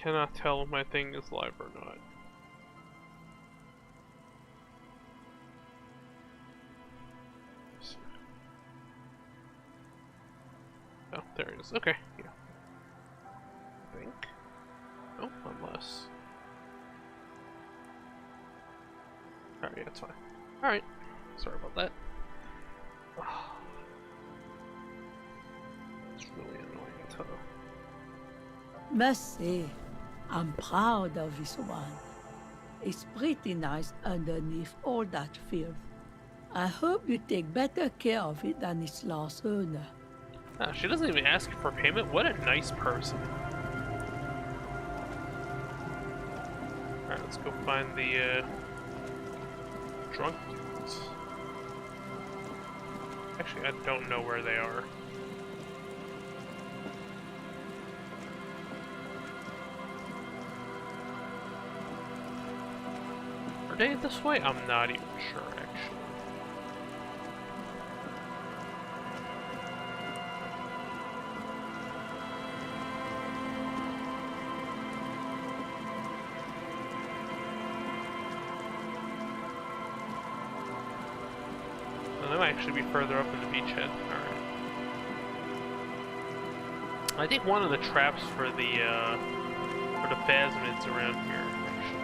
cannot tell if my thing is live or not. Oh, there it is. Okay, yeah. I think. Oh, unless. Alright, yeah, it's fine. Alright. Sorry about that. It's really annoying to. Must say, I'm proud of this one. It's pretty nice underneath all that filth. I hope you take better care of it than its last owner. Oh, she doesn't even ask for payment. What a nice person. Alright, let's go find the drunk dudes. Actually, I don't know where they are. Are they this way? I'm not even sure, actually. They might actually be further up in the beachhead. Alright. I think one of the traps for the phasmids around here, actually.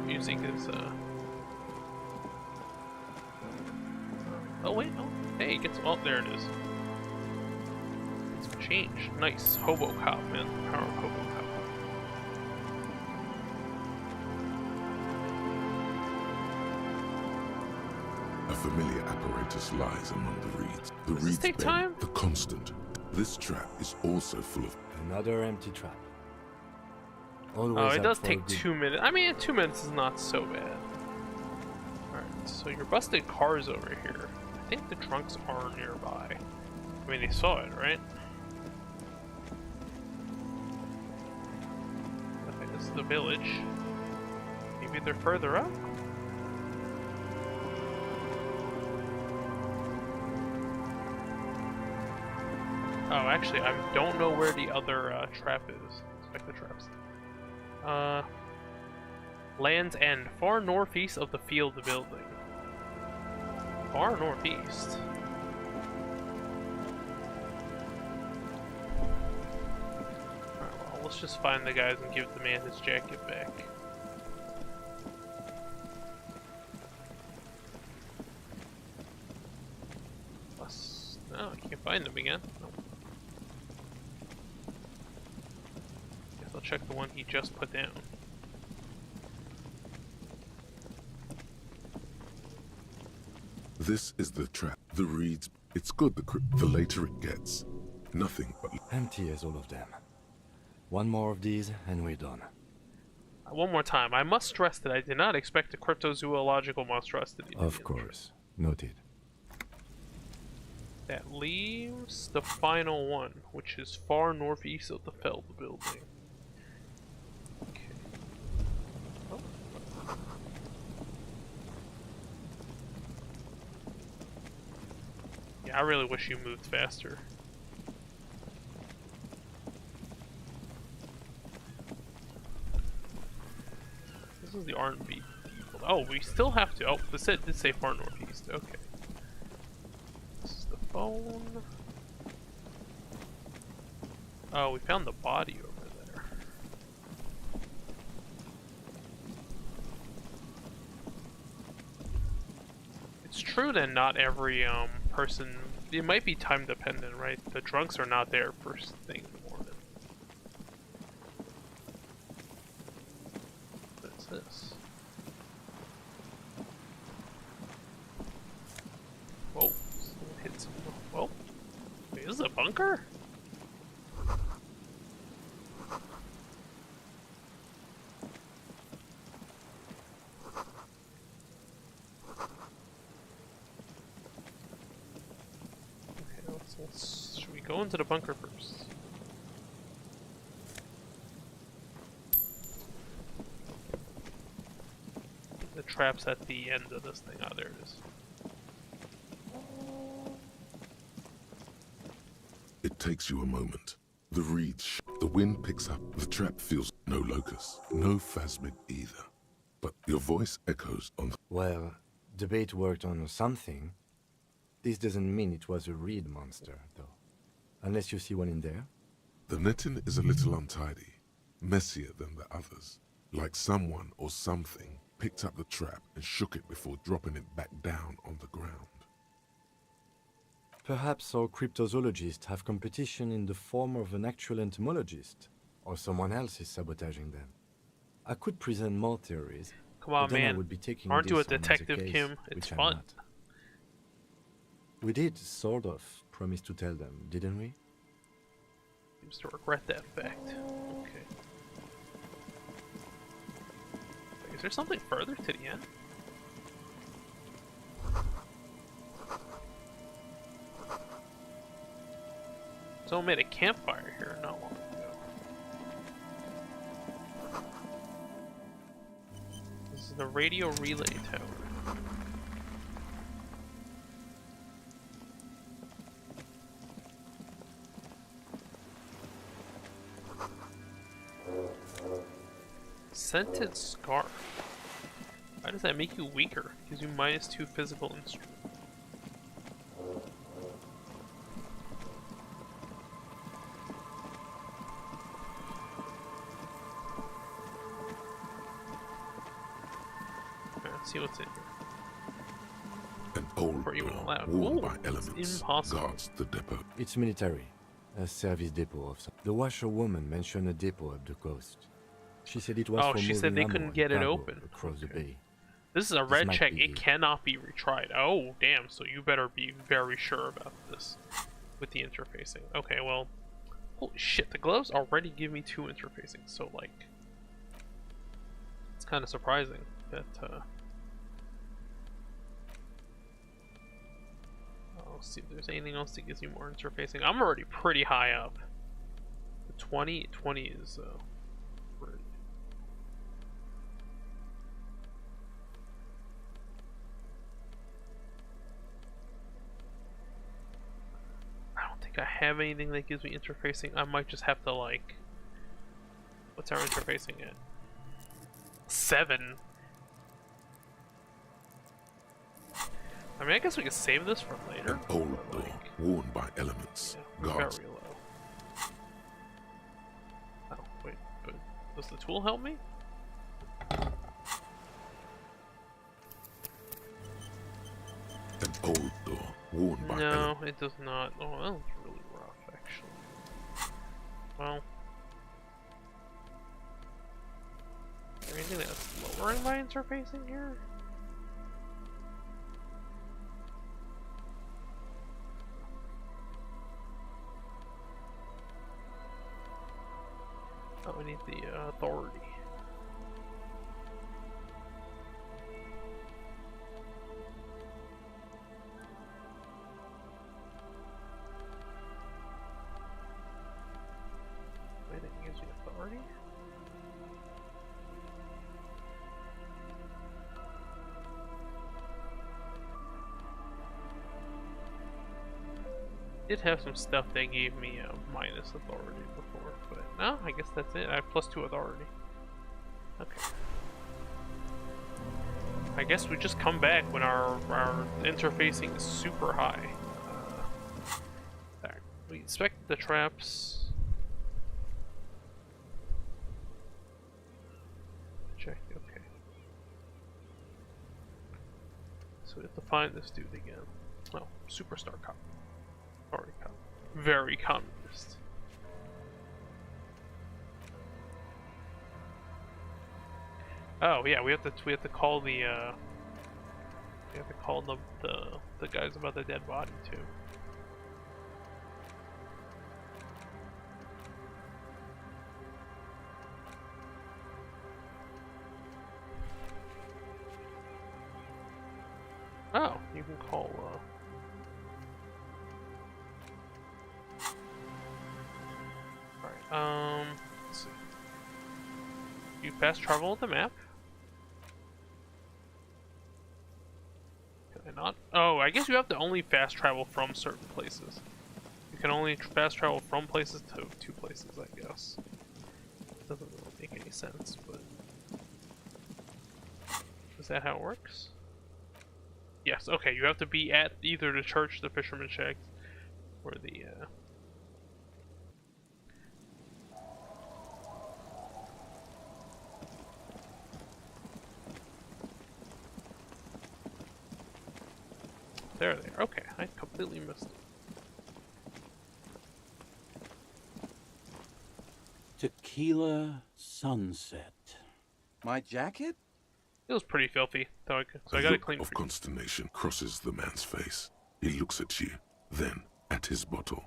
Music is oh wait, oh, hey, it gets, oh, there it is. It's changed. Nice. Hobo Cop, man. Power of Hobo Cop. A familiar apparatus lies among the reeds. The Does this reeds take bend, time? the constant. This trap is also full of... Another empty trap. Oh, Always it up does for a take good- 2 minutes. I mean, 2 minutes is not so bad. Alright, so your busted car's over here. I think the trunks are nearby. I mean, they saw it, right? Okay, this is the village. Maybe they're further up? Oh, actually, I don't know where the other trap is. Inspect the traps. Land's End, far northeast of the field building. Far northeast. Alright, well, let's just find the guys and give the man his jacket back. No, I can't find them again. Nope. Guess I'll check the one he just put down. This is the trap. The reeds... It's good the later it gets. Nothing but... Empty as all of them. One more of these and we're done. One more time, I must stress that I did not expect a cryptozoological monstrosity. Of course. Noted. That leaves the final one, which is far northeast of the Feld building. Okay. Oh. Yeah, I really wish you moved faster. This is the R&B. Oh, we still have to. Oh, this did say far northeast. Okay. This is the phone. Oh, we found the body over there. It's true that not every person. It might be time dependent, right? The drunks are not there first thing in the morning. What is this? Whoa! Someone hit someone. Whoa! Wait, this is a bunker? Should we go into the bunker first? the trap's at the end of this thing. Oh, there it is. It takes you a moment. The reeds, the wind picks up. The trap feels no locust, no phasmid either. But your voice echoes on the... Well, the bait worked on something. This doesn't mean it was a reed monster, though. Unless you see one in there. The netting is a little untidy, messier than the others. Like someone or something picked up the trap and shook it before dropping it back down on the ground. Perhaps our cryptozoologists have competition in the form of an actual entomologist, or someone else is sabotaging them. I could present more theories. Come on, but then I man. would be taking Aren't you a this on as detective, case, Kim? It's which I'm fun. not. We did, sort of, promise to tell them, didn't we? Seems to regret that fact. Okay. Is there something further to the end? Someone made a campfire here not long ago. This is the radio relay tower. Scented scarf. Why does that make you weaker? Gives you -2 physical instrument. Let's see what's in here. An old Or even door allowed. worn Ooh, by it's elements impossible. guards the depot. It's military. A service depot of some. The washerwoman mentioned a depot up the coast. She said it was Oh, for she moving said they ammo couldn't and get it cargo open. across the bay. This is a This red might check. be- It cannot be retried. Oh, damn. So you better be very sure about this with the interfacing. Okay, well, holy shit. The gloves already give me 2 interfacing. So, like, it's kind of surprising that, I'll see if there's anything else that gives you more interfacing. I'm already pretty high up. The 20 is, pretty. I don't think I have anything that gives me interfacing. I might just have to, like, what's our interfacing at? 7. I mean, I guess we could save this for later. An old but, door like, worn by elements yeah, guards. very low. Oh, wait, but does the tool help me? An old door worn by No, elements. it does not. Oh, that looks really rough, actually. Well, is there anything that's lowering my interfacing here? Oh, we need the authority. Wait, it gives you authority? Did have some stuff that gave me a minus authority before, but no, I guess that's it. I have +2 authority. Okay. I guess we just come back when our interfacing is super high. Alright, we inspect the traps. Check, okay. So we have to find this dude again. Oh, superstar cop. Very communist. Oh yeah, we have to call the the guys about the dead body too. Oh, you can call let's see. You fast travel with the map? And not. Oh, I guess you have to only fast travel from certain places. You can only fast travel from places to 2 places, I guess. Doesn't really make any sense, but is that how it works? Yes. Okay, you have to be at either the church, the Fisherman's Shack, or the. There they are. Okay, I completely missed it. Tequila sunset. My jacket? It was pretty filthy, so I got it cleaned of for you. consternation crosses the man's face. He looks at you, then at his bottle,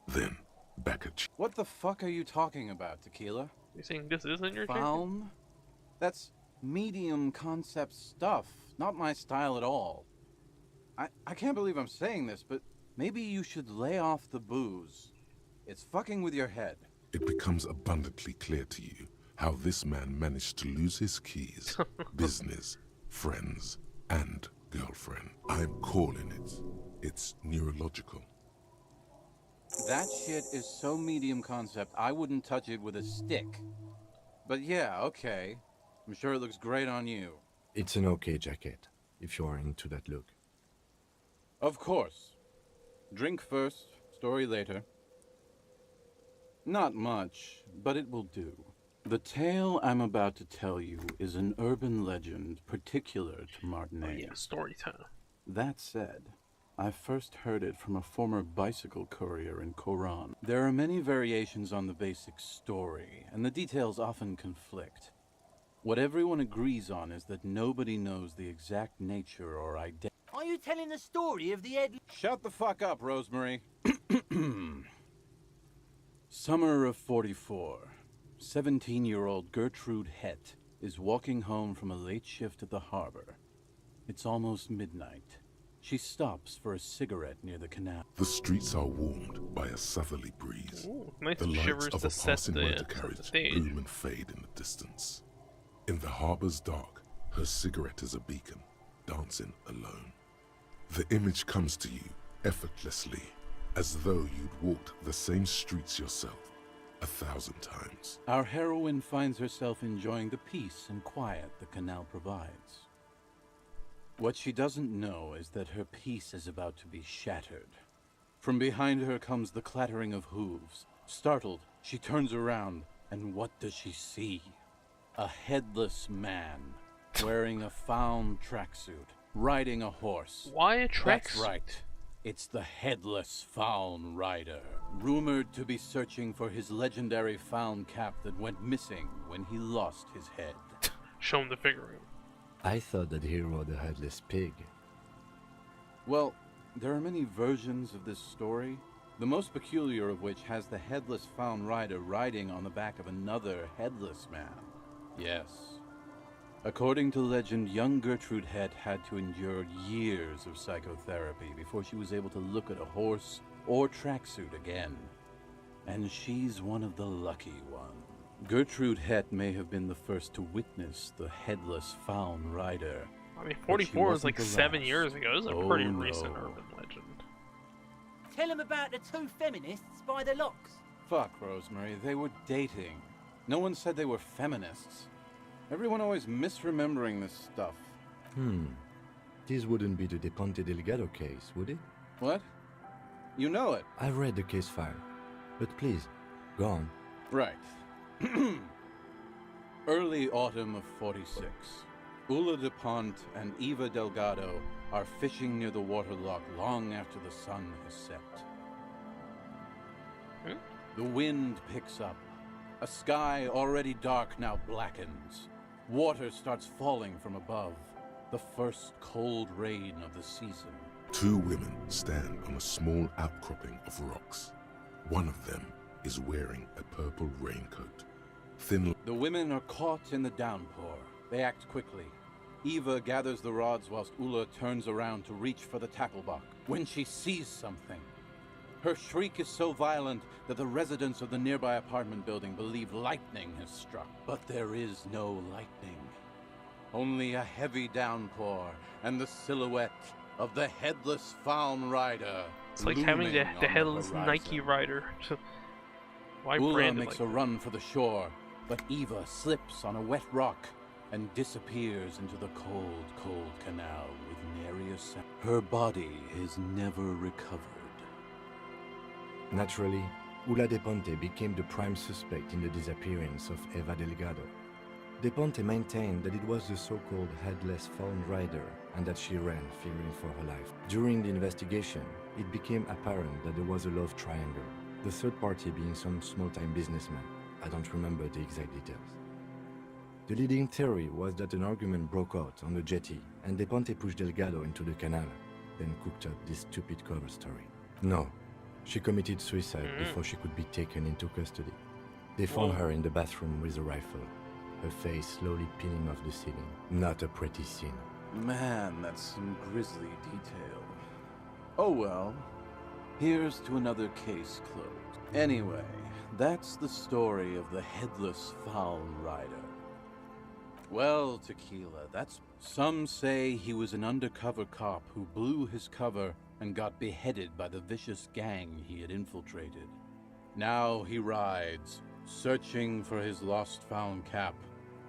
then back at you. What the fuck are you talking about, Tequila? You saying this isn't your jacket? Found? That's medium concept stuff. Not my style at all. I can't believe I'm saying this, but maybe you should lay off the booze. It's fucking with your head. It becomes abundantly clear to you how this man managed to lose his keys, business, friends, and girlfriend. I'm calling it. It's neurological. That shit is so medium concept, I wouldn't touch it with a stick. But yeah, okay. I'm sure it looks great on you. It's an okay jacket, if you are into that look. Of course. Drink first, story later. Not much, but it will do. The tale I'm about to tell you is an urban legend particular to Martinique. Oh yeah, story time. That said, I first heard it from a former bicycle courier in Koran. There are many variations on the basic story, and the details often conflict. What everyone agrees on is that nobody knows the exact nature or identity. Are you telling the story of the head? Shut the fuck up, Rosemary. Summer of 44. 17-year-old Gertrude Het is walking home from a late shift at the harbor. It's almost midnight. She stops for a cigarette near the canal. The streets are warmed by a southerly breeze. Ooh, nice The lights shivers of to a set passing motor the carriage stage. boom and fade in the distance. In the harbor's dark, her cigarette is a beacon, dancing alone. The image comes to you effortlessly, as though you'd walked the same streets yourself 1,000 times. Our heroine finds herself enjoying the peace and quiet the canal provides. What she doesn't know is that her peace is about to be shattered. From behind her comes the clattering of hooves. Startled, she turns around, and what does she see? A headless man, wearing a found tracksuit, riding a horse. Why a tracksuit? That's right. It's the Headless Faun Rider, rumored to be searching for his legendary found cap that went missing when he lost his head. Show him the figurine. I thought that he rode a headless pig. Well, there are many versions of this story, the most peculiar of which has the Headless Faun Rider riding on the back of another headless man. Yes. According to legend, young Gertrude Het had to endure years of psychotherapy before she was able to look at a horse or tracksuit again. And she's one of the lucky ones. Gertrude Het may have been the first to witness the Headless Faun Rider. I mean, But she 44 was wasn't like the 7 last. years ago. This is a Oh, pretty no. recent urban legend. Tell him about the 2 feminists by the locks. Fuck, Rosemary, they were dating. No one said they were feminists. Everyone always misremembering this stuff. This wouldn't be the De Ponte Delgado case, would it? What? You know it. I read the case file. But please, go on. Right. Early autumn of 46. Ula de Pont and Eva Delgado are fishing near the waterlock long after the sun has set. The wind picks up. A sky already dark now blackens. Water starts falling from above. The first cold rain of the season. 2 women stand on a small outcropping of rocks. One of them is wearing a purple raincoat. Thin. The women are caught in the downpour. They act quickly. Eva gathers the rods whilst Ula turns around to reach for the tackle box. When she sees something, her shriek is so violent that the residents of the nearby apartment building believe lightning has struck. But there is no lightning. Only a heavy downpour and the silhouette of the headless Faun Rider. It's like having the looming on headless horizon. Nike rider. Why Ula brand it makes like a run for the shore, but Eva slips on a wet rock and disappears into the cold, cold canal with nary a sound. Her body is never recovered. Naturally, Ula de Ponte became the prime suspect in the disappearance of Eva Delgado. De Ponte maintained that it was the so-called headless Faun Rider and that she ran fearing for her life. During the investigation, it became apparent that there was a love triangle, the third party being some small-time businessman. I don't remember the exact details. The leading theory was that an argument broke out on the jetty and De Ponte pushed Delgado into the canal, then cooked up this stupid cover story. No, she committed suicide before she could be taken into custody. They found her in the bathroom with a rifle, her face slowly peeling off the ceiling. Not a pretty scene. Man, that's some grisly detail. Oh well. Here's to another case closed. Anyway, that's the story of the headless Faun Rider. Well, Tequila, that's... Some say he was an undercover cop who blew his cover and got beheaded by the vicious gang he had infiltrated. Now he rides, searching for his lost found cap,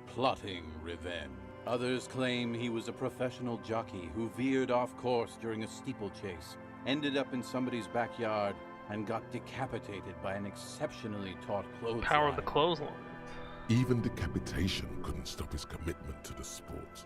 plotting revenge. Others claim he was a professional jockey who veered off course during a steeplechase, ended up in somebody's backyard, and got decapitated by an exceptionally taut clothesline. power of the clothesline? Even decapitation couldn't stop his commitment to the sport.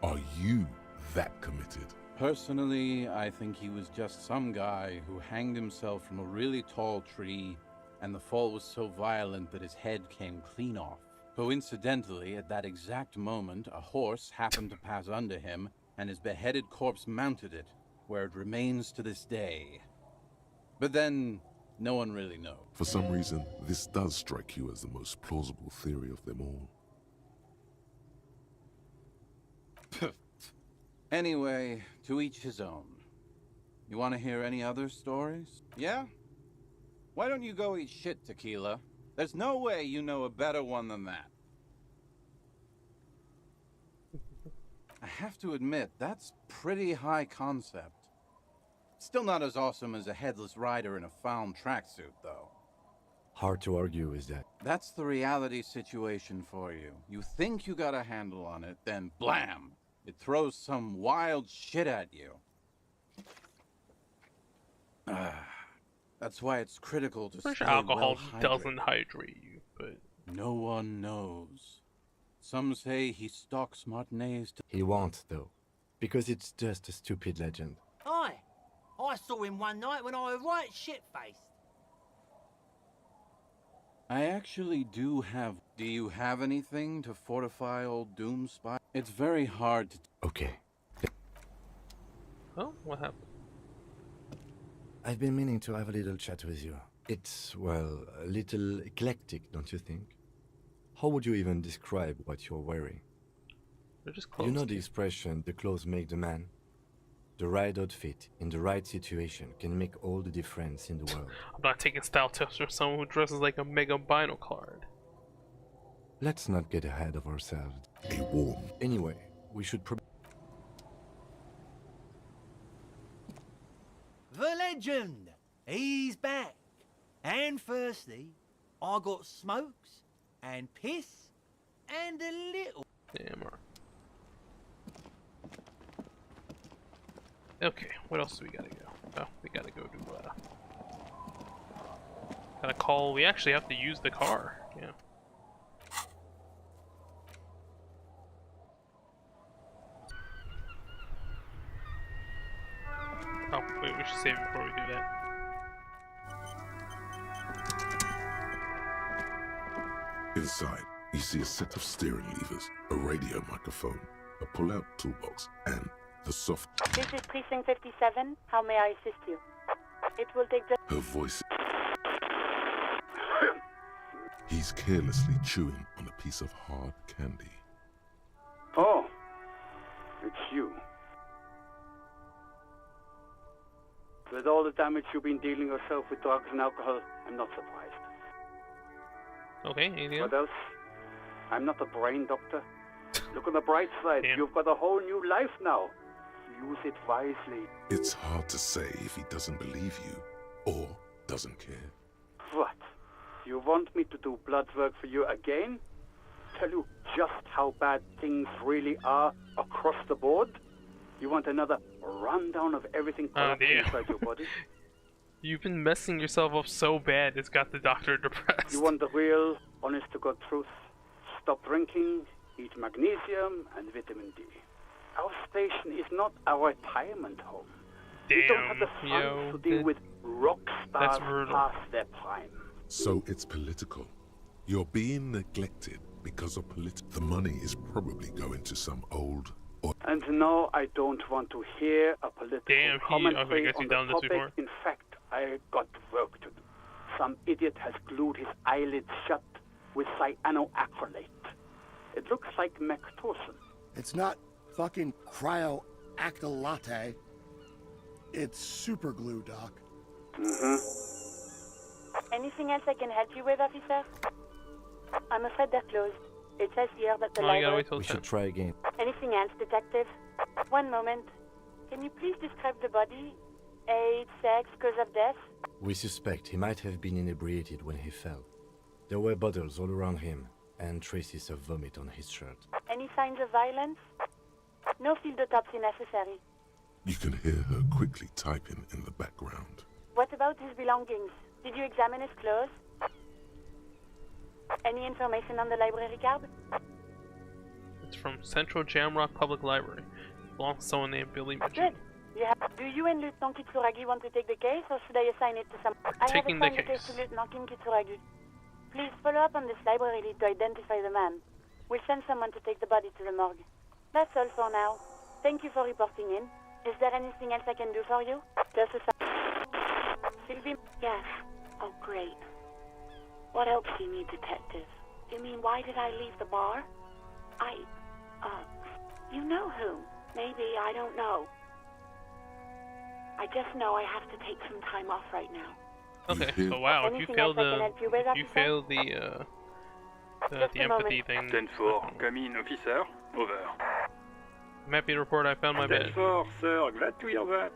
Are you that committed? Personally, I think he was just some guy who hanged himself from a really tall tree, and the fall was so violent that his head came clean off. Coincidentally, at that exact moment, a horse happened to pass under him, and his beheaded corpse mounted it, where it remains to this day. But then, no one really knows. For some reason, this does strike you as the most plausible theory of them all. Anyway, to each his own. You want to hear any other stories? Yeah? Why don't you go eat shit, Tequila? There's no way you know a better one than that. I have to admit, that's pretty high concept. Still not as awesome as a headless rider in a found tracksuit, though. Hard to argue with that. That's the reality situation for you. You think you got a handle on it, then blam! It throws some wild shit at you. That's why it's critical to Pretty stay sure alcohol well doesn't hydrated. hydrate you, but No one knows. Some say he stalks Martinez to... He won't, though, because it's just a stupid legend. Aye. I saw him one night when I was right shit-faced. I actually do have... Do you have anything to fortify old Doomspy? It's very hard to... Okay, oh, what happened? I've been meaning to have a little chat with you. It's, well, a little eclectic, don't you think? How would you even describe what you're wearing? They're just clothes. You know the expression, the clothes make the man? The right outfit in the right situation can make all the difference in the world. I'm not taking style tips from someone who dresses like a Mega Bino card. Let's not get ahead of ourselves. A warm. Anyway, we should The legend! He's back. And firstly, I got smokes and piss and a little... Damn. Okay, what else do we gotta go? Oh, we gotta go do gotta call. We actually have to use the car. Yeah. Oh, wait, we should save it before we do that. Inside, you see a set of steering levers, a radio microphone, a pull-out toolbox, and the soft... This is Precinct 57. How may I assist you? It will take just... Her voice... He's carelessly chewing on a piece of hard candy. Oh, it's you. With all the damage you've been dealing yourself with drugs and alcohol, I'm not surprised. Okay, anything else? What else? I'm not a brain doctor. Look on the bright side. Damn. You've got a whole new life now. use it wisely. It's hard to say if he doesn't believe you or doesn't care. What? You want me to do blood work for you again? Tell you just how bad things really are across the board? You want another rundown of everything corrupt inside your body? You've been messing yourself up so bad, it's got the doctor depressed. You want the real, honest-to-God truth? Stop drinking, eat magnesium and vitamin D. Our station is not a retirement home. Damn, we don't have the funds to deal with rock stars past their prime. So it's political. You're being neglected because of the money is probably going to some old or... And no, I don't want to hear a political commentary on the topic. In fact, I got work to do. Some idiot has glued his eyelids shut with cyanoacrylate. It looks like Mactorson. It's not fucking cryoacrylate. It's super glue, Doc. Anything else I can help you with, officer? I'm afraid they're closed. It says here that the library... We should try again. Anything else, detective? One moment. Can you please describe the body? Age, sex, cause of death? We suspect he might have been inebriated when he fell. There were bottles all around him, and traces of vomit on his shirt. Any signs of violence? No field autopsy necessary. You can hear her quickly typing in the background. What about his belongings? Did you examine his clothes? Any information on the library card? It's from Central Jamrock Public Library. Belongs to someone named Billy Mitchell. Good. Do you and Lieutenant Kitsuragi want to take the case, or should I assign it to some... Taking I the have assigned the case case to Lieutenant Kitsuragi. Please follow up on this library lead to identify the man. We'll send someone to take the body to the morgue. That's all for now. Thank you for reporting in. Is there anything else I can do for you? Just a Sylvie? Yes. Oh, great. What else do you need, detective? You mean, why did I leave the bar? You know who? Maybe, I don't know. I just know I have to take some time off right now. Okay, so wow, if you fail the empathy thing. 10-4, come in, officer. Over. I'm happy to report I found my bed. 10-4, sir, glad to hear that.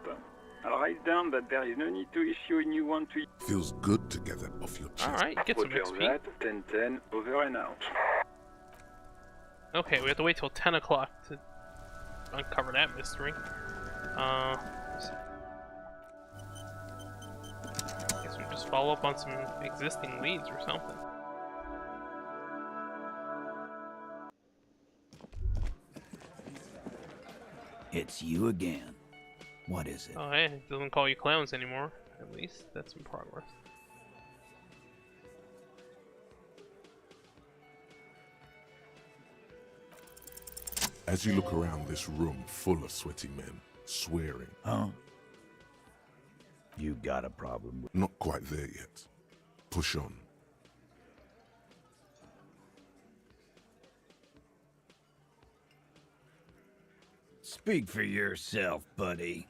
I'll write down that there is no need to issue a new one to you. Feels good to get that off your chest. Alright, get some XP. That, 10-10, over and out. Okay, we have to wait till 10 o'clock to uncover that mystery. Guess we just follow up on some existing leads or something. It's you again. What is it? Oh, hey, it doesn't call you clowns anymore. At least that's in progress. As you look around this room full of sweaty men, swearing. Huh? You got a problem with... Not quite there yet. Push on. Speak for yourself, buddy.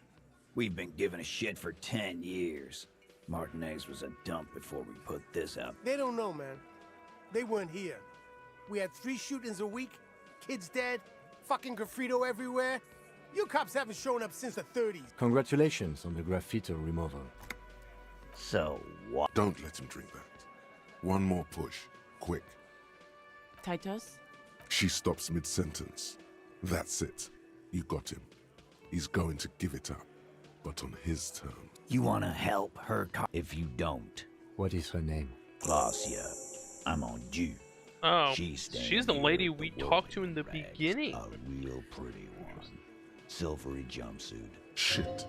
We've been giving a shit for 10 years. Martinez was a dump before we put this up. They don't know, man. They weren't here. We had 3 shootings a week, kids dead, fucking graffito everywhere. You cops haven't shown up since the 30s. Congratulations on the graffito removal. So what? Don't let him drink that. One more push. Quick. Titus? She stops mid-sentence. That's it. You got him. He's going to give it up, but on his terms. You wanna help her if you don't. What is her name? Gracia. I'm on due. Oh, she's the lady we talked to in the rags. beginning. A real pretty one. Silvery jumpsuit. Shit.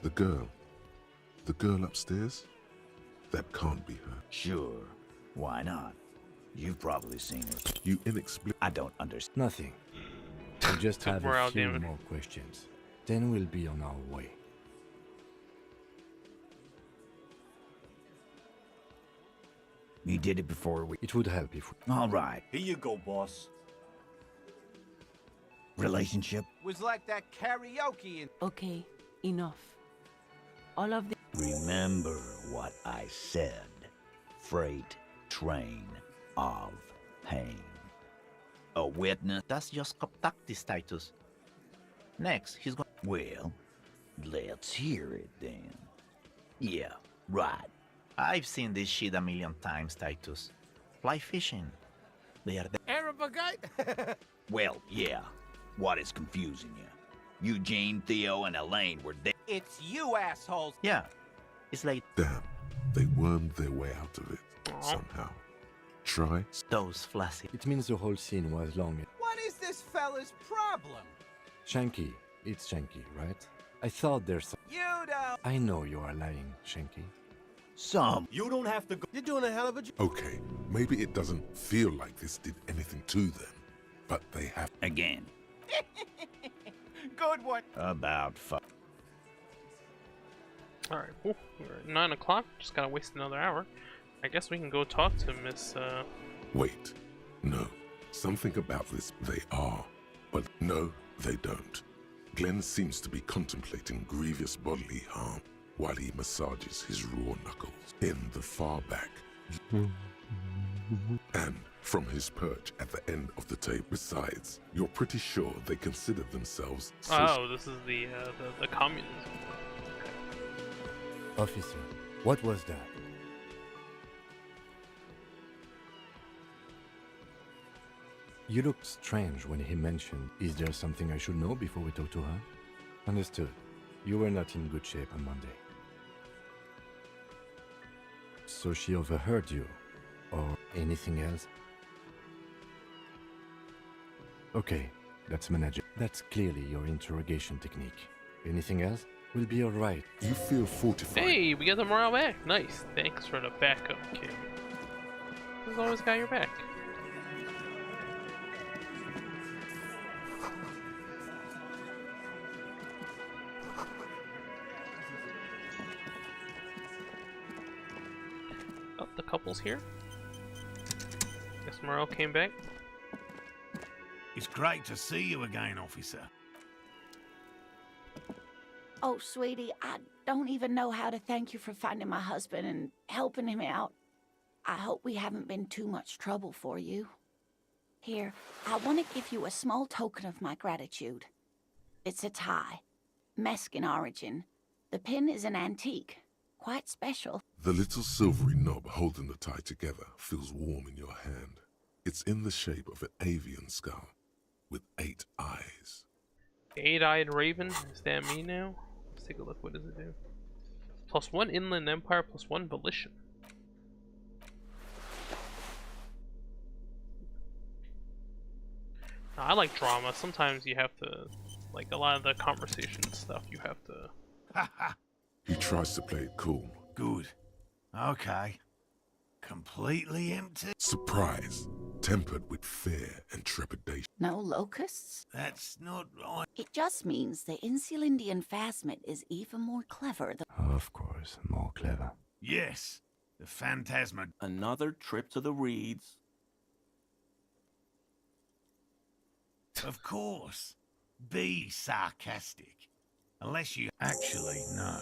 The girl. The girl upstairs? That can't be her. Sure. Why not? You've probably seen her. You inexplicably... I don't understand. Nothing. We'll just have morale a few damage. more questions. Then we'll be on our way. You did it before we... It would help if we... All right. Here you go, boss. Relationship? Was like that karaoke in... Okay, enough. All of the... Remember what I said. Freight train of pain. A witness? That's just contact this Titus. Next, he's going... Well, let's hear it then. Yeah, right. I've seen this shit a million times, Titus. Fly fishing. They are Arab guy? Well, yeah. What is confusing you? Eugene, Theo, and Elaine were there. It's you assholes. Yeah. It's like... Damn, they wormed their way out of it somehow. Try? Those flaccid... It means the whole scene was long. What is this fella's problem? Shanky. It's Shanky, right? I thought there's some... You don't... I know you are lying, Shanky. Some. You don't have to go... You're doing a hell of a job. Okay, maybe it doesn't feel like this did anything to them, but they have... Again. Good one. About fuck. Alright, cool. We're at 9 o'clock. Just gotta waste another hour. I guess we can go talk to Miss, Wait. No. Something about this they are. But no, they don't. Glenn seems to be contemplating grievous bodily harm while he massages his raw knuckles in the far back. And from his perch at the end of the table. Besides, you're pretty sure they consider themselves... Oh, this is the communism. Officer, what was that? You looked strange when he mentioned, is there something I should know before we talk to her? Understood. You were not in good shape on Monday. So she overheard you, or anything else? Okay, that's manageable. That's clearly your interrogation technique. Anything else? We'll be alright. You feel fortified. Hey, we got the morale back. Nice. Thanks for the backup, kid. Who's always got your back? Oh, the couple's here. Guess Morel came back. It's great to see you again, officer. Oh, sweetie, I don't even know how to thank you for finding my husband and helping him out. I hope we haven't been too much trouble for you. Here, I want to give you a small token of my gratitude. It's a tie, Mexican origin. The pin is an antique, quite special. The little silvery knob holding the tie together feels warm in your hand. It's in the shape of an avian skull with 8 eyes. 8-eyed raven? Is that me now? Let's take a look. What does it do? +1 inland empire, +1 volition. Now, I like drama. Sometimes you have to, like a lot of the conversation stuff, you have to. He tries to play it cool. Good. Okay. Completely empty? Surprise, tempered with fear and trepidation. No locusts? That's not right. It just means the Insulindian phasmid is even more clever than... Of course, more clever. Yes, the phantasma. Another trip to the Reeds. Of course. Be sarcastic. Unless you... Actually, no.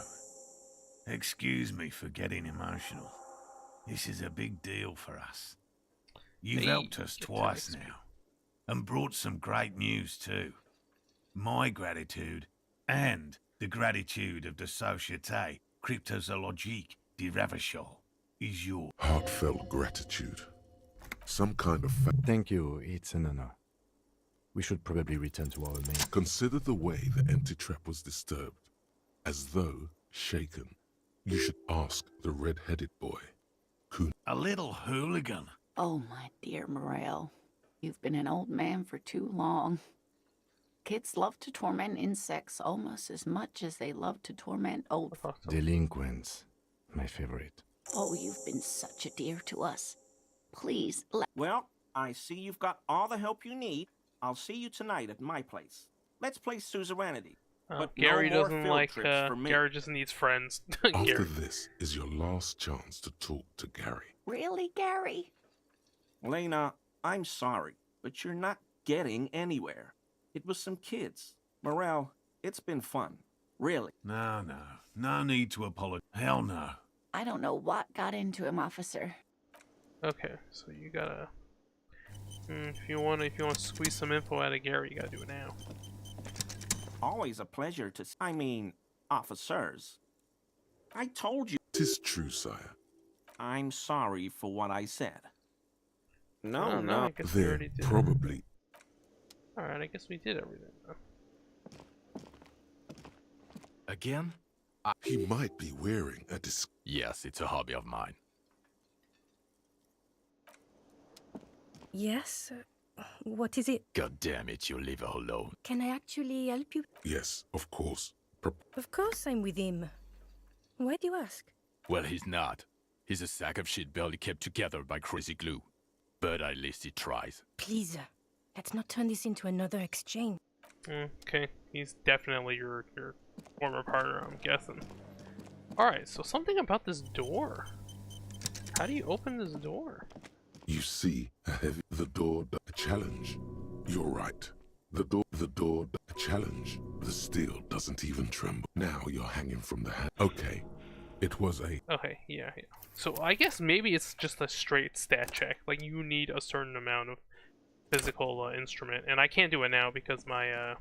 Excuse me for getting emotional. This is a big deal for us. You've helped us twice now, and brought some great news too. My gratitude, and the gratitude of the Société Cryptozoologique de Ravachol, is yours. Heartfelt gratitude. Some kind of Thank you, it's an honor. We should probably return to our main... Consider the way the empty trap was disturbed. As though shaken. You should ask the red-headed boy. A little hooligan. Oh, my dear Morel. You've been an old man for too long. Kids love to torment insects almost as much as they love to torment old folks. Delinquents. My favorite. Oh, you've been such a dear to us. Please, let... Well, I see you've got all the help you need. I'll see you tonight at my place. Let's play suzerainty. But Gary no more doesn't field like, trips for me. Gary just needs friends. After this is your last chance to talk to Gary. Really, Gary? Lena, I'm sorry, but you're not getting anywhere. It was some kids. Morel, it's been fun. Really. No need to apologize. Hell no. I don't know what got into him, officer. Okay, so you gotta... if you want to squeeze some info out of Gary, you gotta do it now. always a pleasure to... I mean, officers. I told you... 'Tis true, sire. I'm sorry for what I said. No, I guess we already did. Probably. Alright, I guess we did everything. Again? He might be wearing a Yes, it's a hobby of mine. Yes? What is it? God damn it, you leave her alone. Can I actually help you? Yes, of course. Of course I'm with him. Why do you ask? Well, he's not. He's a sack of shit barely kept together by crazy glue. But at least he tries. Please, let's not turn this into another exchange. Okay, he's definitely your former partner, I'm guessing. Alright, so something about this door. How do you open this door? You see, the door, a challenge. You're right. The door, a challenge. The steel doesn't even tremble. Now you're hanging from the hand. Okay, it was a... Okay, yeah. So I guess maybe it's just a straight stat check. Like, you need a certain amount of physical instrument. And I can't do it now because my,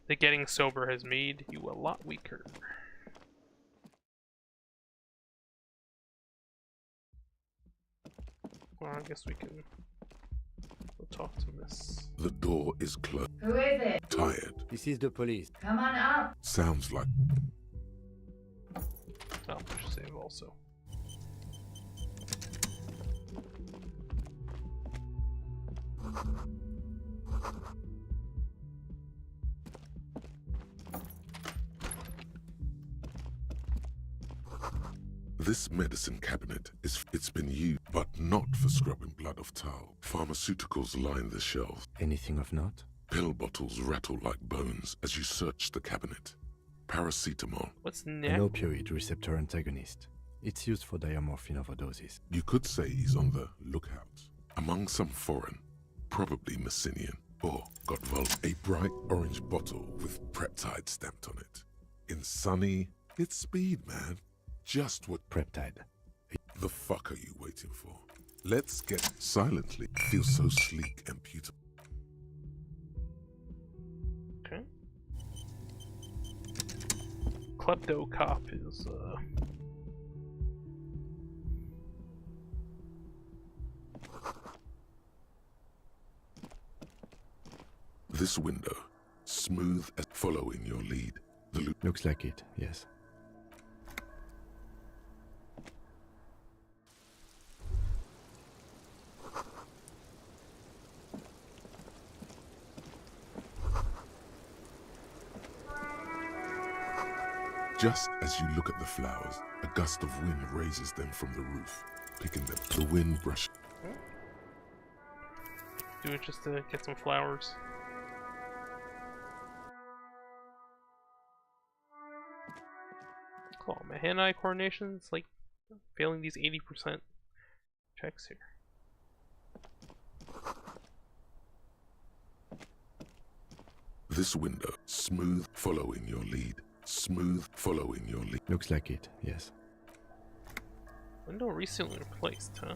the getting sober has made you a lot weaker. Well, I guess we can go talk to Miss. The door is closed. Who is it? Tired. This is the police. Come on up. Sounds like... Oh, push save also. This medicine cabinet it's been used, but not for scrubbing blood off towel. Pharmaceuticals line the shelves. Anything of note? Pill bottles rattle like bones as you search the cabinet. Paracetamol. What's An next? opioid receptor antagonist. It's used for diamorphine overdoses. You could say he's on the lookout. Among some foreign, probably Messinian, or a bright orange bottle with Preptide stamped on it. In sunny, it's speed, man. Just what Preptide. The fuck are you waiting for? Let's get silently. Feels so sleek and beautiful. Okay. Klepto cop is This window, smooth as following your lead. The Looks like it, yes. Just as you look at the flowers, a gust of wind raises them from the roof, picking them. The wind brush. do it just to get some flowers. Oh, my hand-eye coordination is like failing these 80% checks here. This window, smooth following your lead. Smooth following your lead. Looks like it, yes. Window recently replaced, huh?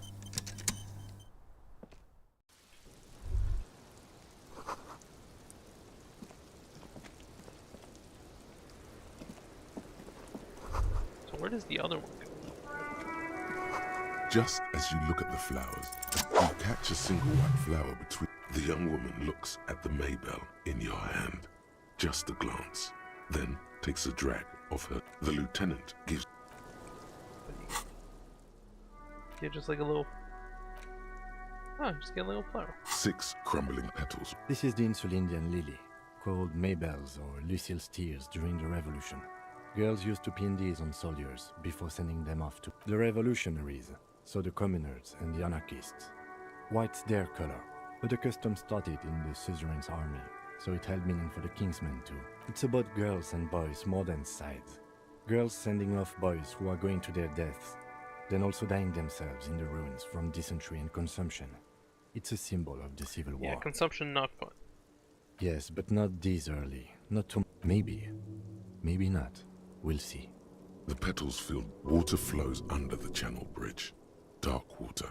So where does the other one go? Just as you look at the flowers, you catch a single white flower between. The young woman looks at the Maybell in your hand. Just a glance. Then takes a drag of her. The lieutenant gives. Yeah, just like a little. Oh, just get a little flower. 6 crumbling petals. This is the Insulindian lily, called Maybells or Lucille's tears during the Revolution. Girls used to pin these on soldiers before sending them off to the revolutionaries, so the communards and the anarchists. White's their color, but the custom started in the suzerain's army, so it held meaning for the kingsmen too. It's about girls and boys more than sides. Girls sending off boys who are going to their deaths, then also dying themselves in the ruins from dysentery and consumption. It's a symbol of the Civil War. Yeah, consumption not fun. Yes, but not this early. Not too. Maybe. Maybe not. We'll see. The petals filled. Water flows under the channel bridge. Dark water.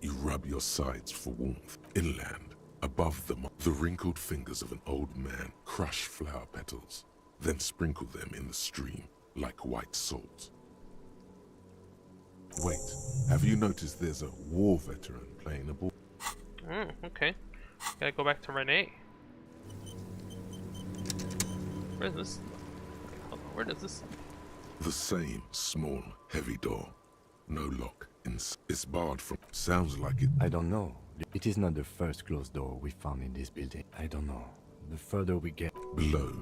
You rub your sides for warmth. Inland, Above them, the wrinkled fingers of an old man crush flower petals, then sprinkle them in the stream like white salt. Wait, have you noticed there's a war veteran playing a ball? Oh, okay. Gotta go back to Renee. Where's this? Okay, hold on. Where does this? The same small, heavy door. No lock. It's barred from. Sounds like it. I don't know. It is not the first closed door we found in this building. I don't know. The further we get... Below,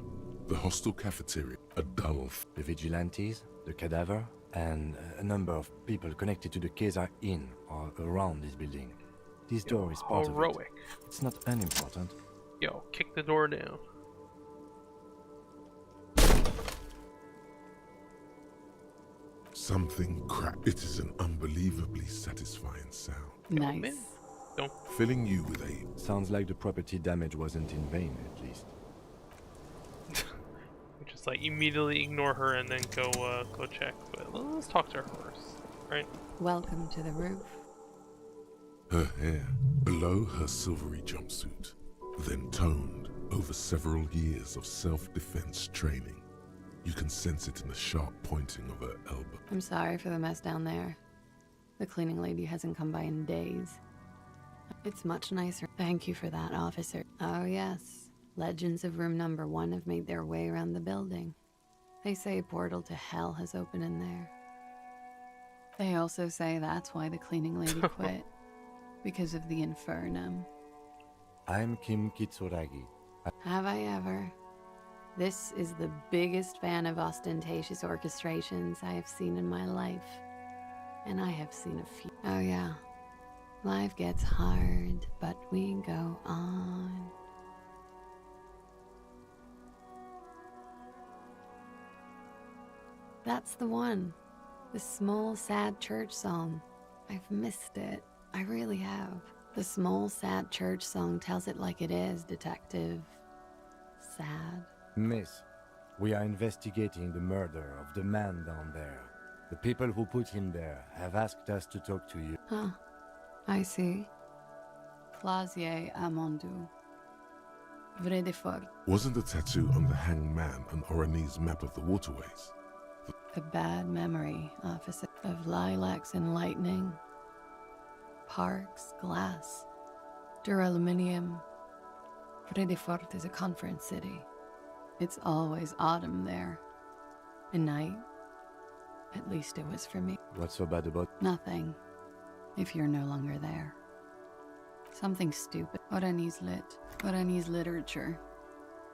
the hostel cafeteria, a dull... The vigilantes, the cadaver, and a number of people connected to the case are in or around this building. This door is part of it. It's not unimportant. Yo, kick the door down. Something cracked. It is an unbelievably satisfying sound. Nice. Don't. Filling you with a... Sounds like the property damage wasn't in vain, at least. Just like immediately ignore her and then go check. But let's talk to her first, right? Welcome to the roof. Her hair below her silvery jumpsuit, then toned over several years of self-defense training. You can sense it in the sharp pointing of her elbow. I'm sorry for the mess down there. The cleaning lady hasn't come by in days. It's much nicer. Thank you for that, officer. Oh yes, legends of room number 1 have made their way around the building. They say a portal to hell has opened in there. They also say that's why the cleaning lady quit. Because of the infernum. I'm Kim Kitsuragi. Have I ever? This is the biggest fan of ostentatious orchestrations I have seen in my life. And I have seen a few. Oh yeah. Life gets hard, but we go on. That's the one. The small, sad church song. I've missed it. I really have. The small, sad church song tells it like it is, detective. Sad. Miss, we are investigating the murder of the man down there. The people who put him there have asked us to talk to you. Huh. I see. Clausier Amandou. Vrai de fort. Wasn't the tattoo on the hanged man an Oranese map of the waterways? A bad memory, officer. Of lilacs and lightning. Parks, glass, duraluminium. Vrai de fort is a conference city. It's always autumn there. A night. At least it was for me. What's so bad about... Nothing. If you're no longer there. Something stupid. Oranese lit. Oranese literature.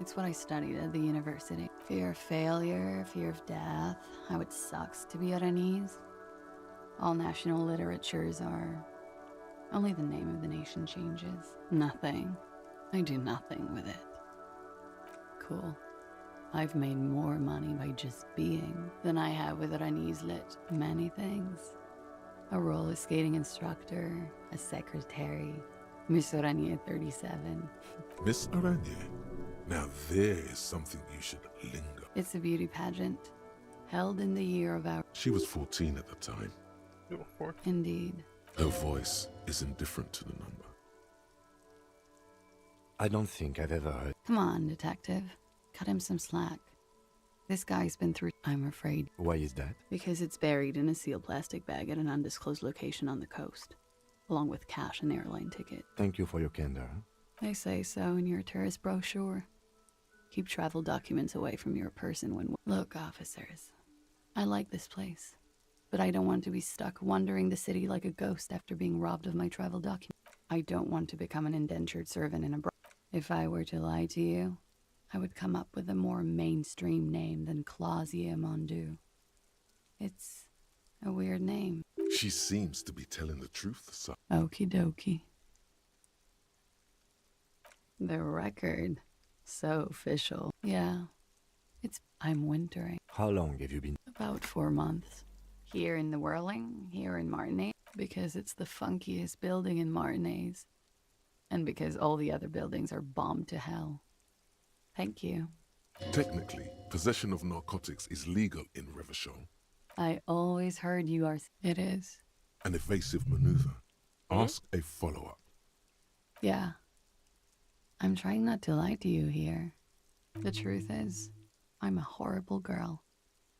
It's what I studied at the university. Fear of failure, fear of death, how it sucks to be Oranese. All national literatures are... Only the name of the nation changes. Nothing. I do nothing with it. Cool. I've made more money by just being than I have with Oranese lit. Many things. A roller skating instructor, a secretary, Miss Oranje 37. Miss Oranje? Now there is something you should linger. It's a beauty pageant, held in the year of our... She was 14 at the time. You were 14? Indeed. Her voice is indifferent to the number. I don't think I've ever heard... Come on, detective. Cut him some slack. This guy's been through... I'm afraid. Why is that? Because it's buried in a sealed plastic bag at an undisclosed location on the coast, along with cash and airline ticket. Thank you for your candor. They say so in your tourist brochure. Keep travel documents away from your person when... Look, officers. I like this place, but I don't want to be stuck wandering the city like a ghost after being robbed of my travel documents. I don't want to become an indentured servant in a... If I were to lie to you, I would come up with a more mainstream name than Clausier Amandou. It's a weird name. She seems to be telling the truth, sir. Okie dokie. The record. So official. Yeah. I'm wintering. How long have you been? About 4 months. Here in the Whirling, here in Martinez. Because it's the funkiest building in Martinez. And because all the other buildings are bombed to hell. Thank you. Technically, possession of narcotics is legal in Revachol. I always heard you are... It is. An evasive maneuver. Ask a follow-up. Yeah. I'm trying not to lie to you here. The truth is, I'm a horrible girl.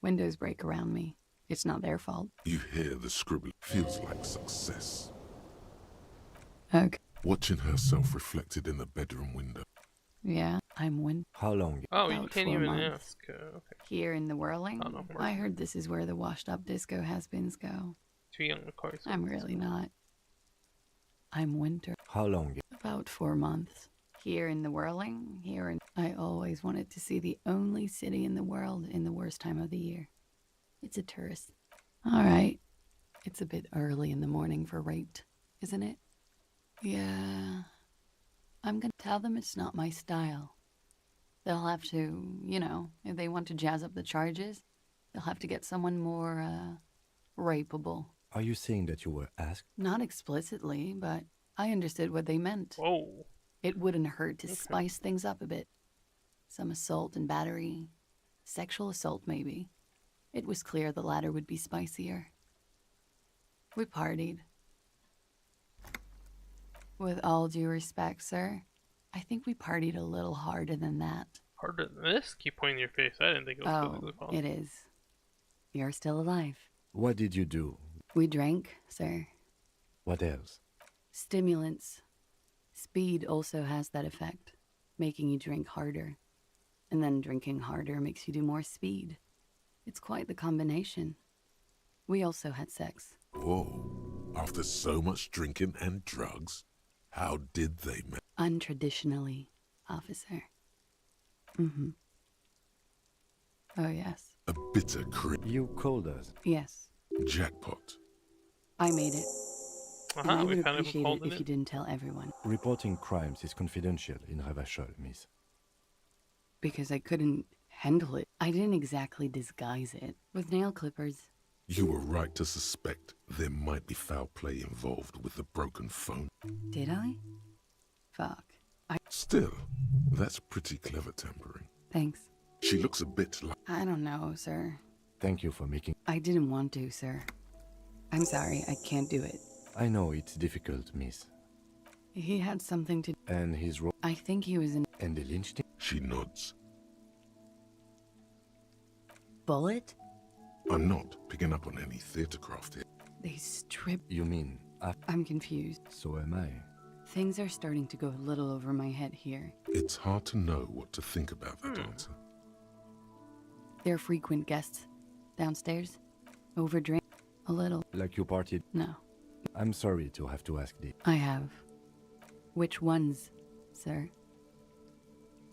Windows break around me. It's not their fault. You hear the scribbling. Feels like success. Okay. Watching herself reflected in the bedroom window. Yeah, I'm How long? Oh, you About can't 4 even months. ask. Okay. Here in the whirling, Oh, no, I heard this is where the washed-up disco has-beens go. Too young to call yourself. I'm really not. I'm winter. How long? About 4 months. Here in the whirling, I always wanted to see the only city in the world in the worst time of the year. It's a tourist. Alright. It's a bit early in the morning for raped, isn't it? Yeah. I'm gonna tell them it's not my style. They'll have to, you know, if they want to jazz up the charges, they'll have to get someone more, rapeable. Are you saying that you were asked? Not explicitly, but I understood what they meant. Whoa. It wouldn't hurt to spice things up a bit. Some assault and battery. Sexual assault, maybe. It was clear the latter would be spicier. We partied. With all due respect, sir, I think we partied a little harder than that. Harder than this? Keep pointing your face. I didn't think it was physically possible. It is. You're still alive. What did you do? We drank, sir. What else? Stimulants. Speed also has that effect, making you drink harder. And then drinking harder makes you do more speed. It's quite the combination. We also had sex. Whoa. After so much drinking and drugs, how did they met? Untraditionally, officer. Mm-hmm. Oh, yes. A bitter cream. You called us. Yes. Jackpot. I made it. And I would we found out who appreciate called it if it. you didn't tell everyone. Reporting crimes is confidential in Ravachol, miss. Because I couldn't handle it. I didn't exactly disguise it with nail clippers. You were right to suspect there might be foul play involved with the broken phone. Did I? Fuck. Still, that's pretty clever tampering. Thanks. She looks a bit like... I don't know, sir. Thank you for making... I didn't want to, sir. I'm sorry, I can't do it. I know it's difficult, miss. He had something to... And his role... I think he was in... And the lynch team? She nods. Bullet? I'm not picking up on any theatre craft here. They stripped... You mean... I'm confused. So am I. Things are starting to go a little over my head here. It's hard to know what to think about that answer. They're frequent guests. Downstairs. Overdrink. A little. Like you partied? No. I'm sorry to have to ask this. I have. Which ones, sir?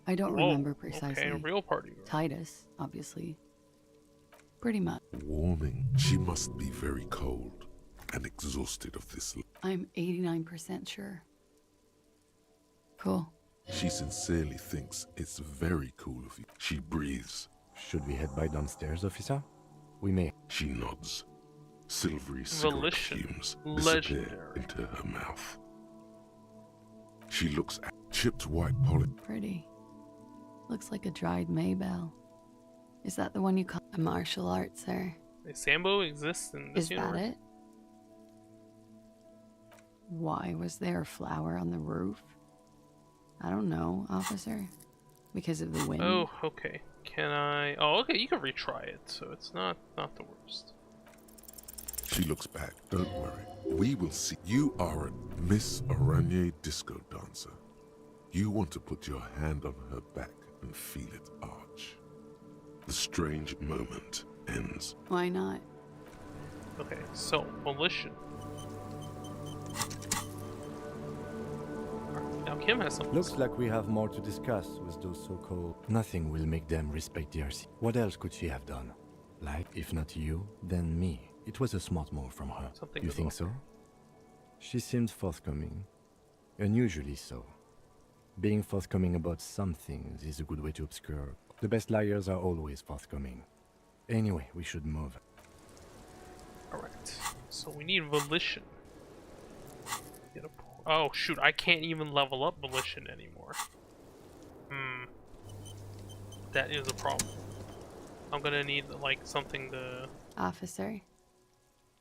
I don't remember precisely. Okay, real party girl. Titus, obviously. Pretty much. Warming. She must be very cold and exhausted of this. I'm 89% sure. Cool. She sincerely thinks it's very cool of you. She breathes. Should we head by downstairs, officer? We may. She nods. Silvery cigarette fumes disappear into her mouth. She looks at chipped white polish. Pretty. Looks like a dried Maybell. Is that the one you call a martial art, sir? Sambo exists in this universe. Is that it? Why was there a flower on the roof? I don't know, officer. Because of the wind? Oh, okay. Can I... Oh, okay, you can retry it, so it's not the worst. She looks back. Don't worry. We will see. You are a Miss Araignée disco dancer. You want to put your hand on her back and feel it arch. The strange moment ends. Why not? Okay, so, volition. Now Kim has something. Looks like we have more to discuss with those so-called... Nothing will make them respect DRC. What else could she have done? Like, if not you, then me. It was a smart move from her. Something you think so? She seemed forthcoming. Unusually so. Being forthcoming about some things is a good way to obscure. The best liars are always forthcoming. Anyway, we should move. Alright, so we need volition. Oh shoot, I can't even level up volition anymore. That is a problem. I'm gonna need, like, something to... Officer,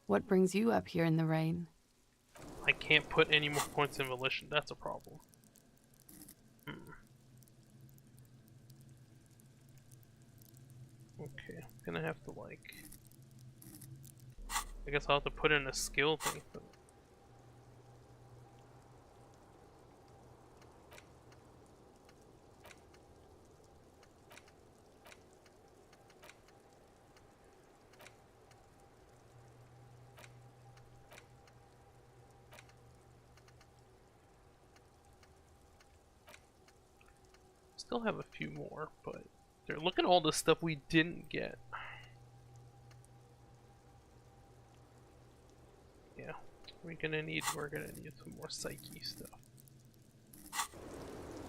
what brings you up here in the rain? I can't put any more points in volition, that's a problem. Okay, I'm gonna have to like... I guess I'll have to put in a skill thing for... Still have a few more, but look at all the stuff we didn't get. Yeah, we're gonna need some more psyche stuff.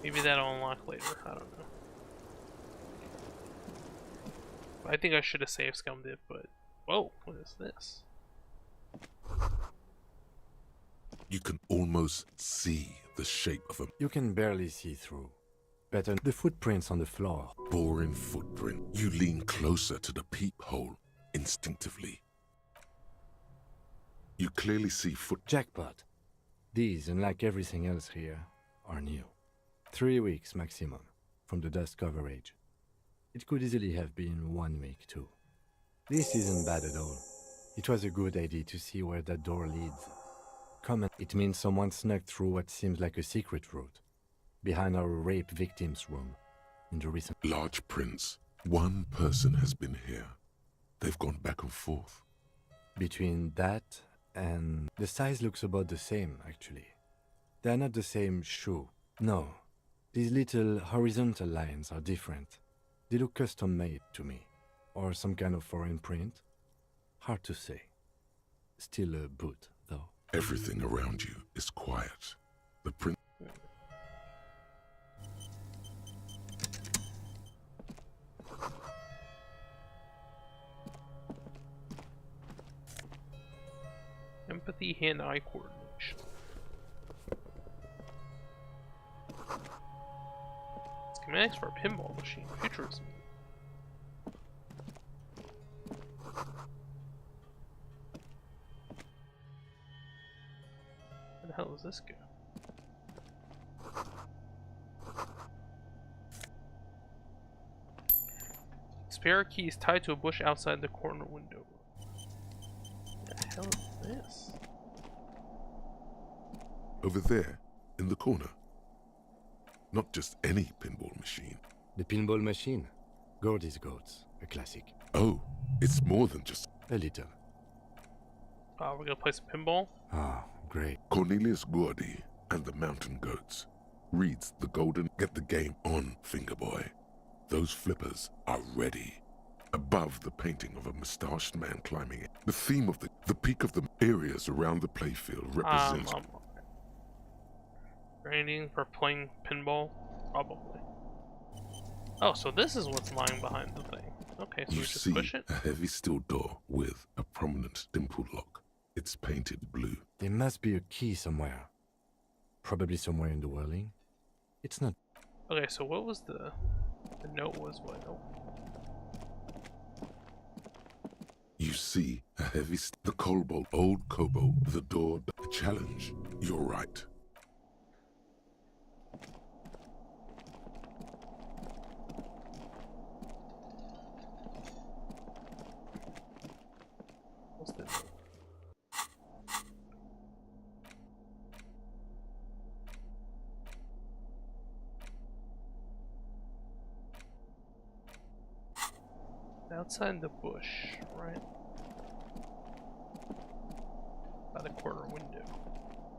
Maybe that'll unlock later, I don't know. I think I should have save scummed it, but whoa, what is this? You can almost see the shape of a... You can barely see through. Better the footprints on the floor. Boring footprint. You lean closer to the peephole instinctively. You clearly see Jackpot. These, unlike everything else here, are new. 3 weeks maximum from the dust coverage. It could easily have been 1 week too. This isn't bad at all. It was a good idea to see where that door leads. It means someone snuck through what seems like a secret route. Behind our rape victim's room. In the recent... Large prints. One person has been here. They've gone back and forth. Between that and... The size looks about the same, actually. They're not the same shoe. No. These little horizontal lines are different. They look custom-made to me. Or some kind of foreign print. Hard to say. Still a boot, though. Everything around you is quiet. The print... Empathy, hand-eye coordination. Schematics for a pinball machine. Futurism. Where the hell does this go? Spare key is tied to a bush outside the corner window. What the hell is this? Over there, in the corner. Not just any pinball machine. The pinball machine. Gordy's Goats, a classic. Oh, it's more than just... A little. We're gonna play some pinball? Ah, great. Cornelius Gordy and the Mountain Goats reads the golden... Get the game on, Fingerboy. Those flippers are ready. Above the painting of a mustached man climbing it. The theme of the peak of the areas around the playfield represents... Grinding for playing pinball? Probably. Oh, so this is what's lying behind the thing. Okay, so you we just see push it? a heavy steel door with a prominent dimple lock. It's painted blue. There must be a key somewhere. Probably somewhere in the whirling. It's not... Okay, so what was the note was what? Oh. You see a heavy... The Cobalt, old Cobalt, the door, the challenge. You're right. What's this? Outside the bush, right? By the corner window.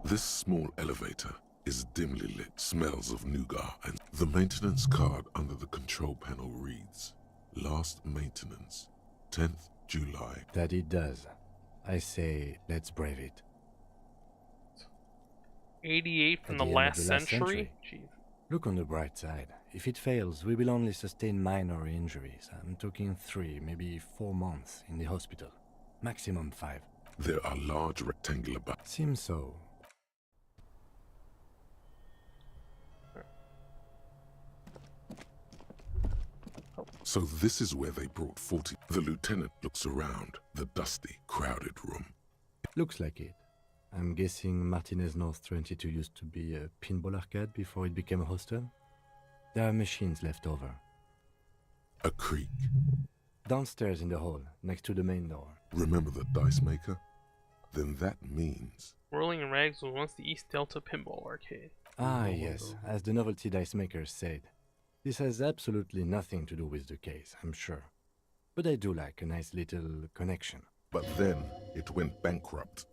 This small elevator is dimly lit, smells of nougat, and the maintenance card under the control panel reads, Last maintenance, 10th July. That it does. I say, let's brave it. 88 from the last century? Jeez. Look on the bright side. If it fails, we will only sustain minor injuries. I'm talking 3, maybe 4 months in the hospital. Maximum 5. There are large rectangular Seems so. So this is where they brought 40. The lieutenant looks around the dusty, crowded room. Looks like it. I'm guessing Martinez North 22 used to be a pinball arcade before it became a hostel. There are machines left over. A creak. downstairs in the hall, next to the main door. Remember the dice maker? Then that means... Whirling in Rags was once the East Delta Pinball Arcade. Ah, yes, as the novelty dice maker said. This has absolutely nothing to do with the case, I'm sure. But I do like a nice little connection. But then it went bankrupt.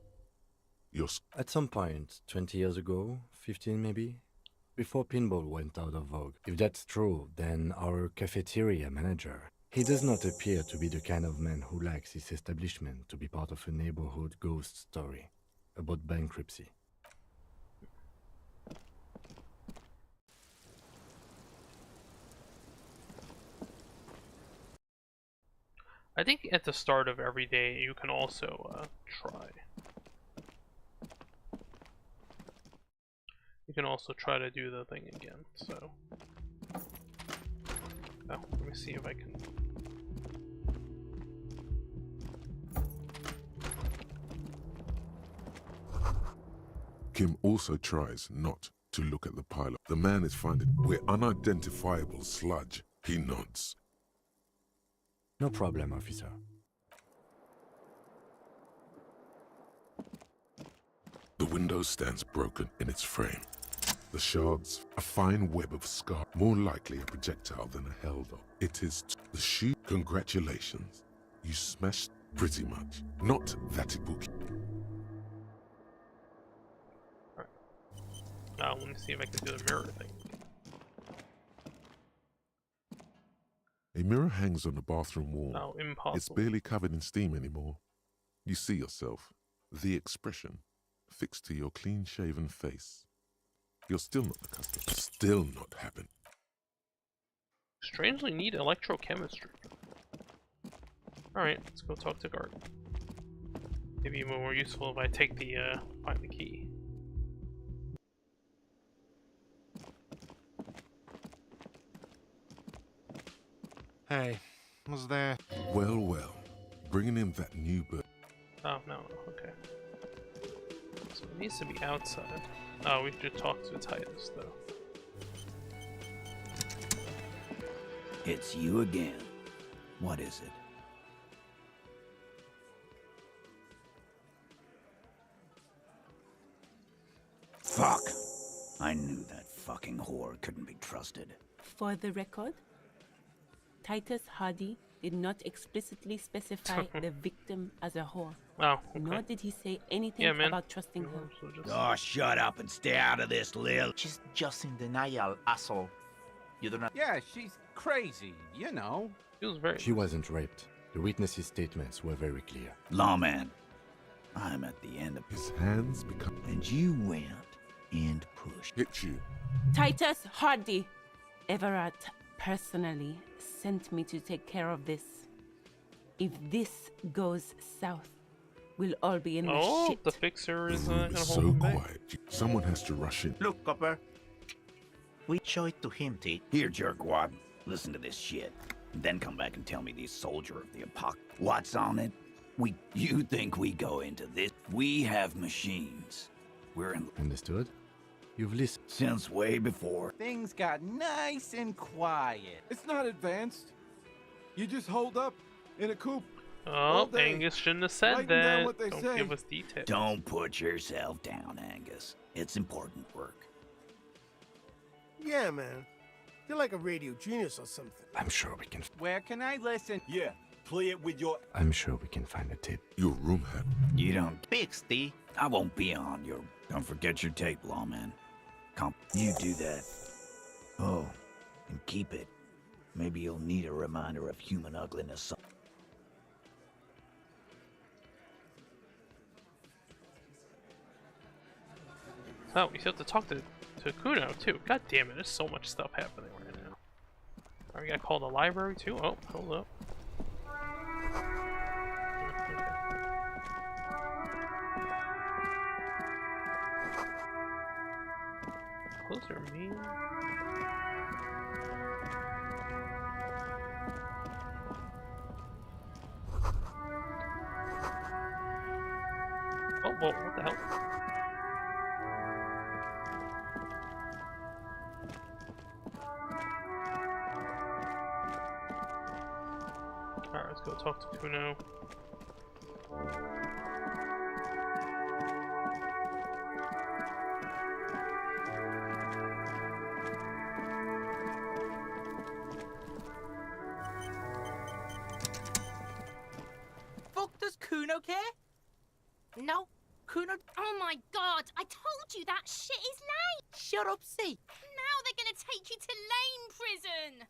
At some point, 20 years ago, 15 maybe, before pinball went out of vogue. If that's true, then our cafeteria manager, he does not appear to be the kind of man who likes his establishment to be part of a neighborhood ghost story about bankruptcy. I think at the start of every day you can also try. You can also try to do the thing again, so... Oh, let me see if I can... Kim also tries not to look at the pile. The man is finding we're unidentifiable sludge. He nods. No problem, officer. The window stands broken in its frame. The shards, a fine web of scar, more likely a projectile than a held-up. It is the shoe. Congratulations. You smashed pretty much. Not that ibuki. Alright. Now let me see if I can do the mirror thing. A mirror hangs on the bathroom wall. Oh, impossible. It's barely covered in steam anymore. You see yourself, the expression, fixed to your clean-shaven face. You're still not the customer. Still not happen. Strangely neat electrochemistry. Alright, let's go talk to Guard. Maybe more useful if I take the, find the key. Hey, was there... Well, well. Bringing in that new bird. Oh, no, okay. So it needs to be outside. Oh, we should talk to Titus, though. It's you again. What is it? Fuck! I knew that fucking whore couldn't be trusted. For the record, Titus Hardy did not explicitly specify the victim as a whore. Oh, okay. Nor did he say anything about trusting her. Oh, shut up and stay out of this, Lil. She's just in denial, asshole. You do not... Yeah, she's crazy, you know. She wasn't raped. The witnesses' statements were very clear. Lawman, I'm at the end of... His hands become... And you went and pushed. Hit you. Titus Hardy! Everett personally sent me to take care of this. If this goes south, we'll all be in the shit. The fixer is The room gonna is hold so him back. quiet. Someone has to rush in. Look, Copper. We show it to him, T. Here, jerkwad. Listen to this shit. Then come back and tell me this soldier of the apocalypse. What's on it? You think we go into this? We have machines. We're in... Understood? You've listened. Since way before. Things got nice and quiet. It's not advanced. You just hold up in a coop. Oh, Angus shouldn't have said that. Don't give us details. Don't put yourself down, Angus. It's important work. Yeah, man. You're like a radio genius or something. I'm sure we can... Where can I listen? Yeah, play it with your... I'm sure we can find a tape. Your room had... You don't... Fix, T. I won't be on your... Don't forget your tape, lawman. You do that. Oh, and keep it. Maybe you'll need a reminder of human ugliness. Oh, we still have to talk to Kuno, too. God damn it, there's so much stuff happening right now. Are we gonna call the library, too? Oh, hold up. Closer, man. Oh, well, what the hell? Alright, let's go talk to Kuno. Fuck, does Kuno care? No, Kuno. Oh my god, I told you that shit is lame! Shut up, see. Now they're gonna take you to lame prison!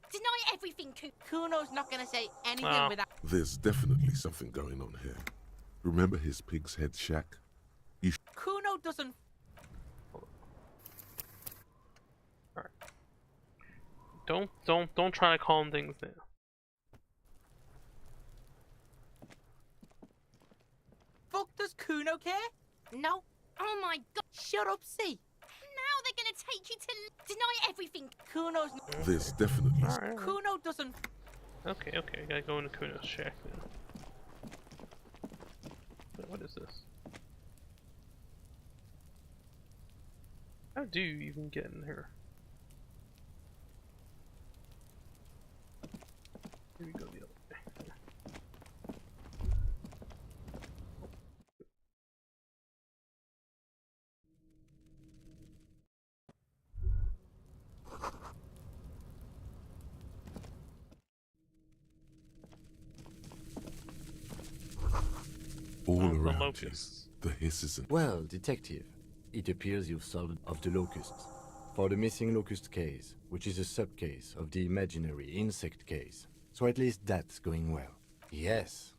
Deny everything, Kuno's not gonna say anything without. There's definitely something going on here. Remember his pig's head shack? Kuno doesn't. Alright. Don't try to calm things down. Fuck, does Kuno care? No. Oh my god. Shut up, see. Now they're gonna take you to deny everything. Kuno's. There's definitely. Alright. Kuno doesn't. Okay, I gotta go into Kuno's shack now. Wait, what is this? How do you even get in here? Here we go the other way. All around you, the hisses and... Well, detective, it appears you've solved of the locusts. For the missing locust case, which is a sub-case of the imaginary insect case. So at least that's going well. Yes,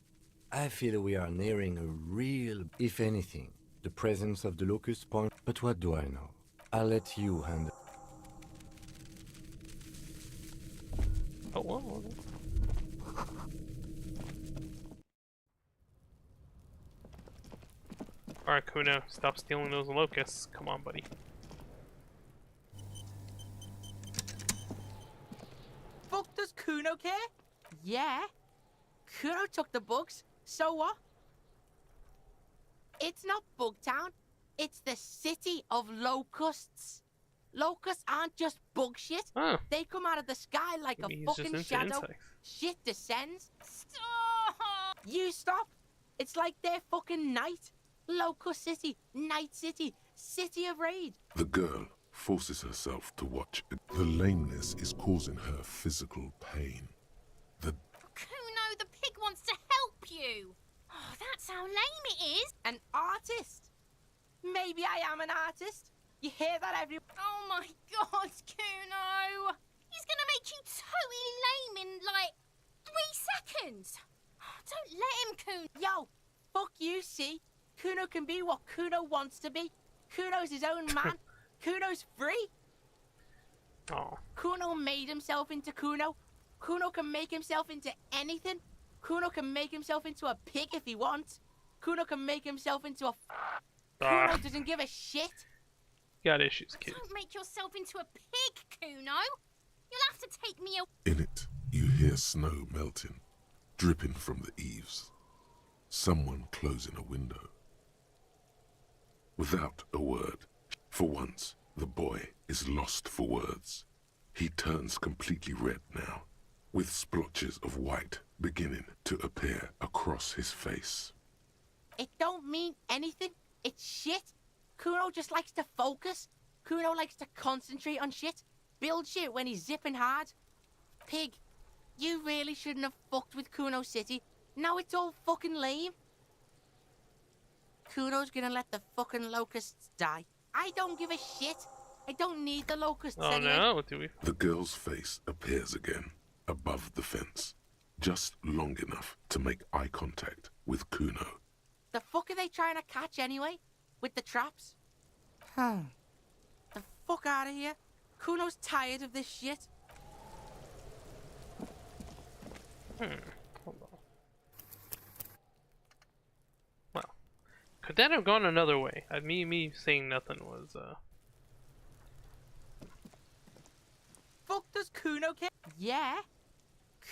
I feel we are nearing a real... If anything, the presence of the locust point... But what do I know? I'll let you handle... Oh, well. Alright, Kuno, stop stealing those locusts. Come on, buddy. Fuck, does Kuno care? Yeah. Kuno took the bugs. So what? It's not Bugtown. It's the city of locusts. Locusts aren't just bug shit. Huh. They come out of the sky like Maybe a he's fucking just into shadow. insects. Shit descends. Stop! You stop. It's like their fucking night. Locust City, Night City, City of Raid. The girl forces herself to watch it. The lameness is causing her physical pain. Kuno, the pig wants to help you. Oh, that's how lame it is. An artist. Maybe I am an artist. You hear that, everyone? Oh my god, Kuno. He's gonna make you totally lame in like 3 seconds. Don't let him, Kuno. Yo, fuck you, see? Kuno can be what Kuno wants to be. Kuno's his own man. Kuno's free. Oh. Kuno made himself into Kuno. Kuno can make himself into anything. Kuno can make himself into a pig if he wants. Kuno can make himself into a... Kuno doesn't give a shit. Got issues, kid. Don't make yourself into a pig, Kuno. You'll have to take me away. In it, you hear snow melting, dripping from the eaves. Someone closing a window. Without a word, for once, the boy is lost for words. He turns completely red now, with splotches of white beginning to appear across his face. It don't mean anything. It's shit. Kuno just likes to focus. Kuno likes to concentrate on shit. Build shit when he's zipping hard. Pig, you really shouldn't have fucked with Kuno City. Now it's all fucking lame. Kuno's gonna let the fucking locusts die. I don't give a shit. I don't need the locusts anyway. Oh no, do we? The girl's face appears again, above the fence, just long enough to make eye contact with Kuno. The fuck are they trying to catch anyway? With the traps? The fuck out of here. Kuno's tired of this shit. Hold on. Well, could that have gone another way? Me saying nothing was, Fuck, does Kuno care? Yeah.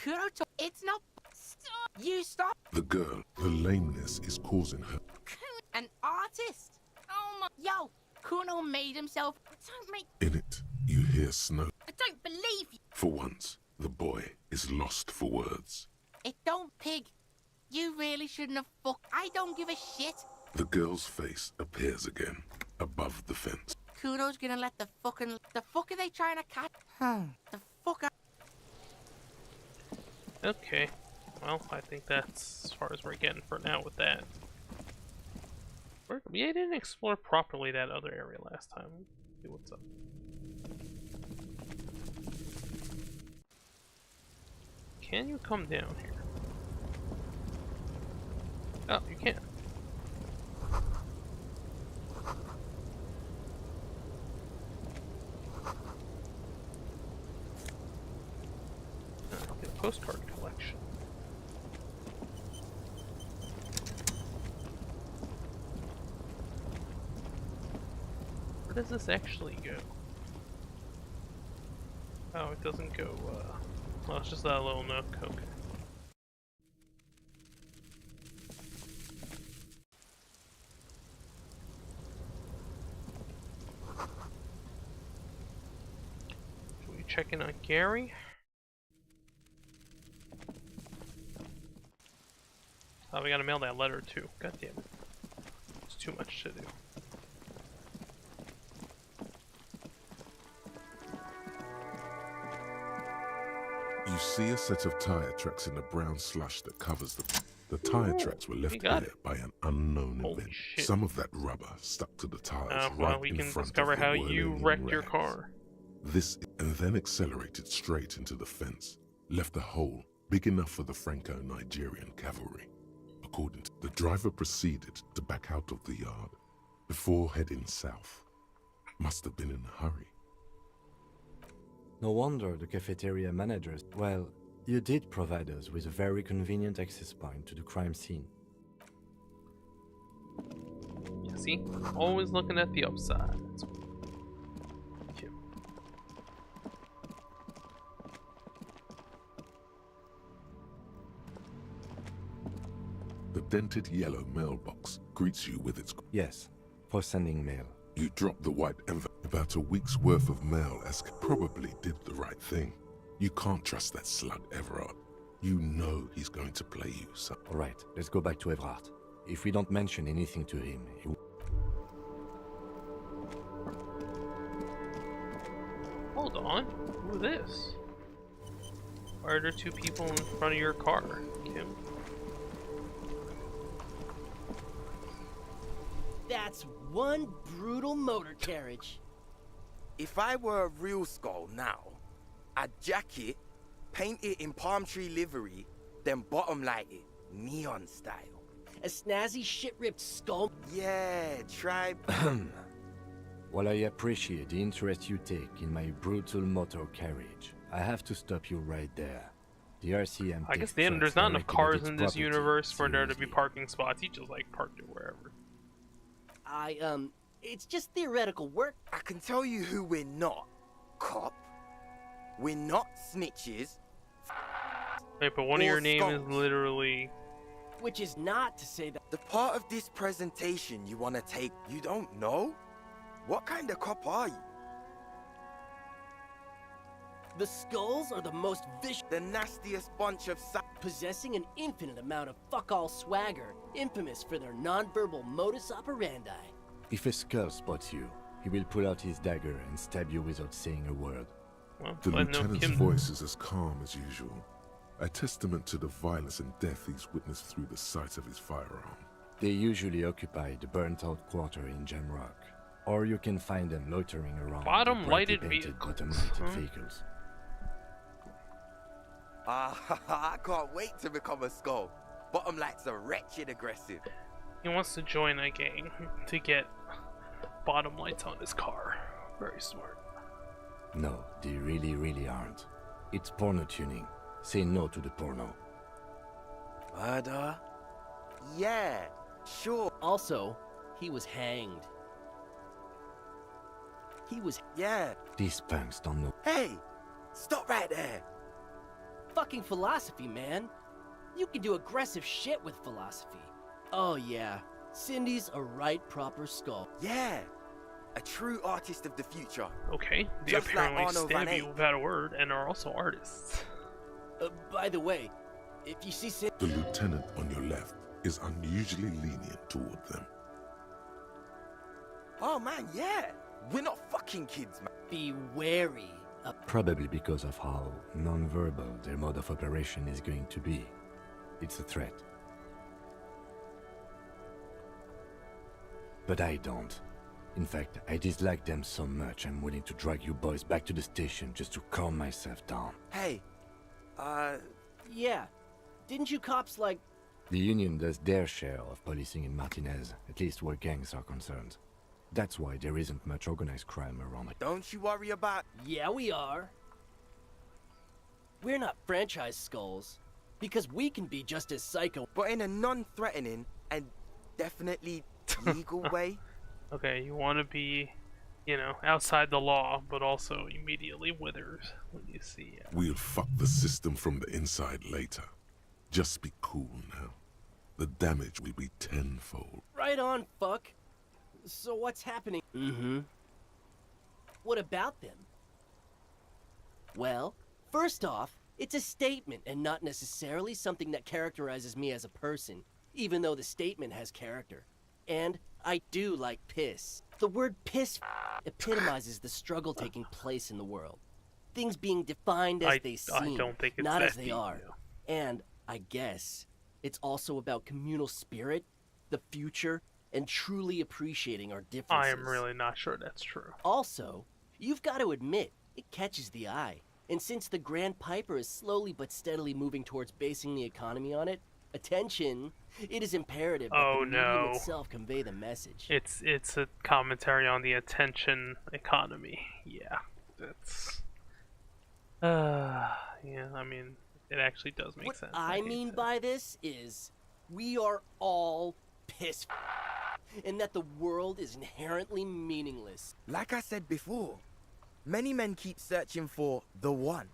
Kuno it's not... Stop. You stop. The girl, the lameness is causing her. An artist. Oh my... Yo, Kuno made himself... Don't make... In it, you hear snow. I don't believe you. For For once, the boy is lost for words. It don't, Pig. You really shouldn't have fucked. I don't give a shit. The girl's face appears again, above the fence. Kuno's gonna let the fucking... The fuck are they trying to catch? The fuck are... Okay. Well, I think that's as far as we're getting for now with that. We didn't explore properly that other area last time. Let's see what's up. Can you come down here? Oh, you can. Get a postcard collection. Where does this actually go? Oh, it doesn't go, oh, it's just that little nook, okay. Should we check in on Gary? Oh, we gotta mail that letter too. God damn it. It's too much to do. You see a set of tire tracks in the brown slush that covers the tire tracks were left there by an unknown event. Shit. Some of that rubber stuck to the tires well, we in can front discover of the how you whirling wrecked your rags. car. This and then accelerated straight into the fence, left a hole big enough for the Franco-Nigerian cavalry. According to the driver, proceeded to back out of the yard before heading south. Must have been in a hurry. No wonder the cafeteria managers... Well, you did provide us with a very convenient access point to the crime scene. Yeah, see? Always looking at the upside. Cute. The dented yellow mailbox greets you with its... Yes, for sending mail. You drop the white envelope. About a week's worth of mail, as probably did the right thing. You can't trust that slug Everard. You know he's going to play you, so... All right, let's go back to Everard. If we don't mention anything to him, he... Hold on. Who's this? Why are there two people in front of your car, Kim? That's one brutal motor carriage. If I were a real skull now, I'd jack it, paint it in palm tree livery, then bottom light it, neon style. A snazzy shit-ripped skull? Yeah, try... While I appreciate the interest you take in my brutal motor carriage, I have to stop you right there. The RCM... I guess there's not enough cars in this universe for there to be parking spots. He just, like, parked it wherever. It's just theoretical work. I can tell you who we're not, cop. We're not snitches. Wait, but one of your name is literally... Which is not to say that... The part of this presentation you want to take, you don't know? What kind of cop are you? The Skulls are the most vicious... The nastiest bunch of... Possessing an infinite amount of fuck-all swagger, infamous for their non-verbal modus operandi. If a skull spots you, he will pull out his dagger and stab you without saying a word. Well, the lieutenant's voice is as calm as usual, a testament to the violence and death he's witnessed through the sight of his firearm. They usually occupy the burnt-out quarter in Jamrock, or you can find them loitering around bottom-lighted vehicles. I can't wait to become a skull. Bottom lights are wretched aggressive. He wants to join a gang to get bottom lights on his car. Very smart. No, they really aren't. It's porno tuning. Say no to the porno. Murder? Yeah, sure. Also, he was hanged. Yeah. These punks don't know. Hey, stop right there. Fucking philosophy, man. You can do aggressive shit with philosophy. Oh yeah, Cindy's a right proper skull. Yeah, A true artist of the future. Okay, they Just like apparently Arno stab van you Eyck. without a word and are also artists. By the way, if you see The lieutenant on your left is unusually lenient toward them. Oh man, yeah. We're not fucking kids, man. Be wary. Probably because of how non-verbal their mode of operation is going to be. It's a threat. But I don't. In fact, I dislike them so much I'm willing to drag you boys back to the station just to calm myself down. Hey, Yeah. Didn't you cops, like... The Union does their share of policing in Martinez, at least where gangs are concerned. That's why there isn't much organized crime around it. Don't you worry about... Yeah, we are. We're not franchise skulls. Because we can be just as psycho. But in a non-threatening and definitely legal way. Okay, you want to be, you know, outside the law, but also immediately withers when you see it. We'll fuck the system from the inside later. Just be cool now. The damage will be tenfold. Right on, fuck. So what's happening? Mm-hmm. What about them? Well, first off, it's a statement and not necessarily something that characterizes me as a person, even though the statement has character. And I do like piss. The word piss epitomizes the struggle taking place in the world. Things being defined as they seem, I don't think it's not that as they deep, are. though. And I guess it's also about communal spirit, the future, and truly appreciating our differences. I am really not sure that's true. Also, you've got to admit, it catches the eye. And since the Grand Piper is slowly but steadily moving towards basing the economy on it, attention, it is imperative that Oh, the medium no. itself convey the message. It's a commentary on the attention economy. Yeah, that's. Yeah, I mean, it actually does make What sense. I hate mean to- by this is, we are all pissed, and that the world is inherently meaningless. Like I said before, many men keep searching for the one,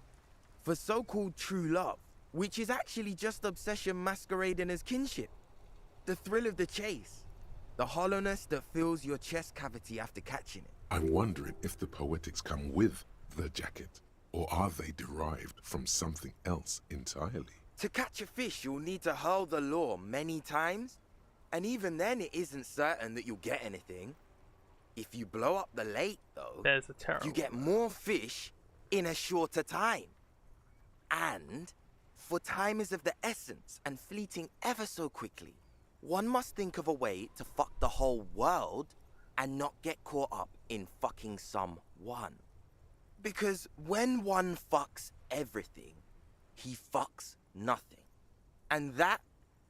for so-called true love, which is actually just obsession masquerading as kinship. The thrill of the chase, the hollowness that fills your chest cavity after catching it. I'm wondering if the poetics come with the jacket, or are they derived from something else entirely? To catch a fish, you'll need to hurl the lure many times, and even then it isn't certain that you'll get anything. If you blow up the lake, though, That is a terrible. you get more fish in a shorter time. And, for time is of the essence and fleeting ever so quickly, one must think of a way to fuck the whole world and not get caught up in fucking someone. Because when one fucks everything, he fucks nothing. And that,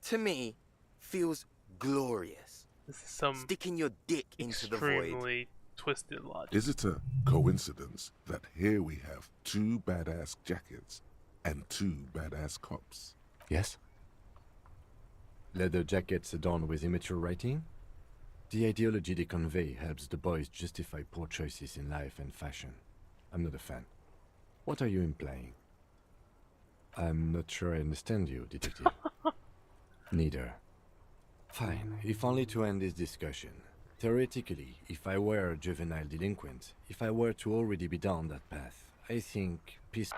to me, feels glorious. This is some sticking your dick into the void. extremely twisted logic. Is it a coincidence that here we have two badass jackets and two badass cops? Yes? Leather jackets adorned with immature writing? The ideology they convey helps the boys justify poor choices in life and fashion. I'm not a fan. What are you implying? I'm not sure I understand you, detective. Neither. Fine, if only to end this discussion. Theoretically, if I were a juvenile delinquent, if I were to already be down that path, I think peace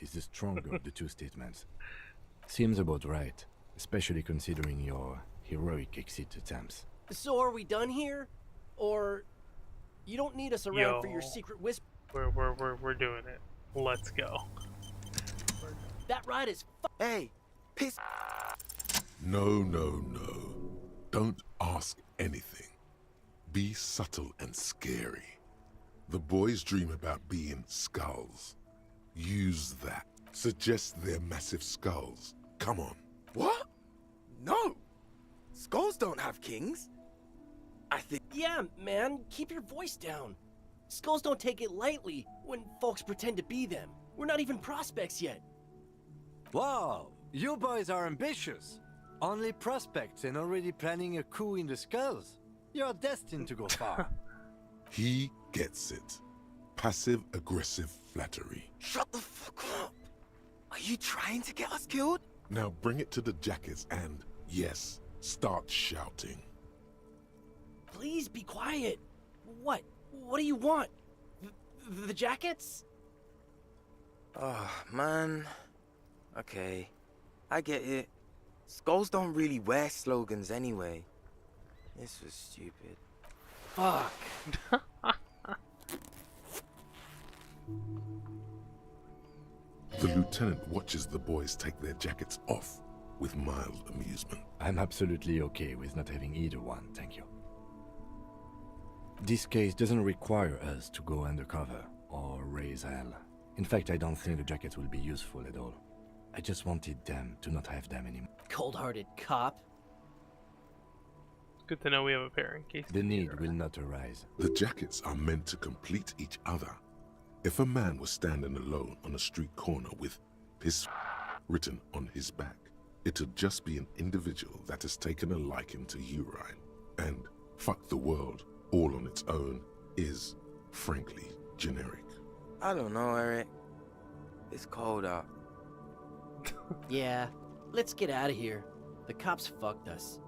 is the stronger of the two statements. Seems about right, especially considering your heroic exit attempts. So are we done here? Or you don't need us around for your Yo. secret whisper? We're doing it. Let's go. That ride is Hey, piss. No, no, no. Don't ask anything. Be subtle and scary. The boys dream about being skulls. Use that. Suggest they're massive skulls. Come on. What? No. Skulls don't have kings. I think. Yeah, man, keep your voice down. Skulls don't take it lightly when folks pretend to be them. We're not even prospects yet. Wow, you boys are ambitious. Only prospects and already planning a coup in the skulls. You're destined to go far. He gets it. Passive-aggressive flattery. Shut the fuck up. Are you trying to get us killed? Now bring it to the jackets and, yes, start shouting. Please be quiet. What? What do you want? The jackets? Oh, man. Okay, I get it. Skulls don't really wear slogans anyway. This was stupid. Fuck. The lieutenant watches the boys take their jackets off with mild amusement. I'm absolutely okay with not having either one, thank you. This case doesn't require us to go undercover or raise hell. In fact, I don't think the jackets will be useful at all. I just wanted them to not have them anymore. Cold-hearted cop. It's good to know we have a pair in case The need will not arise. The jackets are meant to complete each other. If a man was standing alone on a street corner with his written on his back, it'd just be an individual that has taken a liking to urine. And fuck the world all on its own is, frankly, generic. I don't know, Eric. It's cold out. Yeah, let's get out of here. The cops fucked us.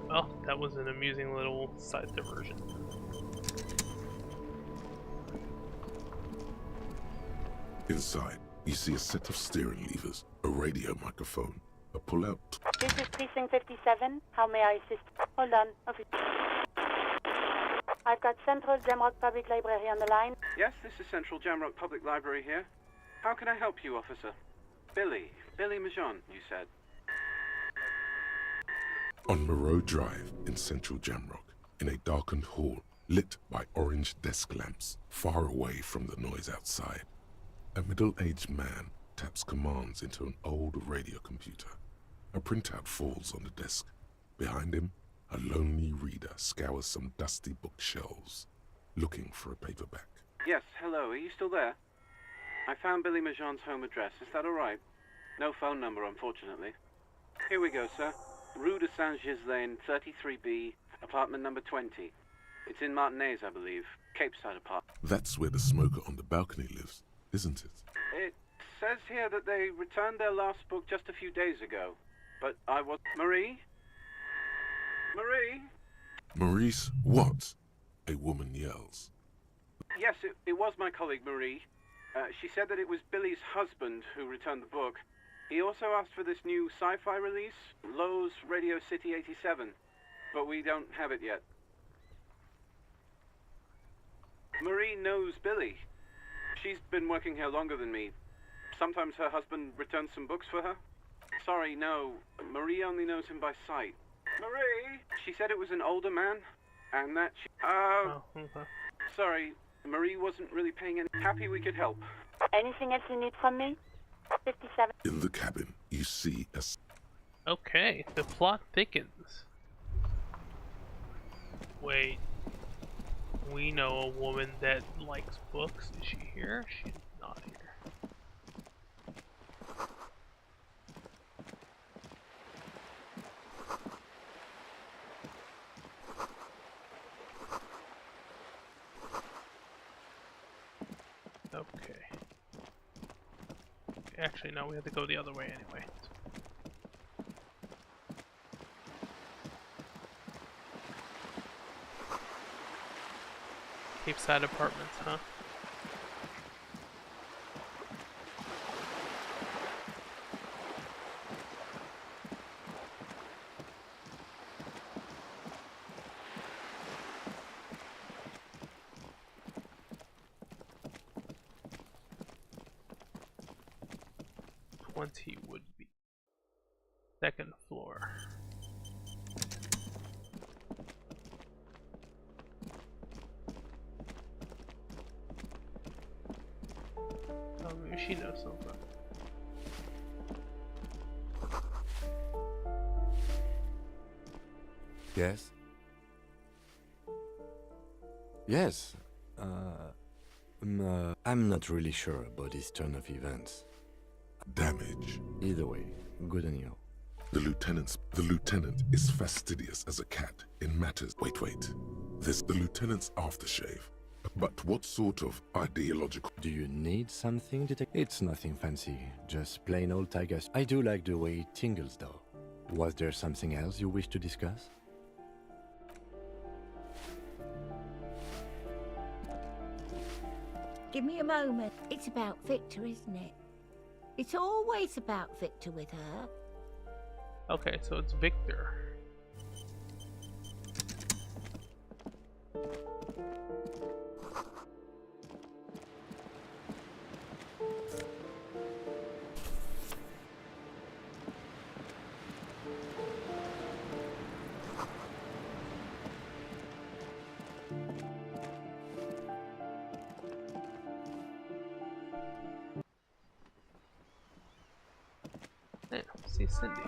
Well, that was an amusing little side diversion. Inside, you see a set of steering levers, a radio microphone, a pull-out. This is Precinct 57. How may I assist? Hold on. I've got Central Jamrock Public Library on the line. Yes, this is Central Jamrock Public Library here. How can I help you, officer? Billy Majon, you said. On Moreau Drive in central Jamrock, in a darkened hall lit by orange desk lamps, far away from the noise outside, a middle-aged man taps commands into an old radio computer. A printout falls on the desk. Behind him, a lonely reader scours some dusty bookshelves, looking for a paperback. Yes, hello, are you still there? I found Billy Majon's home address, is that alright? No phone number, unfortunately. Here we go, sir. Rue de Saint-Ghislain, 33B, apartment number 20. It's in Martinez, I believe. Cape Side apartment. That's where the smoker on the balcony lives, isn't it? It says here that they returned their last book just a few days ago. But I was... Marie? Marie? Maurice, what? A woman yells. Yes, it was my colleague, Marie. She said that it was Billy's husband who returned the book. He also asked for this new sci-fi release, Lowe's Radio City 87, but we don't have it yet. Marie knows Billy. She's been working here longer than me. Sometimes her husband returns some books for her. Sorry, no. Marie only knows him by sight. Marie! She said it was an older man, and that she... Sorry, Marie wasn't really paying any... Happy we could help. Anything else you need from me? 57. In the cabin, you see a... Okay, the plot thickens. Wait. We know a woman that likes books. Is she here? She's not here. Okay. Actually, no, we have to go the other way anyway. Cape Side Apartments, huh? Would be second floor. Oh, maybe she knows something. Yes? Yes. I'm not really sure about this turn of events. Damage. Either way, good on you. The lieutenant is fastidious as a cat in matters. Wait. There's the lieutenant's aftershave. But what sort of ideological... Do you need something, detective? It's nothing fancy, just plain old tiger. I do like the way it tingles, though. Was there something else you wish to discuss? Give me a moment. It's about Victor, isn't it? It's always about Victor with her. Okay, so it's Victor. Yeah, see Cindy.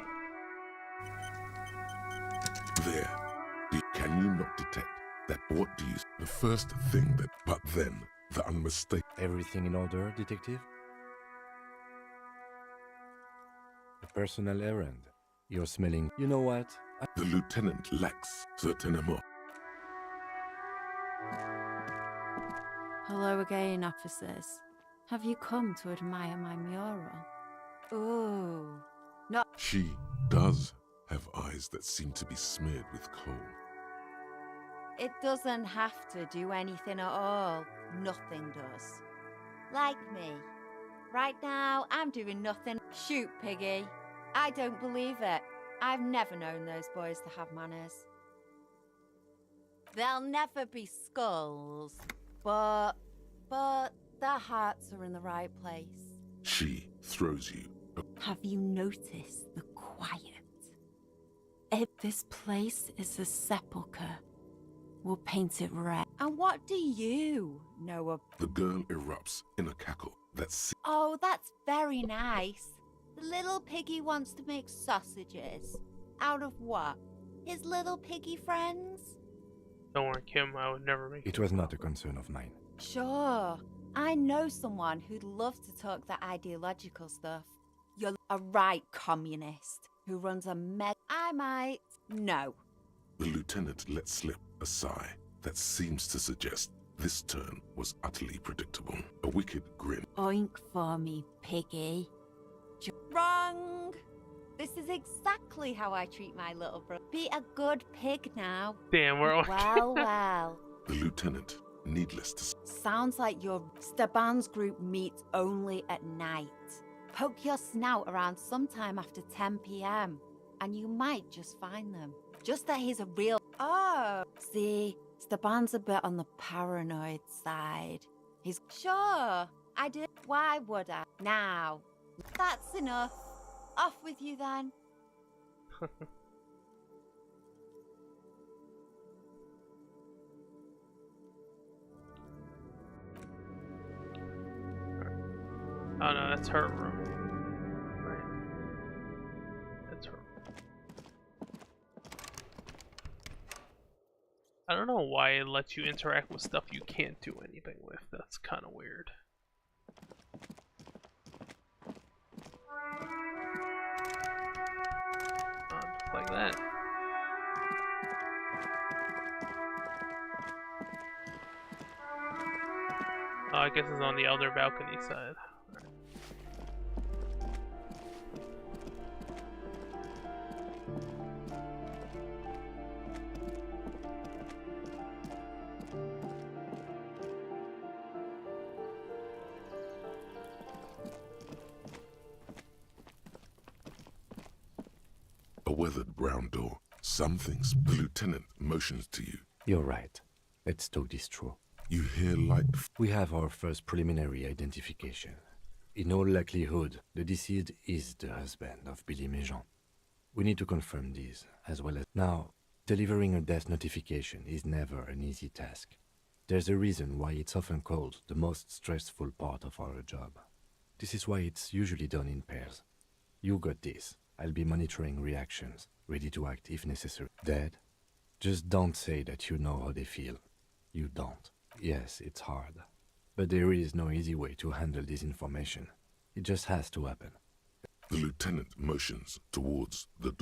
There. Can you not detect that? What do you... The first thing that... But then, the unmistakable... Everything in order, detective? A personal errand. You're smelling... You know what? The lieutenant lacks certainement. Hello again, officers. Have you come to admire my mural? Ooh. No. She does have eyes that seem to be smeared with coal. It doesn't have to do anything at all. Nothing does. Like me. Right now, I'm doing nothing. Shoot, Piggy. I don't believe it. I've never known those boys to have manners. They'll never be skulls, but their hearts are in the right place. She throws you. Have you noticed the quiet? If this place is a sepulchre, we'll paint it red. And what do you know of? The girl erupts in a cackle that's... Oh, that's very nice. The little piggy wants to make sausages. Out of what? His little piggy friends? Don't worry, Kim, I would never make it. It was not a concern of mine. Sure. I know someone who'd love to talk that ideological stuff. You're a right communist who runs a I might. No. The lieutenant let slip a sigh that seems to suggest this turn was utterly predictable. A wicked grin. Oink for me, piggy. Wrong! This is exactly how I treat my little brother. Be a good pig now. Damn, we're all... Well, well. The lieutenant, needless to say. Sounds like your Staban's group meets only at night. Poke your snout around sometime after 10 p.m. and you might just find them. Just that he's a real... Oh! See, Staban's a bit on the paranoid side. He's... Sure, I did. Why would I? Now. That's enough. Off with you then. Oh no, that's her room. Right. That's her room. I don't know why it lets you interact with stuff you can't do anything with. That's kind of weird. Just like that. Oh, I guess it's on the other balcony side. A weathered brown door. Some things. The lieutenant motions to you. You're right. Let's talk this through. You hear light. We have our first preliminary identification. In all likelihood, the deceased is the husband of Billy Méjean. We need to confirm this, as well as... Now, delivering a death notification is never an easy task. There's a reason why it's often called the most stressful part of our job. This is why it's usually done in pairs. You got this. I'll be monitoring reactions, ready to act if necessary. Dead? Just don't say that you know how they feel. You don't. Yes, it's hard. But there is no easy way to handle this information. It just has to happen. The lieutenant motions towards the door.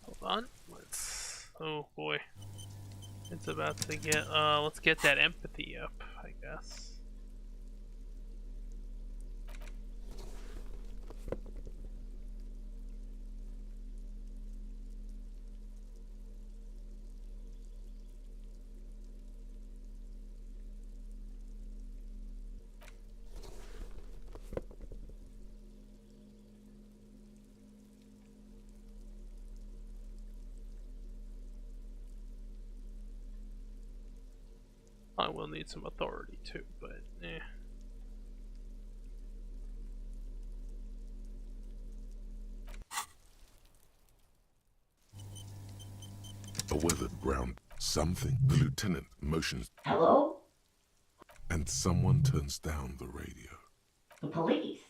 Hold on. Let's... Oh boy. It's about to get... let's get that empathy up, I guess. I will need some authority too, but eh. A weathered brown something. The lieutenant motions. Hello? And someone turns down the radio. The police?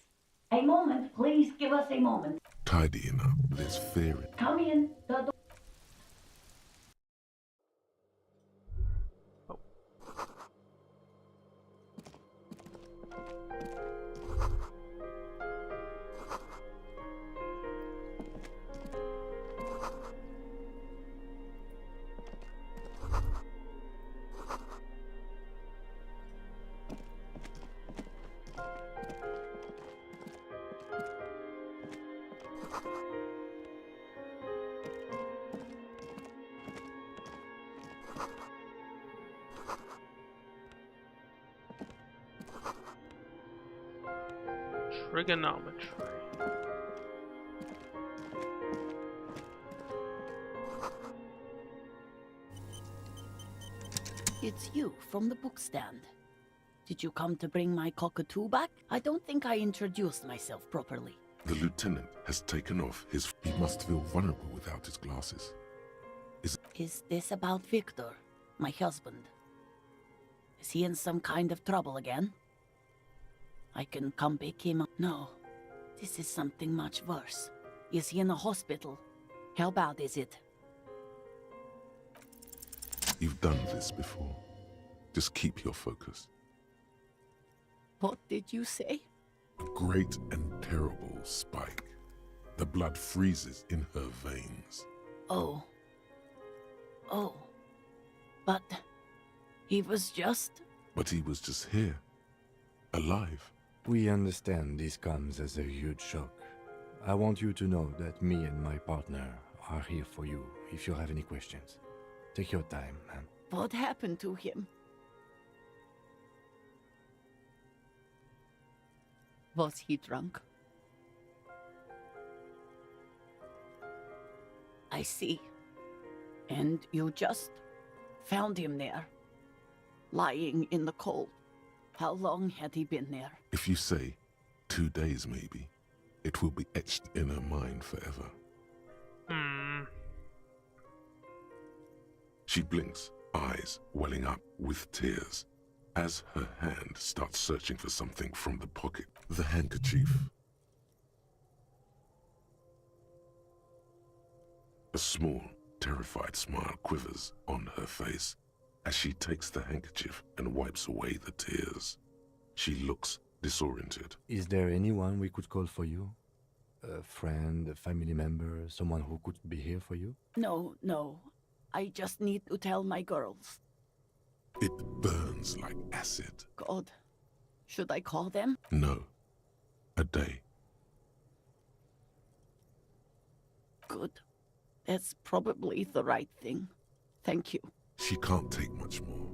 A moment, please give us a moment. Tidying up, there's fear in. Come in. The Trigonometry. It's you from the book stand. Did you come to bring my cockatoo back? I don't think I introduced myself properly. The lieutenant has taken off his. He must feel vulnerable without his glasses. Is this about Victor, my husband? Is he in some kind of trouble again? I can come pick him up. No, this is something much worse. Is he in a hospital? How bad is it? You've done this before. Just keep your focus. What did you say? A great and terrible spike. The blood freezes in her veins. Oh. Oh. But he was just... But he was just here. Alive. We understand this comes as a huge shock. I want you to know that me and my partner are here for you if you have any questions. Take your time, ma'am. What happened to him? Was he drunk? I see. And you just found him there, lying in the cold. How long had he been there? If you say 2 days maybe, it will be etched in her mind forever. She blinks, eyes welling up with tears, as her hand starts searching for something from the pocket. The handkerchief. A small, terrified smile quivers on her face as she takes the handkerchief and wipes away the tears. She looks disoriented. Is there anyone we could call for you? A friend, a family member, someone who could be here for you? No, no. I just need to tell my girls. It burns like acid. God. Should I call them? No. A day. Good. That's probably the right thing. Thank you. She can't take much more.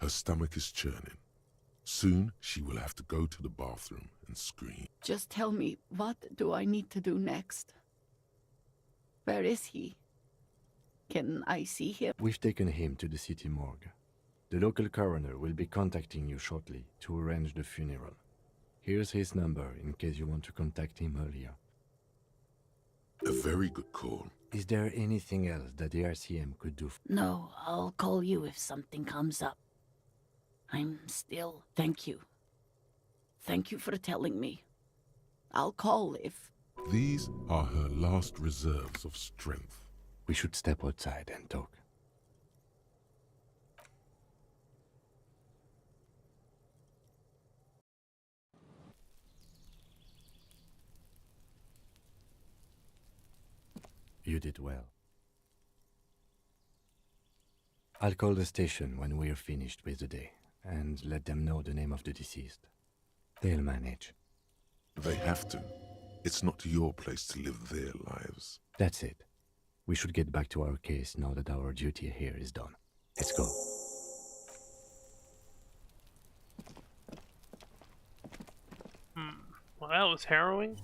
Her stomach is churning. Soon, she will have to go to the bathroom and scream. Just tell me, what do I need to do next? Where is he? Can I see him? We've taken him to the city morgue. The local coroner will be contacting you shortly to arrange the funeral. Here's his number in case you want to contact him earlier. A very good call. Is there anything else that the RCM could do? No, I'll call you if something comes up. I'm still... Thank you. Thank you for telling me. I'll call if... These are her last reserves of strength. We should step outside and talk. You did well. I'll call the station when we're finished with the day, and let them know the name of the deceased. They'll manage. They have to. It's not your place to live their lives. That's it. We should get back to our case now that our duty here is done. Let's go. Well, that was harrowing.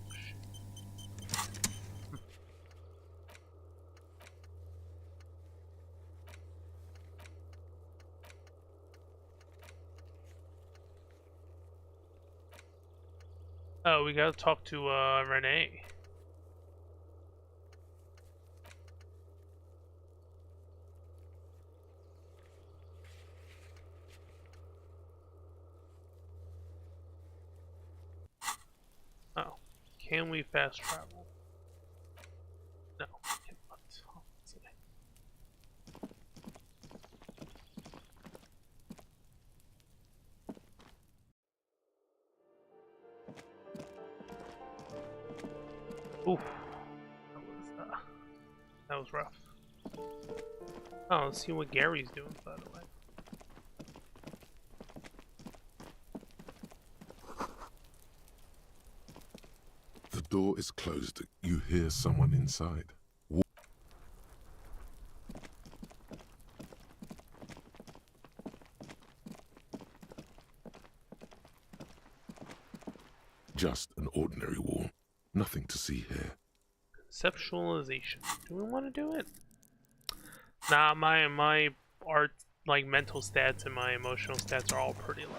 Oh, we gotta talk to Renee. Oh, can we fast travel? No, we cannot. Oh, let's see. Oof. That was rough. Oh, let's see what Gary's doing, by the way. The door is closed. You hear someone inside. Just an ordinary wall. Nothing to see here. Conceptualization. Do we want to do it? Nah, my art, like mental stats and my emotional stats are all pretty low.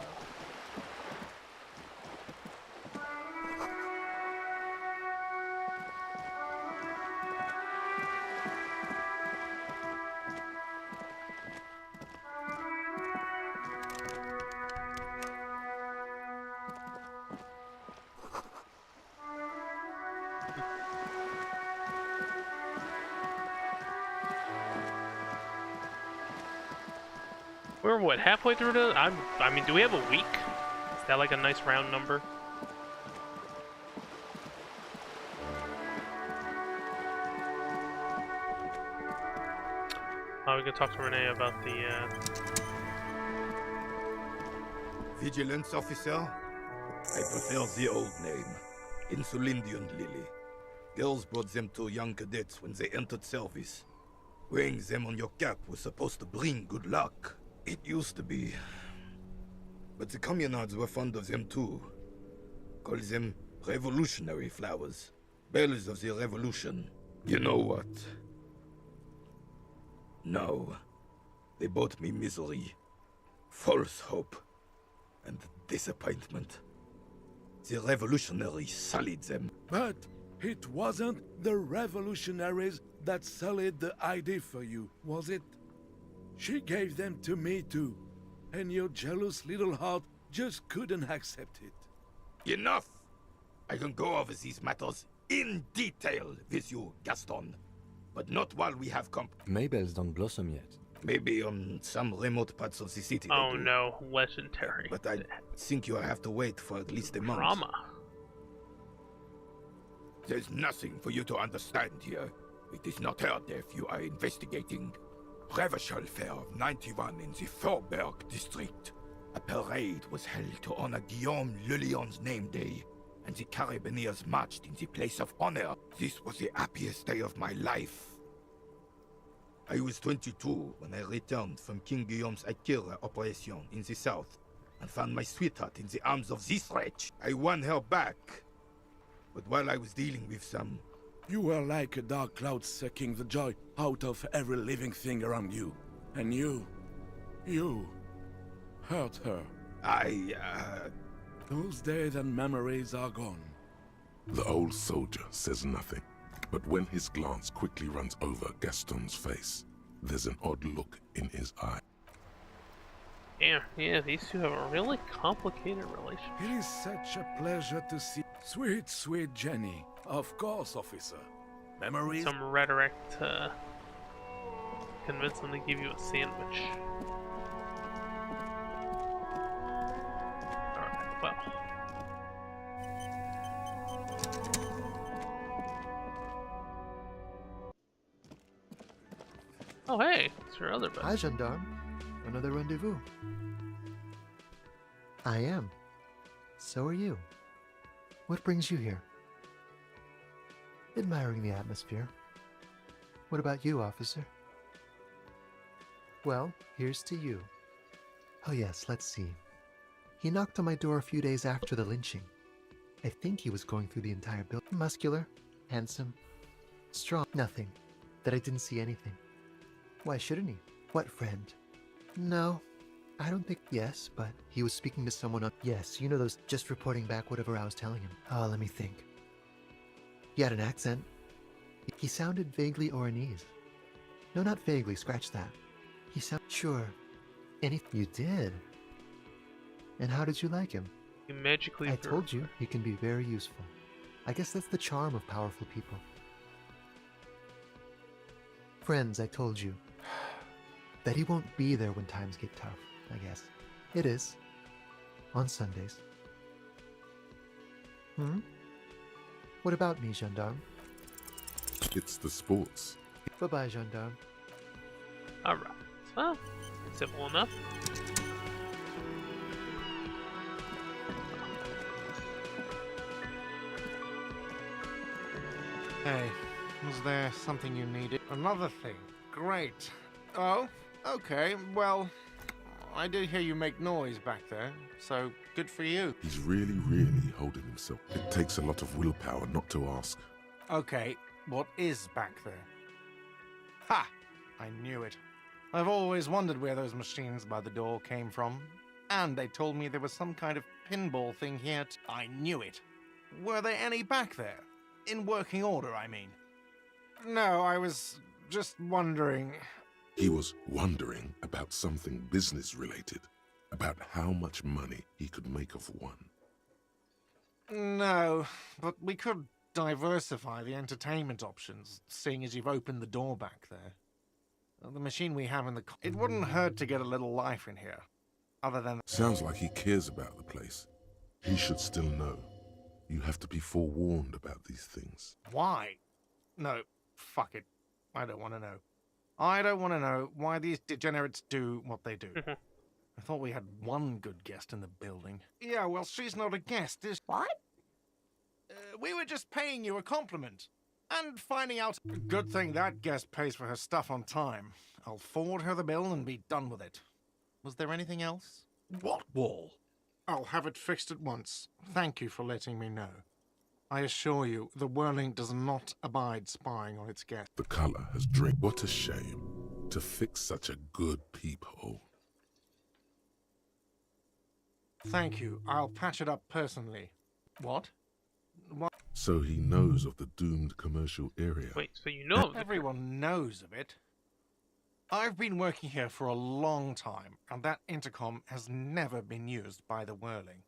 We're what, halfway through the? I mean, do we have a week? Is that like a nice round number? Oh, we can talk to Renee about the. Vigilance officer? I prefer the old name, Insulindian Lily. Girls brought them to young cadets when they entered service. Wearing them on your cap was supposed to bring good luck. It used to be. But the communards were fond of them too. Call them revolutionary flowers. Bells of the revolution. You know what? No. They brought me misery, false hope, and disappointment. The revolutionaries sullied them. But it wasn't the revolutionaries that sullied the idea for you, was it? She gave them to me too, and your jealous little heart just couldn't accept it. Enough! I can go over these matters in detail with you, Gaston. But not while we have Maybells don't blossom yet. Maybe on some remote parts of the city. Oh no, legendary. But I think you'll have to wait for at least a month. Drama. There's nothing for you to understand here. It is not her death you are investigating. Reversal Fair of 91 in the Faubourg district. A parade was held to honor Guillaume Le Lion's name day, and the Carabineers marched in the place of honor. This was the happiest day of my life. I was 22 when I returned from King Guillaume's Akira operation in the south, and found my sweetheart in the arms of this wretch. I won her back, but while I was dealing with some... You were like a dark cloud sucking the joy out of every living thing around you. And you hurt her. Those days and memories are gone. The old soldier says nothing, but when his glance quickly runs over Gaston's face, there's an odd look in his eye. Yeah, these two have a really complicated relationship. It is such a pleasure to see sweet, sweet Jenny. Of course, officer. Memories? Some rhetoric to convince them to give you a sandwich. Alright, well. Oh hey, it's your other best. Hi, gendarme. Another rendezvous. I am. So are you. What brings you here? Admiring the atmosphere. What about you, officer? Well, here's to you. Oh yes, let's see. He knocked on my door a few days after the lynching. I think he was going through the entire building. Muscular, handsome, strong. Nothing. That I didn't see anything. Why shouldn't he? What friend? No, I don't think yes, but he was speaking to someone on. Yes, you know those just reporting back whatever I was telling him. Oh, let me think. He had an accent. He sounded vaguely Oranese. No, not vaguely, scratch that. He sounded sure. You did? And how did you like him? You magically I told you, he can be very useful. I guess that's the charm of powerful people. Friends, I told you. That he won't be there when times get tough, I guess. It is. On Sundays. What about me, gendarme? It's the sports. Bye-bye, gendarme. Alright. Well, simple enough. Hey, was there something you needed? Another thing. Great. Oh, okay. Well, I did hear you make noise back there, so good for you. He's really, really holding himself. It takes a lot of willpower not to ask. Okay, what is back there? Ha! I knew it. I've always wondered where those machines by the door came from. And they told me there was some kind of pinball thing here. I knew it. Were there any back there? In working order, I mean. No, I was just wondering. He was wondering about something business-related, about how much money he could make of one. No, but we could diversify the entertainment options, seeing as you've opened the door back there. The machine we have in the... It wouldn't hurt to get a little life in here, other than... Sounds like he cares about the place. He should still know. You have to be forewarned about these things. Why? No, fuck it. I don't want to know. I don't want to know why these degenerates do what they do. I thought we had one good guest in the building. Yeah, well, she's not a guest, is... What? We were just paying you a compliment. And finding out... Good thing that guest pays for her stuff on time. I'll forward her the bill and be done with it. Was there anything else? What wall? I'll have it fixed at once. Thank you for letting me know. I assure you, the whirling does not abide spying on its guests. The color has drained. What a shame to fix such a good peephole. Thank you. I'll patch it up personally. What? What? So he knows of the doomed commercial area. Wait, so you know of Everyone knows of it. I've been working here for a long time, and that intercom has never been used by the whirling.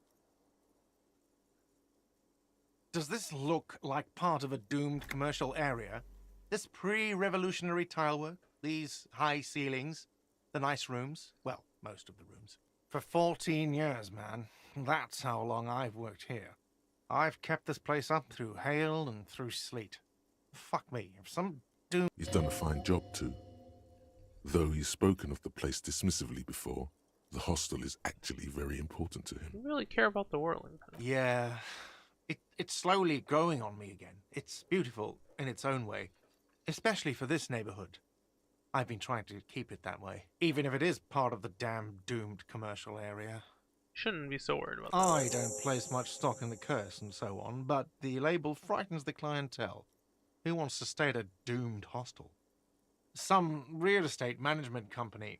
Does this look like part of a doomed commercial area? This pre-revolutionary tilework? These high ceilings? The nice rooms? Well, most of the rooms. For 14 years, man. That's how long I've worked here. I've kept this place up through hail and through sleet. Fuck me, if some doom... He's done a fine job, too. Though he's spoken of the place dismissively before, the hostel is actually very important to him. You really care about the whirling. Yeah... It's slowly growing on me again. It's beautiful in its own way, especially for this neighborhood. I've been trying to keep it that way, even if it is part of the damn doomed commercial area. Shouldn't be so worried about that. I don't place much stock in the curse and so on, but the label frightens the clientele. Who wants to stay at a doomed hostel? Some real estate management company.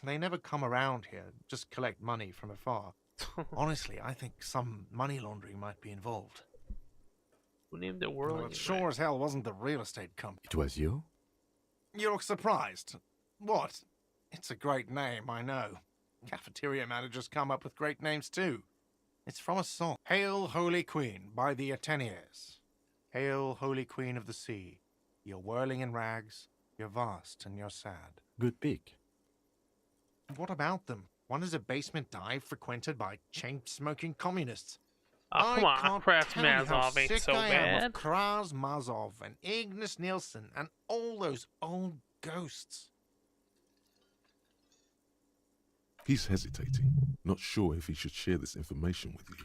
They never come around here, just collect money from afar. Honestly, I think some money laundering might be involved. Who named it whirling? Well, it sure as hell wasn't the real estate company. It was you? You look surprised. What? It's a great name, I know. Cafeteria managers come up with great names too. It's from a song. Hail, Holy Queen, by the Ateniers. Hail, Holy Queen of the Sea. You're whirling in rags, you're vast and you're sad. Good pick. What about them? One is a basement dive frequented by chain-smoking communists. Oh, come on, Kras Mazov ain't so I am bad. of Kras Mazov and Ignis Nielsen and all those old ghosts. He's hesitating, not sure if he should share this information with you.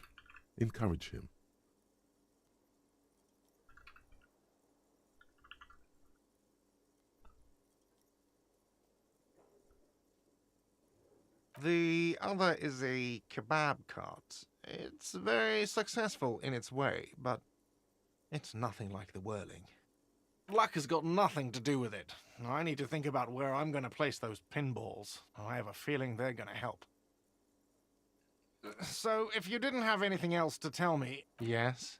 Encourage him. The other is a kebab cart. It's very successful in its way, but it's nothing like the whirling. Luck has got nothing to do with it. I need to think about where I'm going to place those pinballs. I have a feeling they're going to help. So, if you didn't have anything else to tell me... Yes?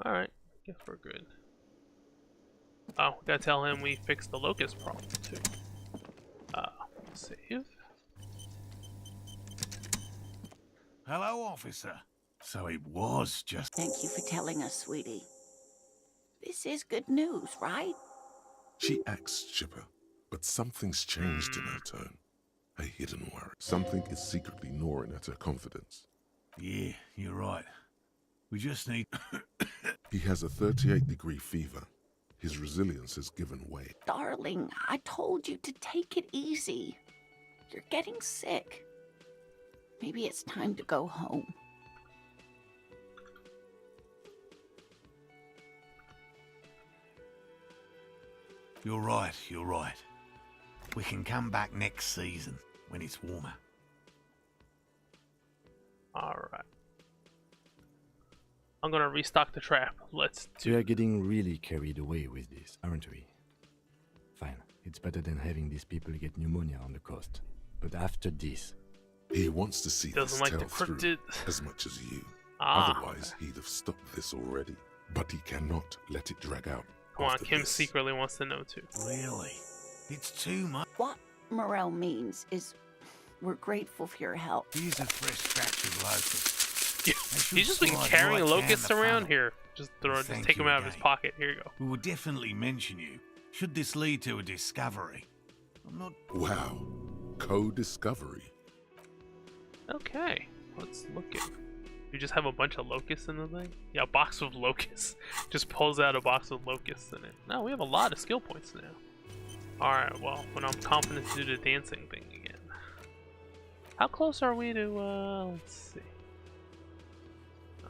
Alright, guess we're good. Oh, we gotta tell him we fixed the locust problem, too. Save. Hello, officer. So it was just... Thank you for telling us, sweetie. This is good news, right? She acts chipper, but something's changed in her tone. A hidden worry. Something is secretly gnawing at her confidence. Yeah, you're right. We just need... He has a 38-degree fever. His resilience has given way. Darling, I told you to take it easy. You're getting sick. Maybe it's time to go home. You're right, you're right. We can come back next season, when it's warmer. Alright. I'm gonna restock the trap. Let's do We are getting really carried away with this, aren't we? Fine. It's better than having these people get pneumonia on the coast. But after this... He wants to see Doesn't this like the tale through cryptid. as much as you. Ah. Otherwise, he'd have stopped this already. But he cannot let it drag out. Come on, after Kim this. secretly wants to know too. Really? It's too much. What Morel means is we're grateful for your help. Here's a fresh batch of locusts. Yeah, he's just been carrying locusts around here. Just Thank take you them out of his again. pocket. Here you go. We will definitely mention you, should this lead to a discovery. I'm not... Wow. Co-discovery. Okay, let's look at. You just have a bunch of locusts in the thing? Yeah, a box of locusts. Just pulls out a box of locusts in it. No, we have a lot of skill points now. Alright, well, when I'm confident to do the dancing thing again. How close are we to, let's see. Oh.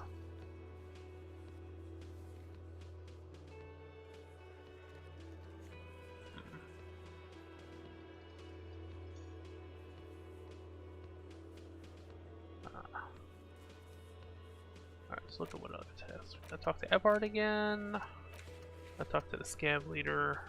Alright, let's look at what other tests. I talked to Evard again. I talked to the scab leader.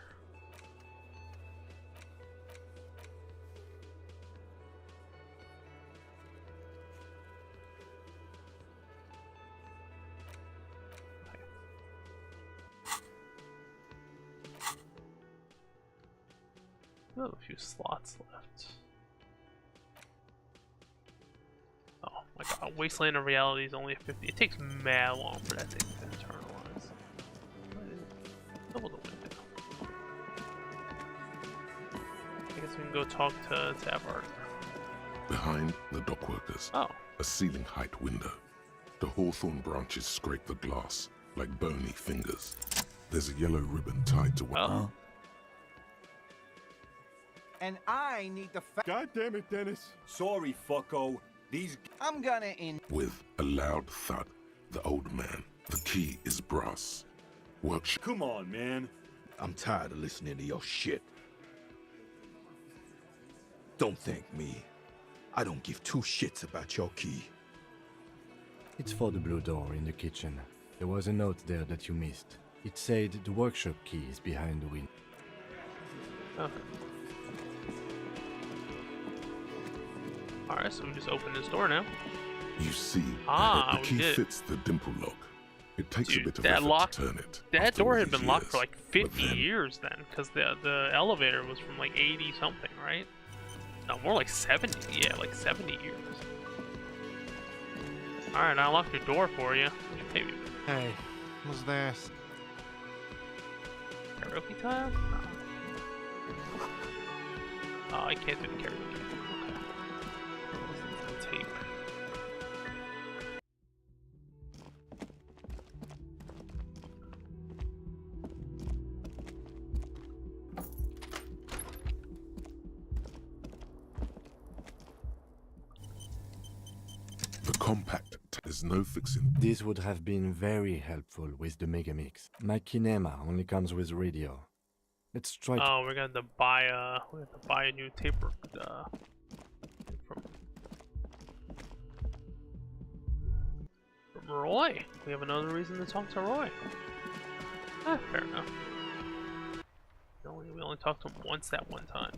We have a few slots left. Oh my god, Wasteland of Reality is only a 50. It takes mad long for that thing to internalize. Double the window. I guess we can go talk to Evard. Behind the dockworkers, Oh. a ceiling height window. The hawthorn branches scrape the glass like bony fingers. There's a yellow ribbon tied to one. And I need the God damn it, Dennis. Sorry, fucko. These... I'm gonna With a loud thud, the old man. The key is brass. Workshop. Come on, man. I'm tired of listening to your shit. Don't thank me. I don't give two shits about your key. It's for the blue door in the kitchen. There was a note there that you missed. It said the workshop key is behind the window. Okay. Alright, so we just open this door now. You see, Ah, the we key did. fits the dimple lock. It takes Dude, a bit of that effort lock, to turn it. that after door all had these been locked years. for like 50 years then, because the elevator was from like 80 something, right? No, more like 70. Yeah, like 70 years. Alright, I unlocked your door for you. What'd you pay me for? Hey, what's this? Karaoke time? No. Oh, I can't do the karaoke. Okay. Listen to the tape. The compact is no fixing. This would have been very helpful with the Megamix. My Kinema only comes with radio. Let's try to... Oh, we're gonna have to buy a new tape from Roy. We have another reason to talk to Roy. Ah, fair enough. We only talked to him once that one time.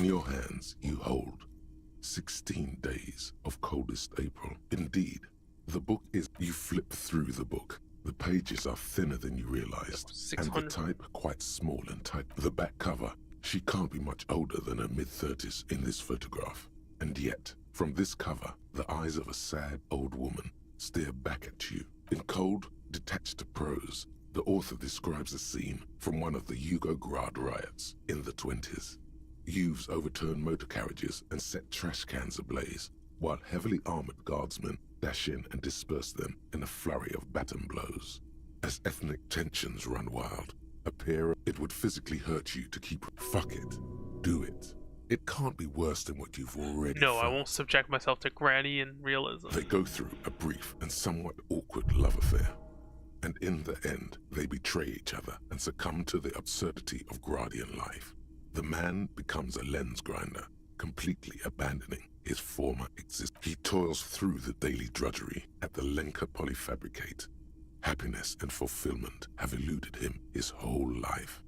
your hands you hold 16 days of coldest April. Indeed, the book is... You flip through the book. The pages are thinner than you realized, and the type quite small and tight. The back cover, she can't be much older than her mid-30s in this photograph. And yet, from this cover, the eyes of a sad old woman stare back at you. In cold, detached prose, the author describes a scene from one of the Yugograd riots in the 20s. Youths overturned motor carriages and set trash cans ablaze, while heavily armored guardsmen dash in and disperse them in a flurry of baton blows. As ethnic tensions run wild, it would physically hurt you to keep... Fuck it. Do it. It can't be worse than what you've already No, felt. I won't subject myself to Gradian realism. They go through a brief and somewhat awkward love affair. And in the end, they betray each other and succumb to the absurdity of Gradian life. The man becomes a lens grinder, completely abandoning his former existence. He toils through the daily drudgery at the Lenka polyfabricate. Happiness and fulfillment have eluded him his whole life.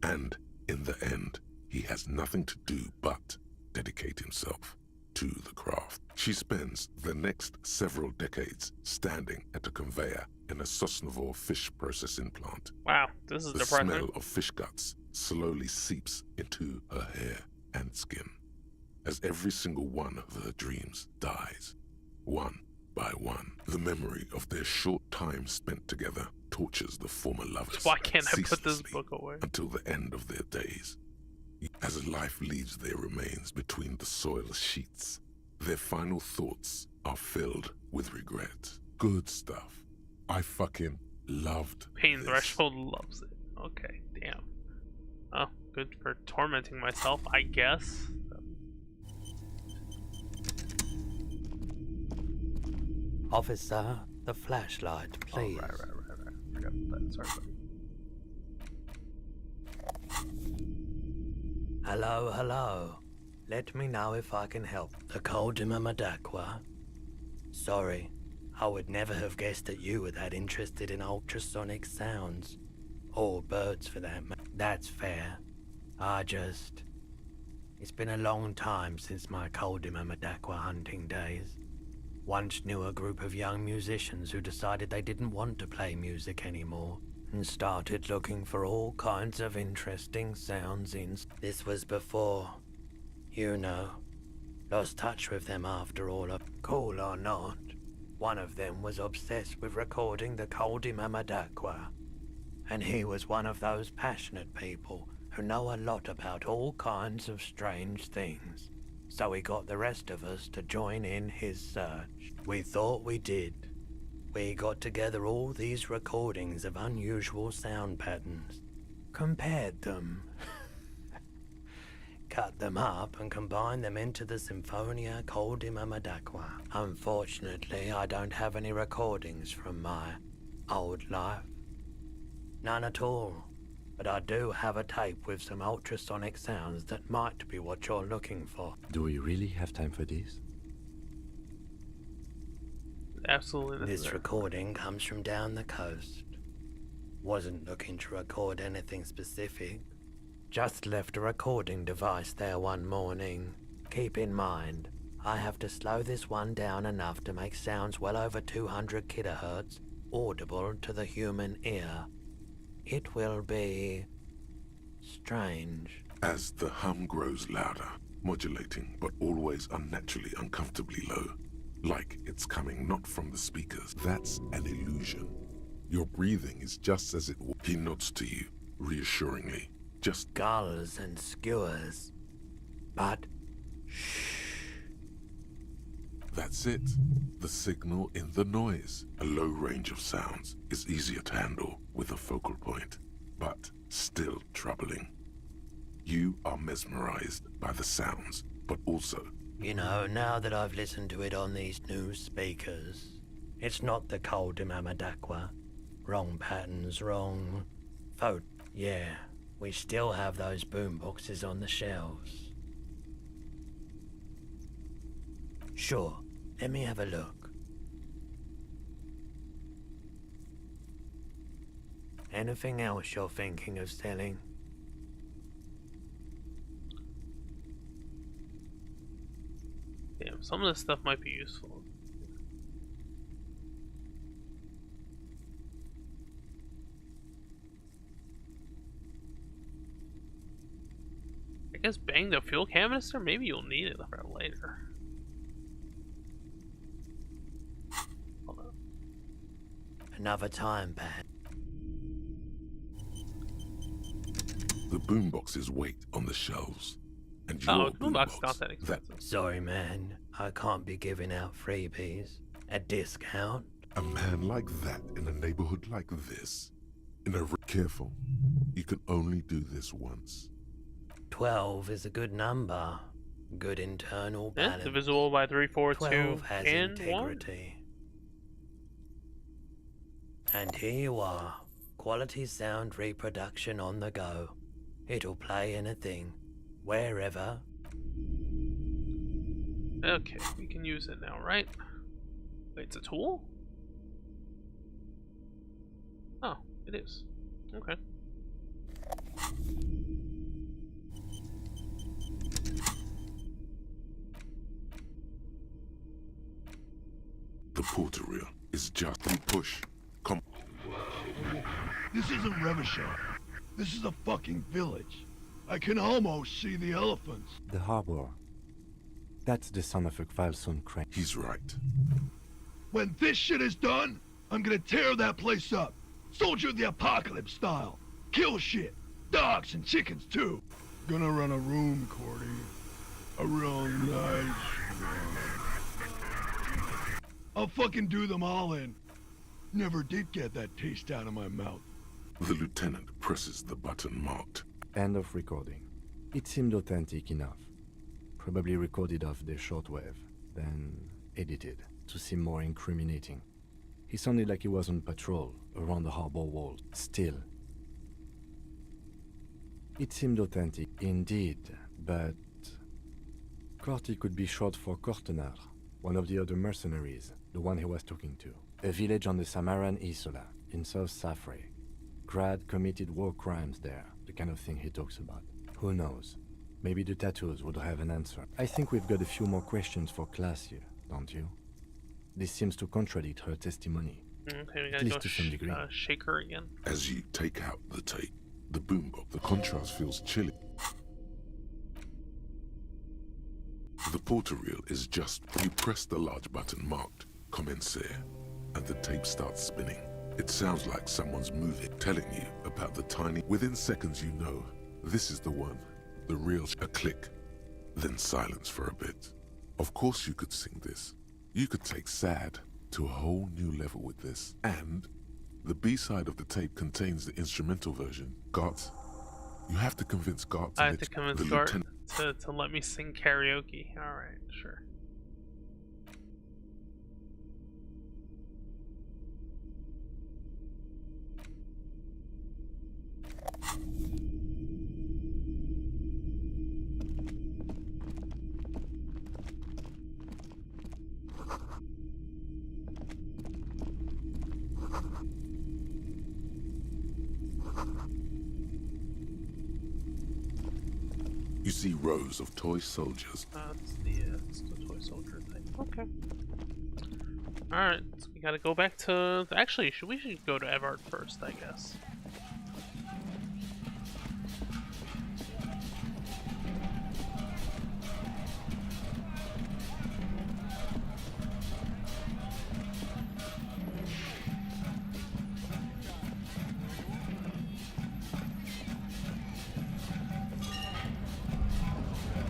And in the end, he has nothing to do but dedicate himself to the craft. She spends the next several decades standing at a conveyor in a Sosnovo fish processing plant. Wow, this is the depressing. The smell of fish guts slowly seeps into her hair and skin, as every single one of her dreams dies, one by one. The memory of their short time spent together tortures the former lovers. Why can't I put this book away? Until the end of their days. As life leaves their remains between the soil sheets, their final thoughts are filled with regret. Good stuff. I fucking loved Pain this. Threshold loves it. Okay, damn. Oh, good for tormenting myself, I guess. Officer, the flashlight, please. Oh, right. Forgot about that. Sorry, buddy. Hello. Let me know if I can help. The Koldima Madakwa. Sorry, I would never have guessed that you were that interested in ultrasonic sounds. Or birds for that matter. That's fair. It's been a long time since my Koldima Madakwa hunting days. Once knew a group of young musicians who decided they didn't want to play music anymore and started looking for all kinds of interesting sounds in... This was before, lost touch with them after all of... Cool or not, one of them was obsessed with recording the Koldima Madakwa. And he was one of those passionate people who know a lot about all kinds of strange things. So he got the rest of us to join in his search. We thought we did. We got together all these recordings of unusual sound patterns, compared them, cut them up and combined them into the Symphonia Koldima Madakwa. Unfortunately, I don't have any recordings from my old life. None at all. But I do have a tape with some ultrasonic sounds that might be what you're looking for. Do we really have time for this? Absolutely. This recording comes from down the coast. Wasn't looking to record anything specific. Just left a recording device there one morning. Keep in mind, I have to slow this one down enough to make sounds well over 200 kilohertz audible to the human ear. It will be... strange. As the hum grows louder, modulating but always unnaturally uncomfortably low, like it's coming not from the speakers. That's an illusion. Your breathing is just as it was. He nods to you, reassuringly. Just gulls and skewers. But... That's it. The signal in the noise. A low range of sounds is easier to handle with a focal point, but still troubling. You are mesmerized by the sounds, but also... now that I've listened to it on these new speakers, it's not the Koldima Madakwa. Wrong patterns, wrong... Yeah, we still have those boomboxes on the shelves. Sure, let me have a look. Anything else you're thinking of selling? Some of this stuff might be useful. I guess bang the fuel canister? Maybe you'll need it for later. Hold on. Another time, Pat. The boomboxes wait on the shelves. And Oh, your boombox not that expensive. Sorry, man. I can't be giving out freebies. A discount? A man like that in a neighborhood like this. Careful. You can only do this once. 12 is a good number. Good internal Yeah, balance. divisible by 3, 4, 2, 12 has and 1. integrity. And here you are. Quality sound reproduction on the go. It'll play anything. Wherever. Okay, we can use it now, right? Wait, it's a tool? Oh, it is. Okay. The porter reel is just a push. Come. This isn't Revachol. This is a fucking village. I can almost see the elephants. The harbor. That's the son of a Kvalson crane. He's right. When this shit is done, I'm gonna tear that place up. Soldier of the Apocalypse style. Kill shit. Dogs and chickens too. Gonna run a room, Cordy. A real nice room. I'll fucking do them all in. Never did get that taste out of my mouth. The lieutenant presses the button marked. End of recording. It seemed authentic enough. Probably recorded off the shortwave, then edited to seem more incriminating. He sounded like he was on patrol around the harbor wall. Still. It seemed authentic indeed, but Corty could be short for Cortenar, one of the other mercenaries, the one he was talking to. A village on the Samaran Isola, in South Safre. Grad committed war crimes there, the kind of thing he talks about. Who knows? Maybe the tattoos would have an answer. I think we've got a few more questions for class here, don't you? This seems to contradict her testimony. Okay, we at gotta least go to some degree. shake her again. As you take out the tape, the boombox, the contrast feels chilly. The porter reel is just, you press the large button marked Commencer, and the tape starts spinning. It sounds like someone's moving, telling you about the tiny... Within seconds you know, this is the one. The real... A click, then silence for a bit. Of course you could sing this. You could take sad to a whole new level with this. And the B-side of the tape contains the instrumental version. Gart, you have to convince Gart to I have to convince Gart to let me sing karaoke. Alright, sure. You see rows of toy soldiers. It's the toy soldier thing. Okay. Alright, so we gotta go back to... Actually, we should go to Evard first, I guess.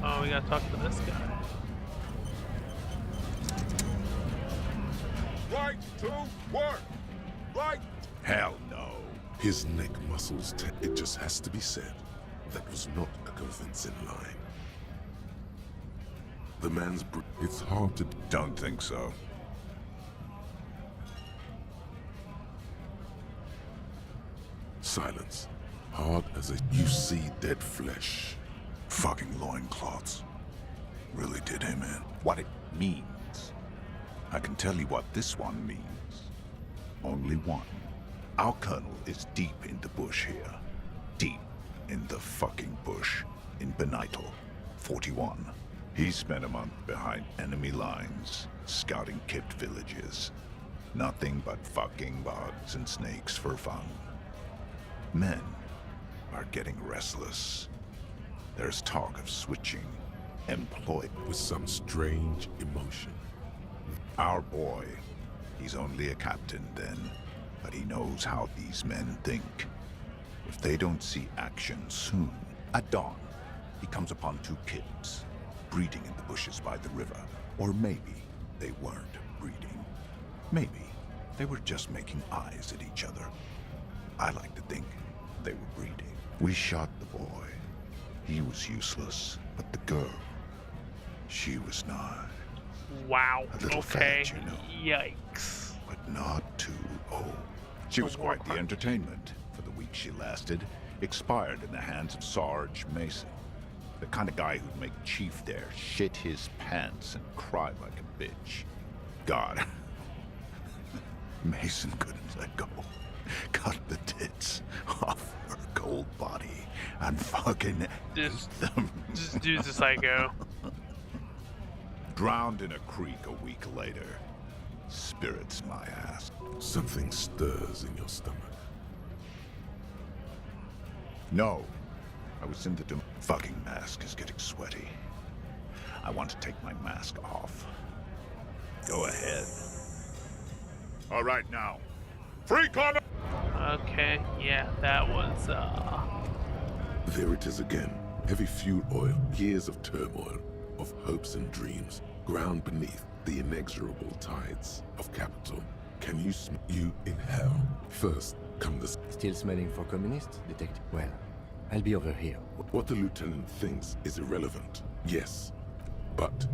Oh, we gotta talk to this guy. Right to work! Right! Hell no. His neck muscles it just has to be said. That was not a convincing line. The man's it's hard to... Don't think so. Silence. Hard as a... You see dead flesh. Fucking loincloths. Really did him in. What it means. I can tell you what this one means. Only one. Our colonel is deep in the bush here. Deep in the fucking bush in Benital 41. He spent a month behind enemy lines, scouting kipped villages. Nothing but fucking bugs and snakes for fun. Men are getting restless. There's talk of switching employ with some strange emotion. Our boy, he's only a captain then, but he knows how these men think. If they don't see action soon, at dawn, he comes upon two kids, breeding in the bushes by the river. Or maybe they weren't breeding. Maybe they were just making eyes at each other. I like to think they were breeding. We shot the boy. He was useless, but the girl, she was not. Wow. A little Okay. fat, you know. Yikes. But not too old. She was quite the entertainment for the week she lasted. Expired in the hands of Sarge Mason. The kind of guy who'd make Chief there shit his pants and cry like a bitch. God. Mason couldn't let go. Cut the tits off her cold body and fucking This them. dude's a psycho. Drowned in a creek a week later. Spirits my ass. Something stirs in your stomach. No. I was in the fucking mask is getting sweaty. I want to take my mask off. Go ahead. All right now. Free comment! Okay, yeah, that was, There it is again. Heavy fuel oil, years of turmoil, of hopes and dreams, ground beneath the inexorable tides of capital. Can you you in hell? First come the... Still smelling for communists, detective? Well, I'll be over here. What the lieutenant thinks is irrelevant, yes, but...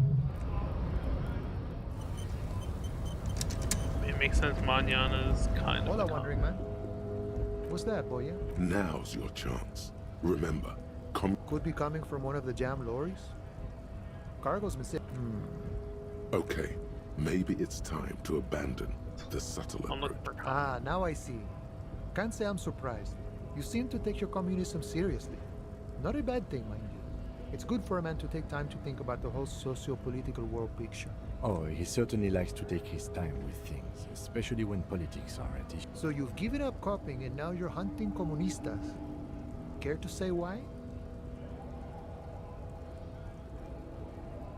it makes sense. Manana's kind of. Hola, wandering man. What's that, boy? Now's your chance. Remember, could be coming from one of the jam lorries. Cargo's missing. Okay, maybe it's time to abandon the subtle approach. Ah, now I see. Can't say I'm surprised. You seem to take your communism seriously. Not a bad thing, mind you. It's good for a man to take time to think about the whole socio-political world picture. Oh, he certainly likes to take his time with things, especially when politics are at issue. So you've given up copying and now you're hunting comunistas. Care to say why?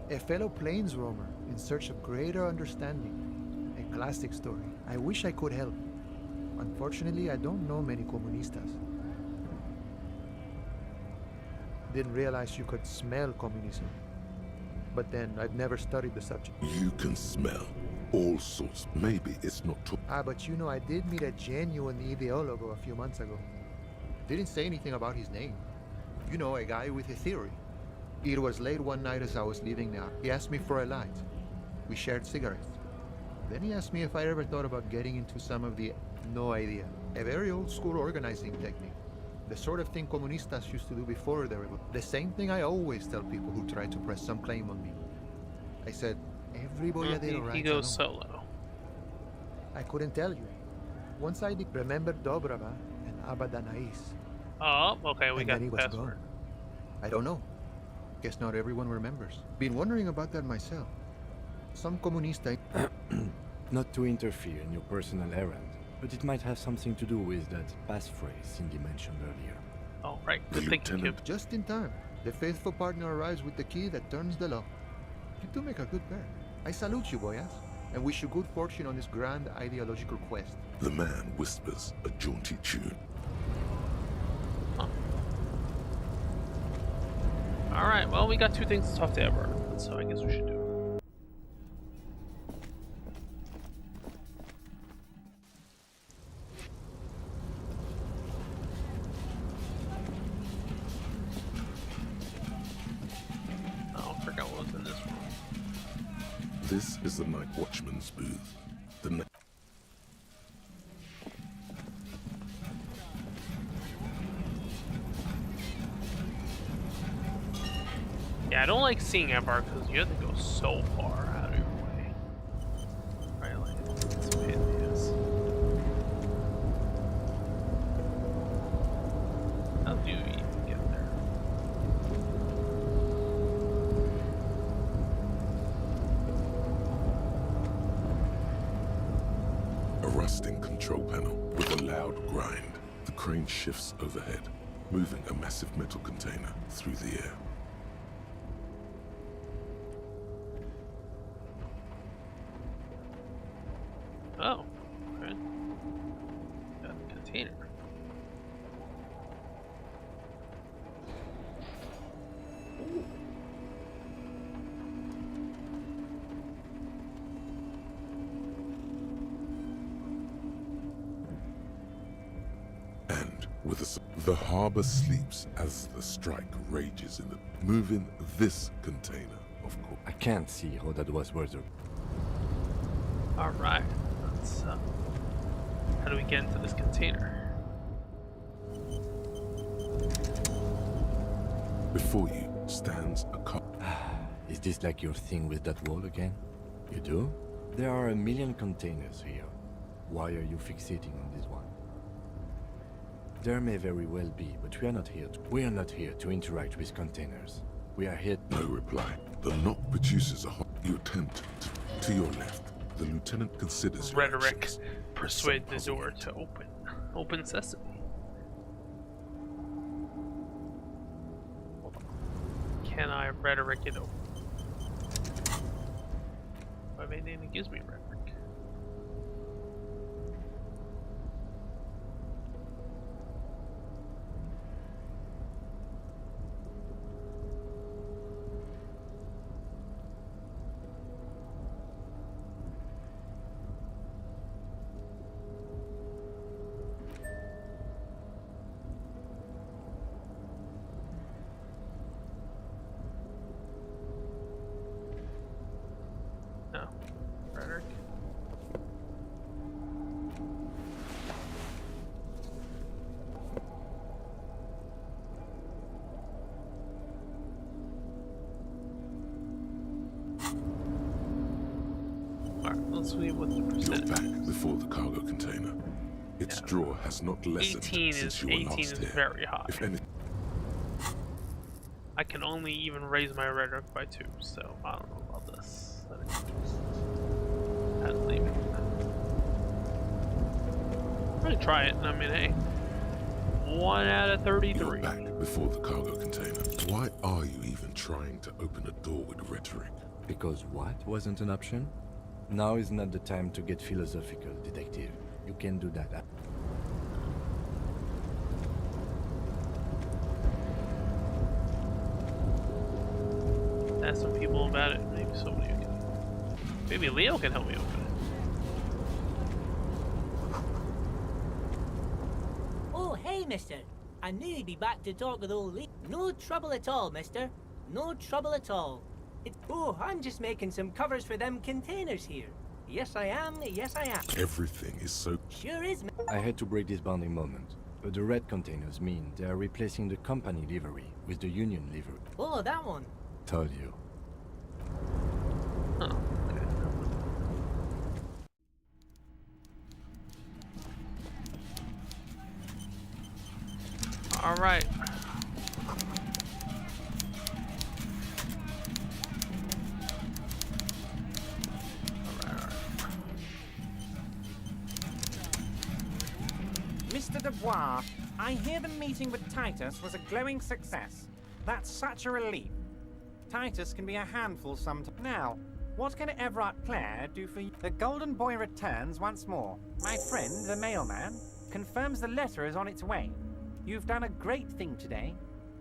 A fellow plains roamer in search of greater understanding. A classic story. I wish I could help. Unfortunately, I don't know many comunistas. Didn't realize you could smell communism. But then, I've never studied the subject. You can smell all sorts. Maybe it's not true. Ah, but you know, I did meet a genuine ideologo a few months ago. Didn't say anything about his name. You know, a guy with a theory. It was late one night as I was leaving now. He asked me for a light. We shared cigarettes. Then he asked me if I ever thought about getting into some of the... No idea. A very old school organizing technique. The sort of thing comunistas used to do before the revolution. The same thing I always tell people who try to press some claim on me. I said, every boyadero writes he goes solo. I couldn't tell you. Once I remember Dobrava and Abadanais. Oh, okay, we and got then he the was password. Gone. I don't know. Guess not everyone remembers. Been wondering about that myself. Some comunista... Not to interfere in your personal errand, but it might have something to do with that passphrase Cindy mentioned earlier. All right, thank you. Just in time. The faithful partner arrives with the key that turns the lock. You do make a good pair. I salute you, boyas, and wish you good fortune on this grand ideological quest. The man whispers a jaunty tune. Huh. All right, well, we got two things to talk to Ever, so I guess we should do it. This is the night watchman's booth. The Yeah, I don't like seeing Evar because you have to go so far out of your way. Right, like, it's a pain in the ass. How do you even get there? adjusting control panel. With a loud grind, the crane shifts overhead, moving a massive metal container through the air. Oh, okay. Got a container. Ooh. And with the harbor sleeps as the strike rages in the moving this container, of course. I can't see how that was worth it. All right. Let's. How do we get into this container? Before you stands a car. Is this like your thing with that wall again? You do? There are a million containers here. Why are you fixating on this one? There may very well be, but we are not here to interact with containers. We are here. No reply. The knock produces a hot. You attempt to your left. The lieutenant considers rhetoric. Persuade the door to open. Open sesame. Hold on. Can I rhetoric it open? I mean, it gives me rhetoric. No. Rhetoric. Alright, let's see what the percentage. You're back before the cargo container. Its draw has not lessened 18 since is you were 18 last is here. very high. If any, I can only even raise my rhetoric by 2, so I don't know about this. I'd leave it. I'm gonna try it. I mean, hey, 1 out of 33. You're back before the cargo container. Why are you even trying to open a door with rhetoric? Because what wasn't an option? Now is not the time to get philosophical, detective. You can do that. Ask some people about it. Maybe somebody can. Maybe Leo can help me open it. Oh, hey, mister. I knew you'd be back to talk with old Lee. No trouble at all, mister. No trouble at all. Oh, I'm just making some covers for them containers here. Yes, I am. Yes, I am. Everything is so... Sure is, I had to break this bonding moment. But the red containers mean they are replacing the company livery with the union livery. Oh, that one. Told you. Huh. Okay. All right. Mr. Dubois, I hear the meeting with Titus was a glowing success. That's such a relief. Titus can be a handful sometimes. Now, what can Everard Clare do for you? The Golden Boy returns once more. My friend, the mailman, confirms the letter is on its way. You've done a great thing today.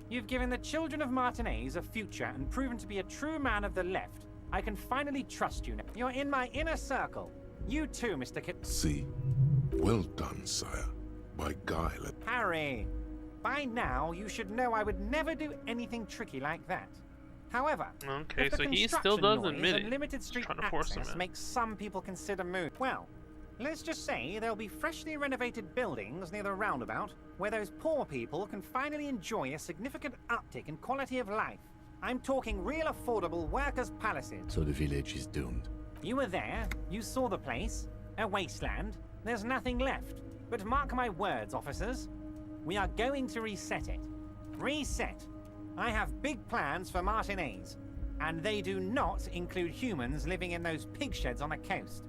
You've given the children of Martinez a future and proven to be a true man of the left. I can finally trust you now. You're in my inner circle. You too, Mr. Kit. See? Well done, sire. By guile. Harry, by now you should know I would never do anything tricky like that. However, okay, if the so he still construction does noise admit and it. limited street Trying to force him access in. makes some people consider move. Well, let's just say there'll be freshly renovated buildings near the roundabout where those poor people can finally enjoy a significant uptick in quality of life. I'm talking real affordable workers' palaces. So the village is doomed. You were there, you saw the place, a wasteland, there's nothing left. But mark my words, officers, we are going to reset it. Reset. I have big plans for Martinez, and they do not include humans living in those pig sheds on the coast.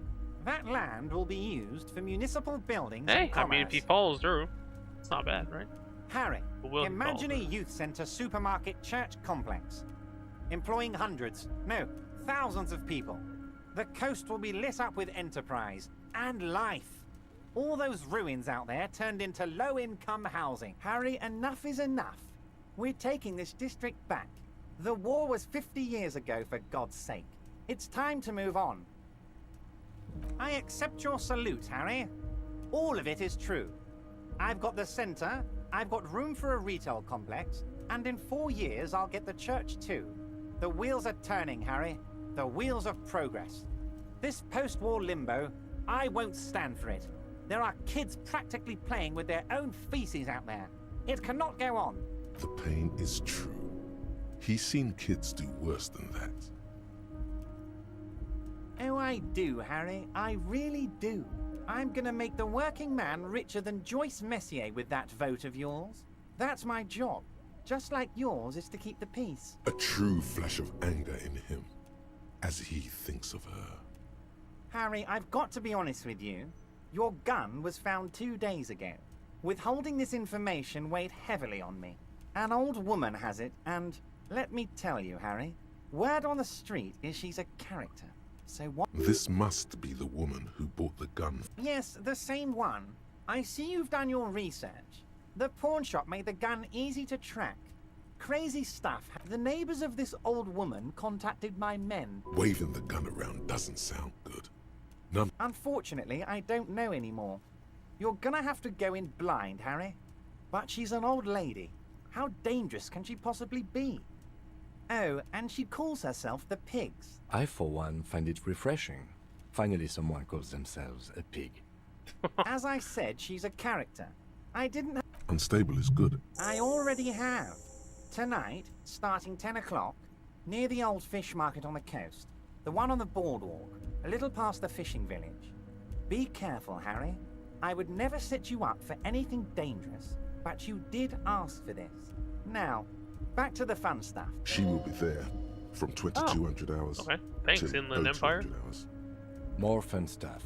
That land will be used for municipal buildings Hey, and I mean, if commerce. he follows through, it's not bad, right? Harry, Will imagine a follow through. youth centre supermarket church complex, employing hundreds, no, thousands of people. The coast will be lit up with enterprise and life. All those ruins out there turned into low-income housing. Harry, enough is enough. We're taking this district back. The war was 50 years ago, for God's sake. It's time to move on. I accept your salute, Harry. All of it is true. I've got the centre, I've got room for a retail complex, and in 4 years I'll get the church too. The wheels are turning, Harry. The wheels of progress. This post-war limbo, I won't stand for it. There are kids practically playing with their own feces out there. It cannot go on. The pain is true. He's seen kids do worse than that. Oh, I do, Harry. I really do. I'm gonna make the working man richer than Joyce Messier with that vote of yours. That's my job. Just like yours is to keep the peace. A true flash of anger in him as he thinks of her. Harry, I've got to be honest with you. Your gun was found 2 days ago. Withholding this information weighed heavily on me. An old woman has it, and let me tell you, Harry, word on the street is she's a character. So what? This must be the woman who bought the gun. Yes, the same one. I see you've done your research. The pawn shop made the gun easy to track. Crazy stuff. The neighbors of this old woman contacted my men. Waving the gun around doesn't sound good. None. Unfortunately, I don't know anymore. You're gonna have to go in blind, Harry. But she's an old lady. How dangerous can she possibly be? Oh, and she calls herself the Pigs. I, for one, find it refreshing. Finally, someone calls themselves a pig. As I said, she's a character. I didn't... Unstable is good. I already have. Tonight, starting 10 o'clock, near the old fish market on the coast. The one on the boardwalk, a little past the fishing village. Be careful, Harry. I would never set you up for anything dangerous, but you did ask for this. Now, back to the fun stuff. She will be there from 2200 hours. Okay, thanks, to Inland 0200 Empire. hours. More fun stuff.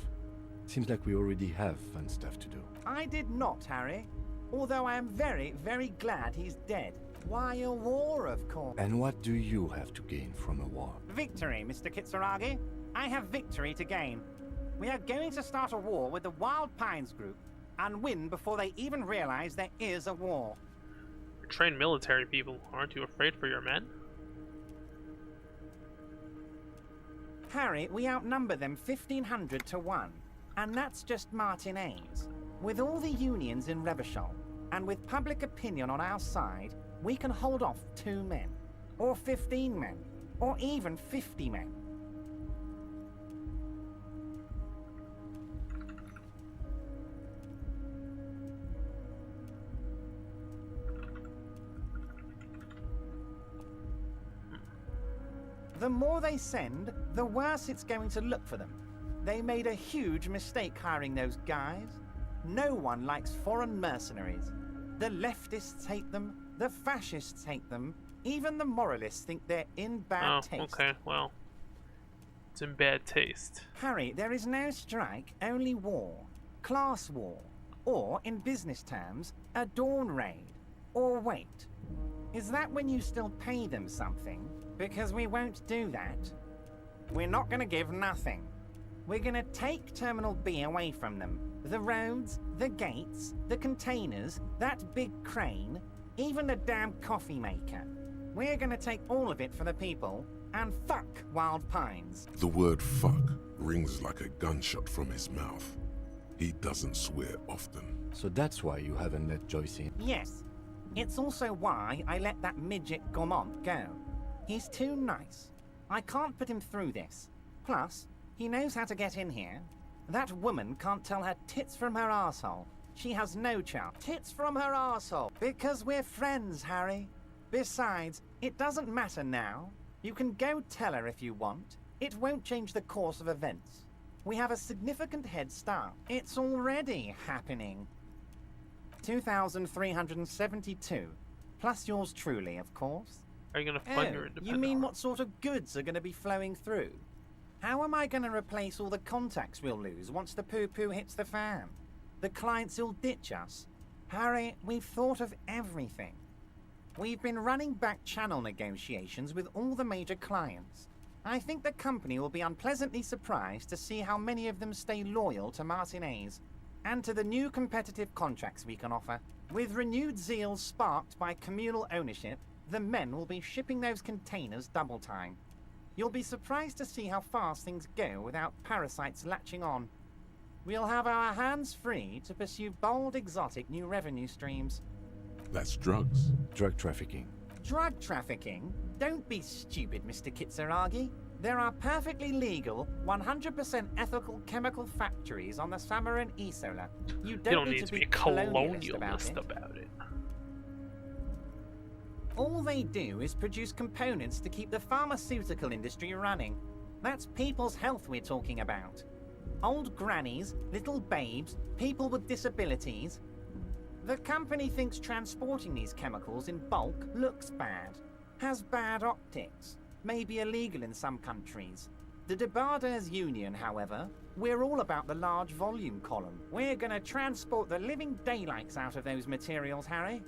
Seems like we already have fun stuff to do. I did not, Harry. Although I am very, very glad he's dead. Why a war, of course. And what do you have to gain from a war? Victory, Mr. Kitsuragi. I have victory to gain. We are going to start a war with the Wild Pines group and win before they even realize there is a war. You're trained military people. Aren't you afraid for your men? Harry, we outnumber them 1,500 to 1. And that's just Martinez. With all the unions in Revachol, and with public opinion on our side, we can hold off 2 men, or 15 men, or even 50 men. The more they send, the worse it's going to look for them. They made a huge mistake hiring those guys. No one likes foreign mercenaries. The leftists hate them, the fascists hate them, even the moralists think they're in bad taste. Okay, well, it's in bad taste. Harry, there is no strike, only war. Class war. Or, in business terms, a dawn raid. Or wait, is that when you still pay them something? Because we won't do that. We're not gonna give nothing. We're gonna take Terminal B away from them. The roads, the gates, the containers, that big crane, even the damn coffee maker. We're gonna take all of it for the people, and fuck Wild Pines. The word fuck rings like a gunshot from his mouth. He doesn't swear often. So that's why you haven't let Joyce in? Yes. It's also why I let that midget Gaumont go. He's too nice. I can't put him through this. Plus, he knows how to get in here. That woman can't tell her tits from her arsehole. She has no chance. Tits from her arsehole. Because we're friends, Harry. Besides, it doesn't matter now. You can go tell her if you want. It won't change the course of events. We have a significant head start. It's already happening. 2,372. Plus yours truly, of course. Are you gonna fund your independent? You mean what sort of goods are gonna be flowing through? How am I going to replace all the contacts we'll lose once the poo-poo hits the fan? The clients will ditch us. Harry, we've thought of everything. We've been running back channel negotiations with all the major clients. I think the company will be unpleasantly surprised to see how many of them stay loyal to Martinez and to the new competitive contracts we can offer. With renewed zeal sparked by communal ownership, the men will be shipping those containers double time. You'll be surprised to see how fast things go without parasites latching on. We'll have our hands free to pursue bold, exotic new revenue streams. That's drugs. Drug trafficking. Drug trafficking? Don't be stupid, Mr. Kitsuragi. There are perfectly legal, 100% ethical chemical factories on the Samaran Isola. You don't need to be a colonialist about it. All they do is produce components to keep the pharmaceutical industry running. That's people's health we're talking about. Old grannies, little babes, people with disabilities. The company thinks transporting these chemicals in bulk looks bad, has bad optics, may be illegal in some countries. The Debarders Union, however, we're all about the large volume column. We're gonna transport the living daylights out of those materials, Harry.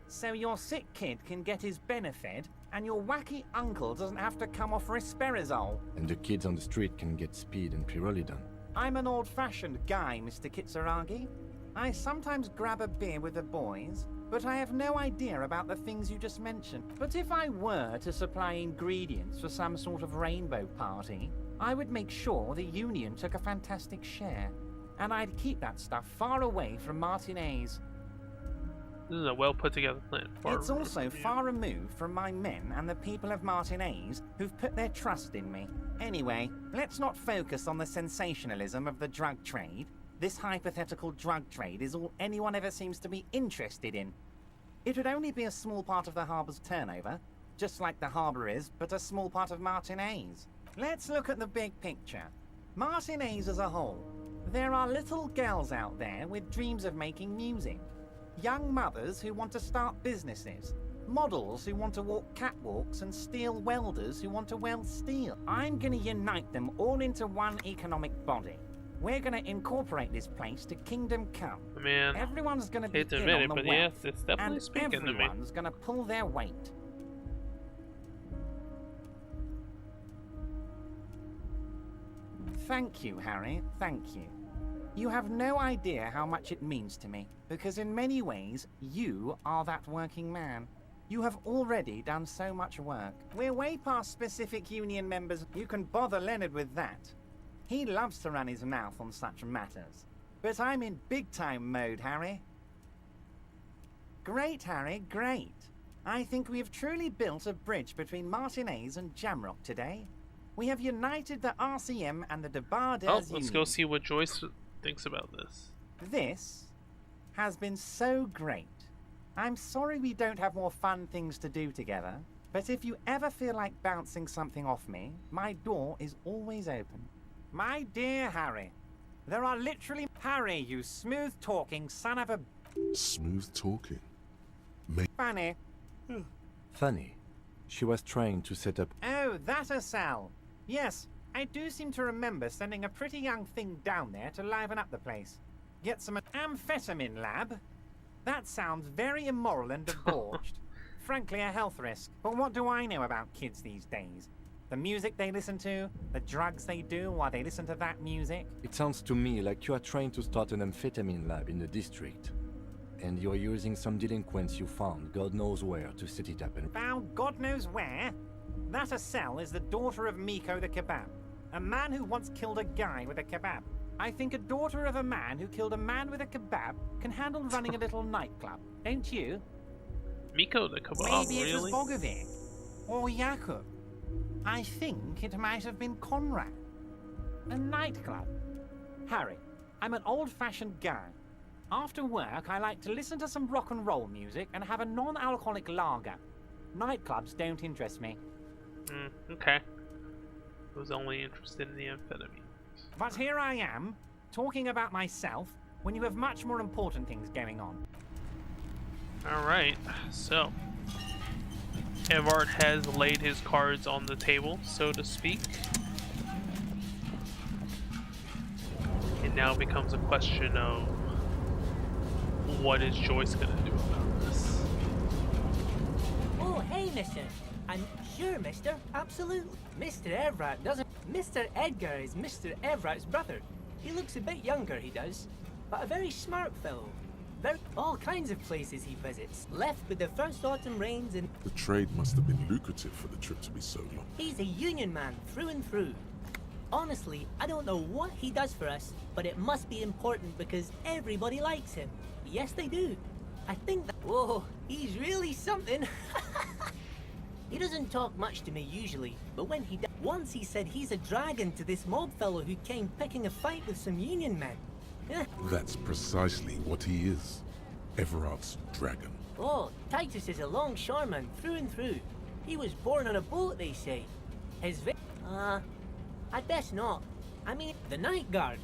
So your sick kid can get his Benefed, and your wacky uncle doesn't have to come off risperazole. And the kids on the street can get speed and pyrrolidon. I'm an old-fashioned guy, Mr. Kitsuragi. I sometimes grab a beer with the boys, but I have no idea about the things you just mentioned. But if I were to supply ingredients for some sort of rainbow party, I would make sure the Union took a fantastic share. And I'd keep that stuff far away from Martinez. This is a well put together plan. It's also far removed from my men and the people of Martinez who've put their trust in me. Anyway, let's not focus on the sensationalism of the drug trade. This hypothetical drug trade is all anyone ever seems to be interested in. It would only be a small part of the harbor's turnover, just like the harbor is, but a small part of Martinez. Let's look at the big picture. Martinez as a whole. There are little girls out there with dreams of making music. Young mothers who want to start businesses. Models who want to walk catwalks and steel welders who want to weld steel. I'm gonna unite them all into one economic body. We're gonna incorporate this place to Kingdom Come. Man, everyone's gonna be hate to in admit on it, the but wealth, yes, it's definitely and speaking to me. everyone's gonna pull their weight. Thank you, Harry. Thank you. You have no idea how much it means to me, because in many ways, you are that working man. You have already done so much work. We're way past specific union members. You can bother Leonard with that. He loves to run his mouth on such matters. But I'm in big-time mode, Harry. Great, Harry, great. I think we have truly built a bridge between Martinez and Jamrock today. We have united the RCM and the Debarders Oh, let's Union. go see what Joyce thinks about this. This has been so great. I'm sorry we don't have more fun things to do together, but if you ever feel like bouncing something off me, my door is always open. My dear Harry, there are literally... Harry, you smooth-talking son of a... Smooth talking? Fanny. Fanny. She was trying to set up... Oh, that a Sal. Yes, I do seem to remember sending a pretty young thing down there to liven up the place. Get some amphetamine lab. That sounds very immoral and debauched. Frankly, a health risk. But what do I know about kids these days? The music they listen to, the drugs they do while they listen to that music. It sounds to me like you are trying to start an amphetamine lab in the district. And you're using some delinquents you found God knows where to set it up and... Found God knows where? That Asel is the daughter of Miko the Kebab. A man who once killed a guy with a kebab. I think a daughter of a man who killed a man with a kebab can handle running a little nightclub, don't you? Miko the Kebab, Maybe it was really? Bogovic. Or Jakub. I think it might have been Conrad. A nightclub. Harry, I'm an old-fashioned guy. After work, I like to listen to some rock and roll music and have a non-alcoholic lager. Nightclubs don't interest me. Okay. I was only interested in the amphetamine. But here I am, talking about myself, when you have much more important things going on. Alright, so... Evard has laid his cards on the table, so to speak. it now becomes a question of what is Joyce gonna do about this? Oh, hey, mister. I'm sure, mister. Absolutely. Mr. Everett doesn't... Mr. Edgar is Mr. Everett's brother. He looks a bit younger, he does. But a very smart fellow. All kinds of places he visits. Left with the first autumn rains and... The trade must have been lucrative for the trip to be so long. He's a union man through and through. Honestly, I don't know what he does for us, but it must be important because everybody likes him. Yes, they do. I think that... Whoa, he's really something. He doesn't talk much to me usually, but when he does... Once he said he's a dragon to this mob fellow who came picking a fight with some union men. That's precisely what he is. Everard's dragon. Oh, Titus is a longshoreman through and through. He was born on a boat, they say. His I'd best not. I mean, the night guard.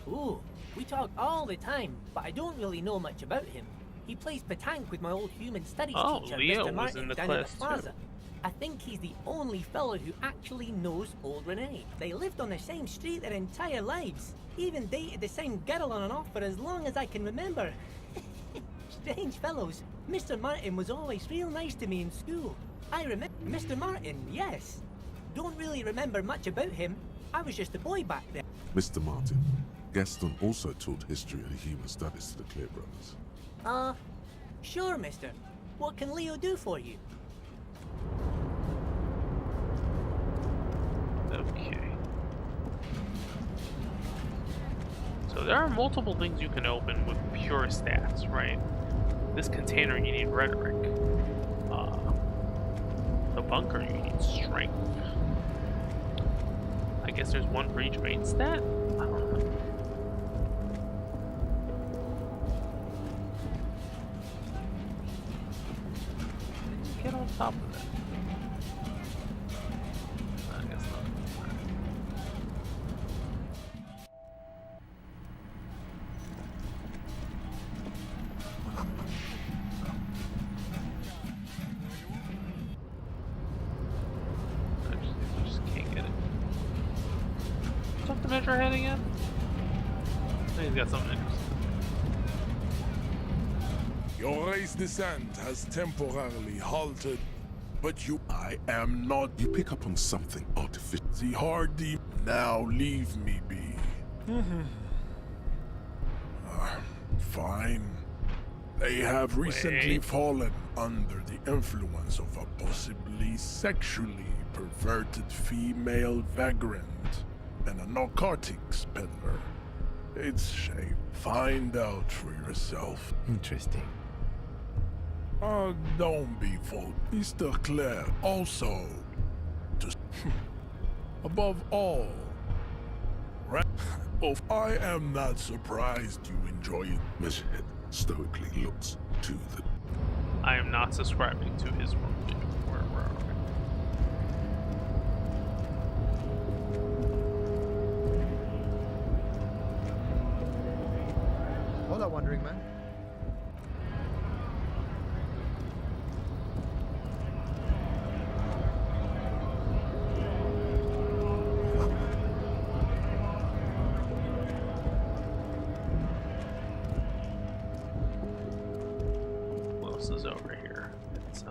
Ooh, we talk all the time, but I don't really know much about him. He plays petanque with my old human studies teacher, Leo Mr. Martin, was down in in the the class plaza. I think he's the only fellow who actually knows old Renee. They lived on the same street their entire lives. Even dated the same girl on and off for as long as I can remember. Strange fellows. Mr. Martin was always real nice to me in school. I remember Mr. Martin, yes. Don't really remember much about him. I was just a boy back then. Mr. Martin, Gaston also taught history and human studies to the Clear Brothers. Sure, mister. What can Leo do for you? Okay. So there are multiple things you can open with pure stats, right? This container, you need rhetoric. The bunker, you need strength. I guess there's one for each main stat? I don't know. Get on top of that. I guess not. I just can't get it. What's up the measure head again? I think he's got something interesting. Your race descent has temporarily halted, but I am not. You pick up on something artificial. The hardy. Now leave me be. Fine. They have recently fallen under the influence of a possibly sexually perverted female vagrant and a narcotics peddler. It's shame. Find out for yourself. Interesting. Oh, don't be fooled. Mr. Claire, also, just above all, I am not surprised you enjoy it. Meshhead stoically looks to the... I am not subscribing to his worldview. Where are we? Hola, wandering man. What else is over here? It's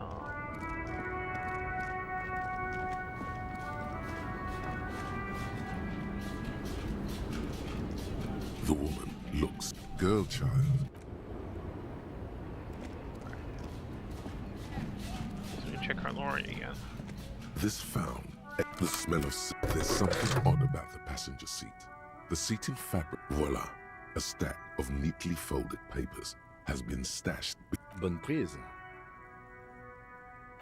The woman looks girl child. So we check our lorry again. This found the smell of... There's something odd about the passenger seat. The seating fabric, voila, a stack of neatly folded papers has been stashed. Bonne prise.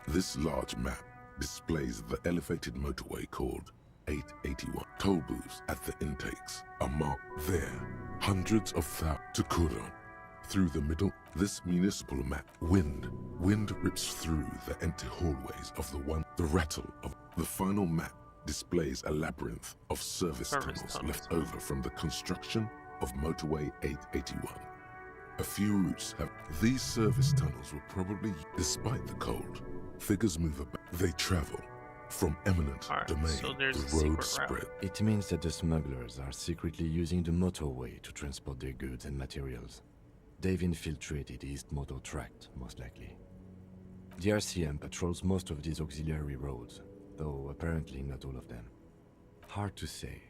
This large map displays the elevated motorway called 881. Toll booths at the intakes are marked there. Hundreds of thousands to Kuron. Through the middle, this municipal map. Wind rips through the empty hallways of the rattle of the final map displays a labyrinth of service tunnels left over from the construction of motorway 881. A few routes have... These service tunnels were probably... Despite the cold, figures move about. They travel From eminent Alright, domain, so there's a the secret road route. spread. It means that the smugglers are secretly using the motorway to transport their goods and materials. They've infiltrated the East Motor Tract, most likely. The RCM patrols most of these auxiliary roads, though apparently not all of them. Hard to say.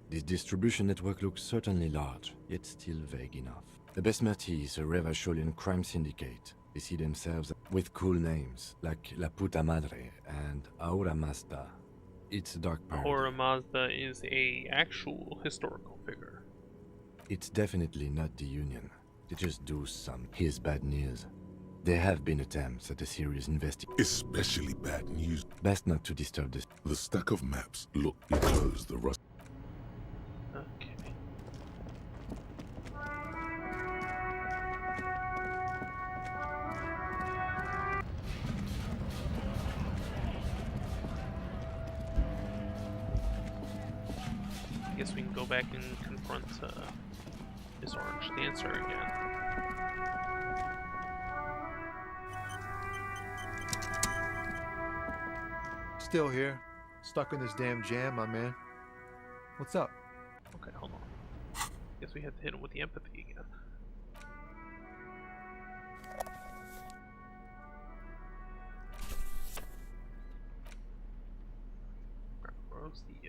This distribution network looks certainly large, yet still vague enough. The Besmerti is a Revacholian crime syndicate. They see themselves with cool names, like La Puta Madre and Ahura Mazda. It's a dark parody. Ahura Mazda is a actual historical figure. It's definitely not the Union. They just do some. Here's bad news. There have been attempts at a serious investigation. Especially bad news. Best not to disturb this. The stack of maps look close the rust. Okay. I guess we can go back and confront this orange dancer again. Still here. Stuck in this damn jam, my man. What's up? Okay, hold on. Guess we have to hit him with the empathy again. Where's the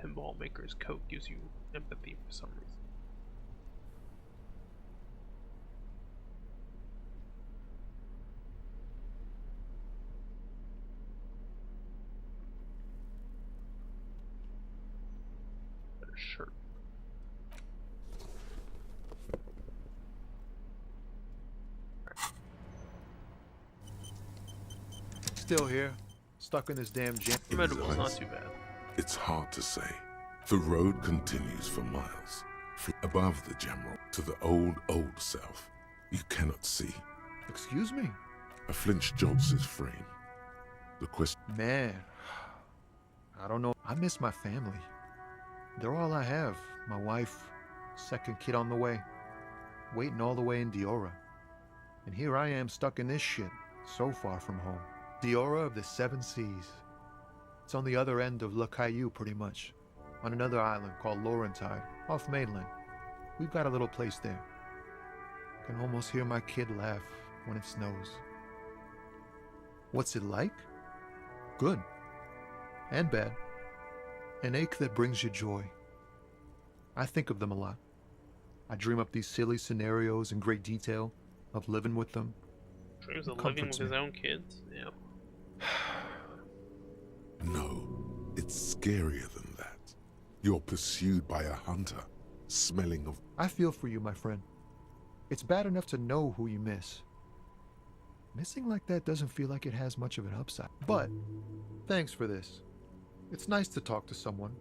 pinball maker's coat gives you empathy for some reason. Better shirt. Still here. Stuck in this damn jam. Medible's not too bad. It's hard to say. The road continues for miles. Above the General to the old south. You cannot see. Excuse me? A flinch jolts his frame. The question... Man, I don't know. I miss my family. They're all I have. My wife, second kid on the way. Waiting all the way in Diora. And here I am stuck in this shit, so far from home. Diora of the Seven Seas. It's on the other end of Le Caillou, pretty much. On another island called Laurentide, off mainland. We've got a little place there. Can almost hear my kid laugh when it snows. What's it like? Good. And bad. An ache that brings you joy. I think of them a lot. I dream up these silly scenarios in great detail of living with them. Dreams of living with his own kids? Yeah. No, it's scarier than that. You're pursued by a hunter, smelling of... I feel for you, my friend. It's bad enough to know who you miss. Missing like that doesn't feel like it has much of an upside. But, thanks for this. It's nice to talk to someone.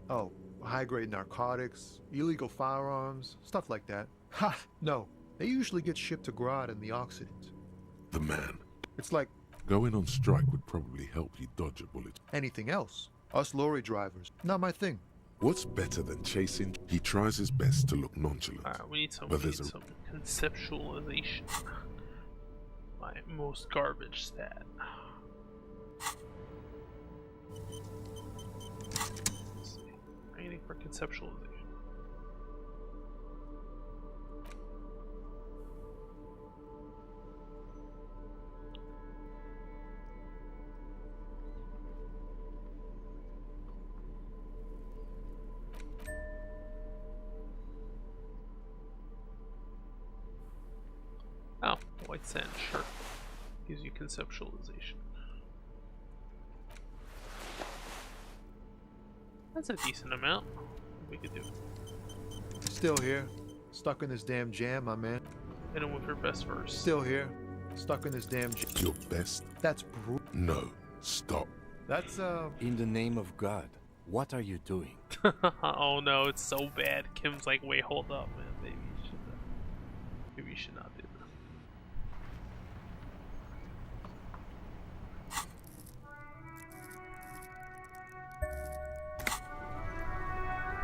Oh, high-grade narcotics, illegal firearms, stuff like that. Ha! No, they usually get shipped to Grodd in the Occident. The man. It's like... Going on strike would probably help you dodge a bullet. Anything else? Us lorry drivers. Not my thing. What's better than chasing? He tries his best to look nonchalant. Alright, we need some some conceptualization. My most garbage stat. Let's see. Anything for conceptualization? Oh, white sand shirt gives you conceptualization. That's a decent amount. We could do. Still here. Stuck in this damn jam, my man. Hit him with your best verse. Still here. Stuck in this damn jam. Your best? That's brutal. No. Stop. That's, In the name of God, What are you doing? Oh no, it's so bad. Kim's like, wait, hold up, man. Maybe you should not do that.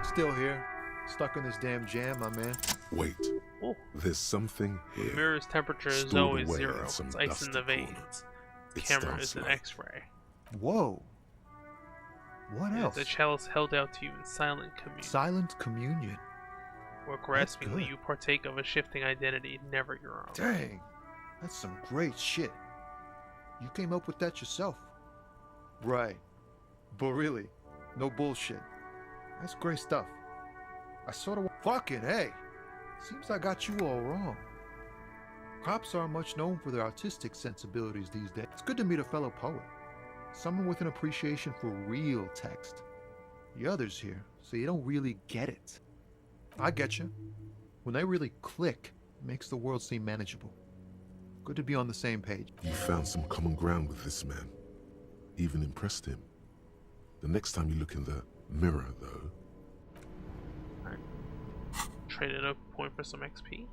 Still here. Stuck in this damn jam, my man. Wait. Oh. There's something The here. mirror's temperature is stored always away 0. in some It's ice in the dusty veins. corner. The It camera starts is an like- X-ray. Whoa. What else? The chalice held out to you in silent communion. Silent communion. Where graspingly good. you partake of a shifting identity, never your own. Dang. That's some great shit. You came up with that yourself. Right. But really, no bullshit. That's great stuff. I sort of... Fucking hey! Seems I got you all wrong. Cops aren't much known for their artistic sensibilities these days. It's good to meet a fellow poet. Someone with an appreciation for real text. The others here, so you don't really get it. I get you. When they really click, it makes the world seem manageable. Good to be on the same page. You found some common ground with this man. Even impressed him. The next time you look in the mirror, though... Traded a point for some XP.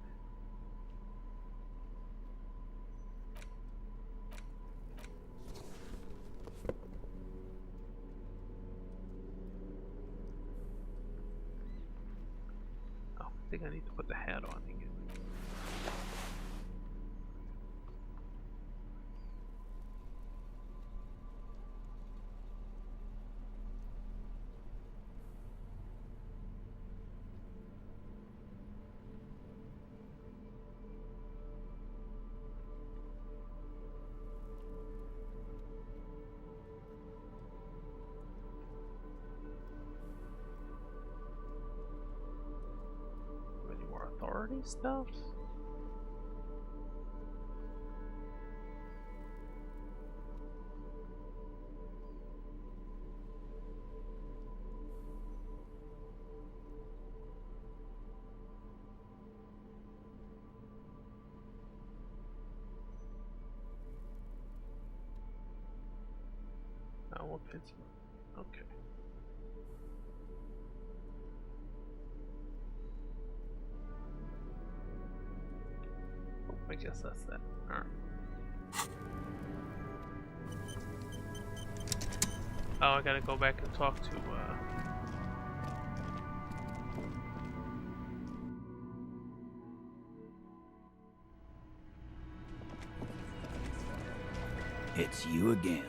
Oh, I think I need to put the hat on again. Authority stuff? I want Pittsburgh. Okay. I guess that's that. Alright. Oh, I gotta go back and talk to, It's you again.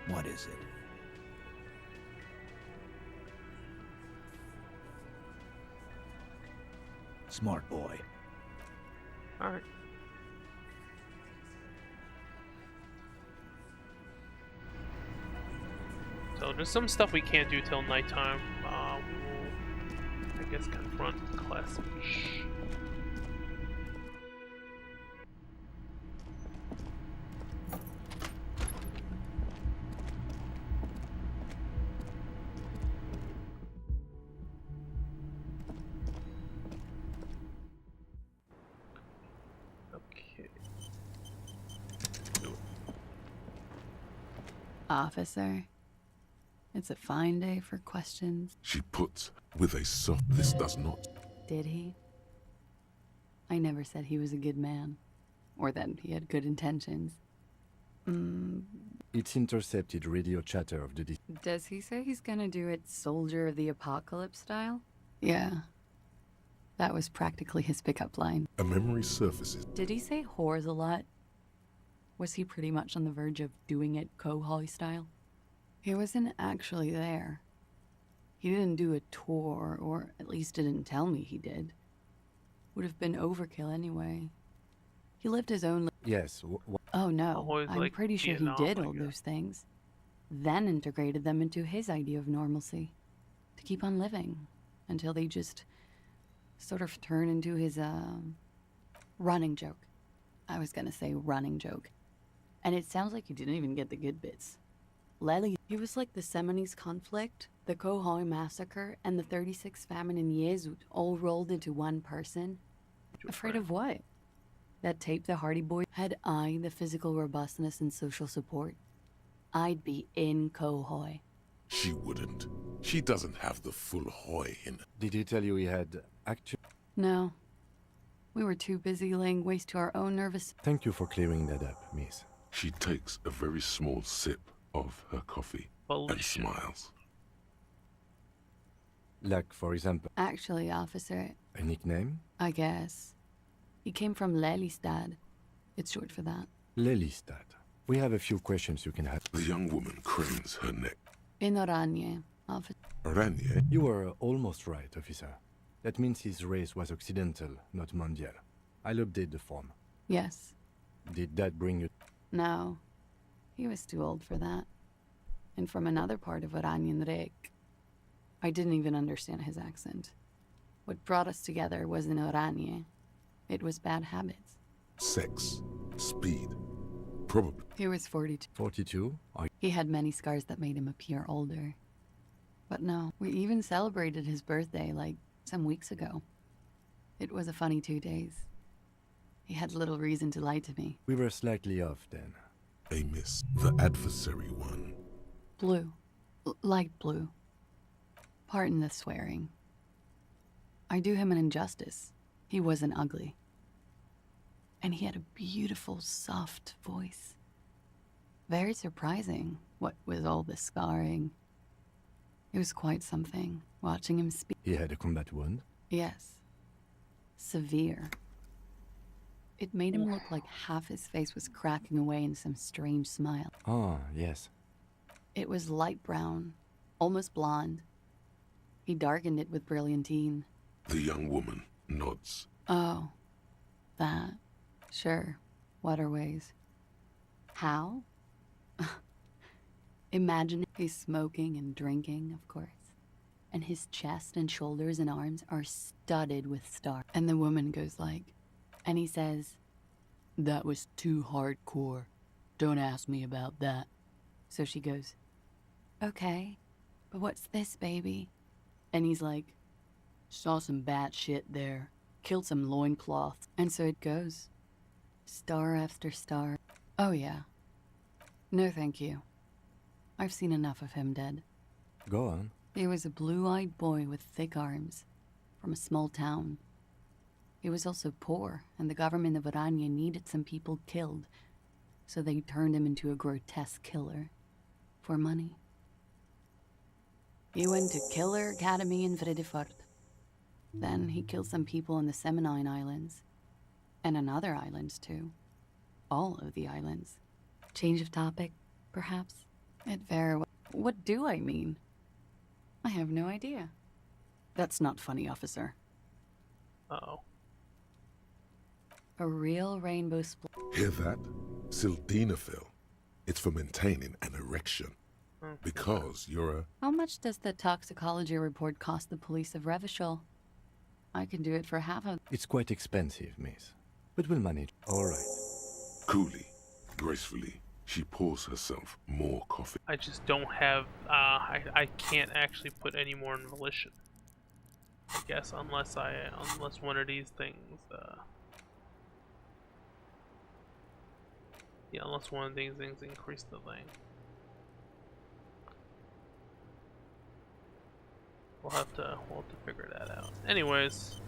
What is it? Smart boy. Alright. So there's some stuff we can't do till nighttime. We will, I guess, confront Classic. Okay. Do it. Officer, it's a fine day for questions. She puts with a soft... This does not... Did he? I never said he was a good man, or that he had good intentions. It's intercepted radio chatter of the... Does he say he's gonna do it Soldier of the Apocalypse style? Yeah. That was practically his pickup line. A memory surfaces. Did he say whores a lot? Was he pretty much on the verge of doing it Kohoi style? He wasn't actually there. He didn't do a tour, or at least didn't tell me he did. Would have been overkill anyway. He lived his own... Yes. Oh no, Always, I'm like, pretty sure he Vietnam, did I all guess. those things. Then integrated them into his idea of normalcy. To keep on living. Until they just sort of turn into his, running joke. I was gonna say running joke. And it sounds like you didn't even get the good bits. Lely, he was like the Seminoles conflict, the Kohoi massacre, and the 36 famine in Yezut all rolled into one person. Afraid of what? That tape the Hardy Boy had the physical robustness and social support, I'd be in Kohoi. She wouldn't. She doesn't have the full hoy in her. Did he tell you he had actual... No. We were too busy laying waste to our own nervous... Thank you for clearing that up, miss. She takes a very small sip of her coffee and smiles. Like, for example... Actually, officer... A nickname? I guess. He came from Lelystad. It's short for that. Lelystad. We have a few questions you can have. The young woman cranes her neck. In Oranje, officer. Oranje? You were almost right, officer. That means his race was occidental, not mondial. I'll update the form. Yes. Did that bring you... No. He was too old for that. And from another part of Oranjenrijk. I didn't even understand his accent. What brought us together wasn't Oranje. It was bad habits. Sex. Speed. Probably. He was 42. 42? He had many scars that made him appear older. But no, we even celebrated his birthday, like, some weeks ago. It was a funny 2 days. He had little reason to lie to me. We were slightly off then. A miss. The adversary one. Blue. Light blue. Pardon the swearing. I do him an injustice. He wasn't ugly. And he had a beautiful, soft voice. Very surprising, what with all the scarring. It was quite something, watching him speak. He had a combat wound? Yes. Severe. It made him look like half his face was cracking away in some strange smile. Ah, yes. It was light brown, almost blonde. He darkened it with brilliantine. The young woman nods. Oh, that. Sure. Waterways. How? Imagine he's smoking and drinking, of course. And his chest and shoulders and arms are studded with stars. And the woman goes like, and he says, "That was too hardcore. Don't ask me about that." So she goes, "Okay, but what's this, baby?" And he's like, "Saw some bat shit there. Killed some loincloths." And so it goes. Star after star. Oh yeah. No thank you. I've seen enough of him dead. Go on. He was a blue-eyed boy with thick arms, from a small town. He was also poor, and the government of Oranje needed some people killed, so they turned him into a grotesque killer. For money. He went to Killer Academy in Vredefort. Then he killed some people in the Seminine Islands. And on other islands, too. All of the islands. Change of topic, perhaps? It very well. What do I mean? I have no idea. That's not funny, officer. Uh-oh. A real rainbow split. Hear that? Sildenafil. It's for maintaining an erection. Because you're a... How much does the toxicology report cost the police of Revachol? I can do it for half of... It's quite expensive, miss. But we'll manage. All right. Coolly, gracefully, she pours herself more coffee. I just don't have... I can't actually put any more in volition. I guess unless one of these things... Yeah, unless one of these things increase the thing. We'll have to figure that out. Anyways,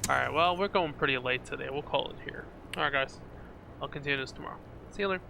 alright, well, we're going pretty late today. We'll call it here. Alright, guys. I'll continue this tomorrow. See you later.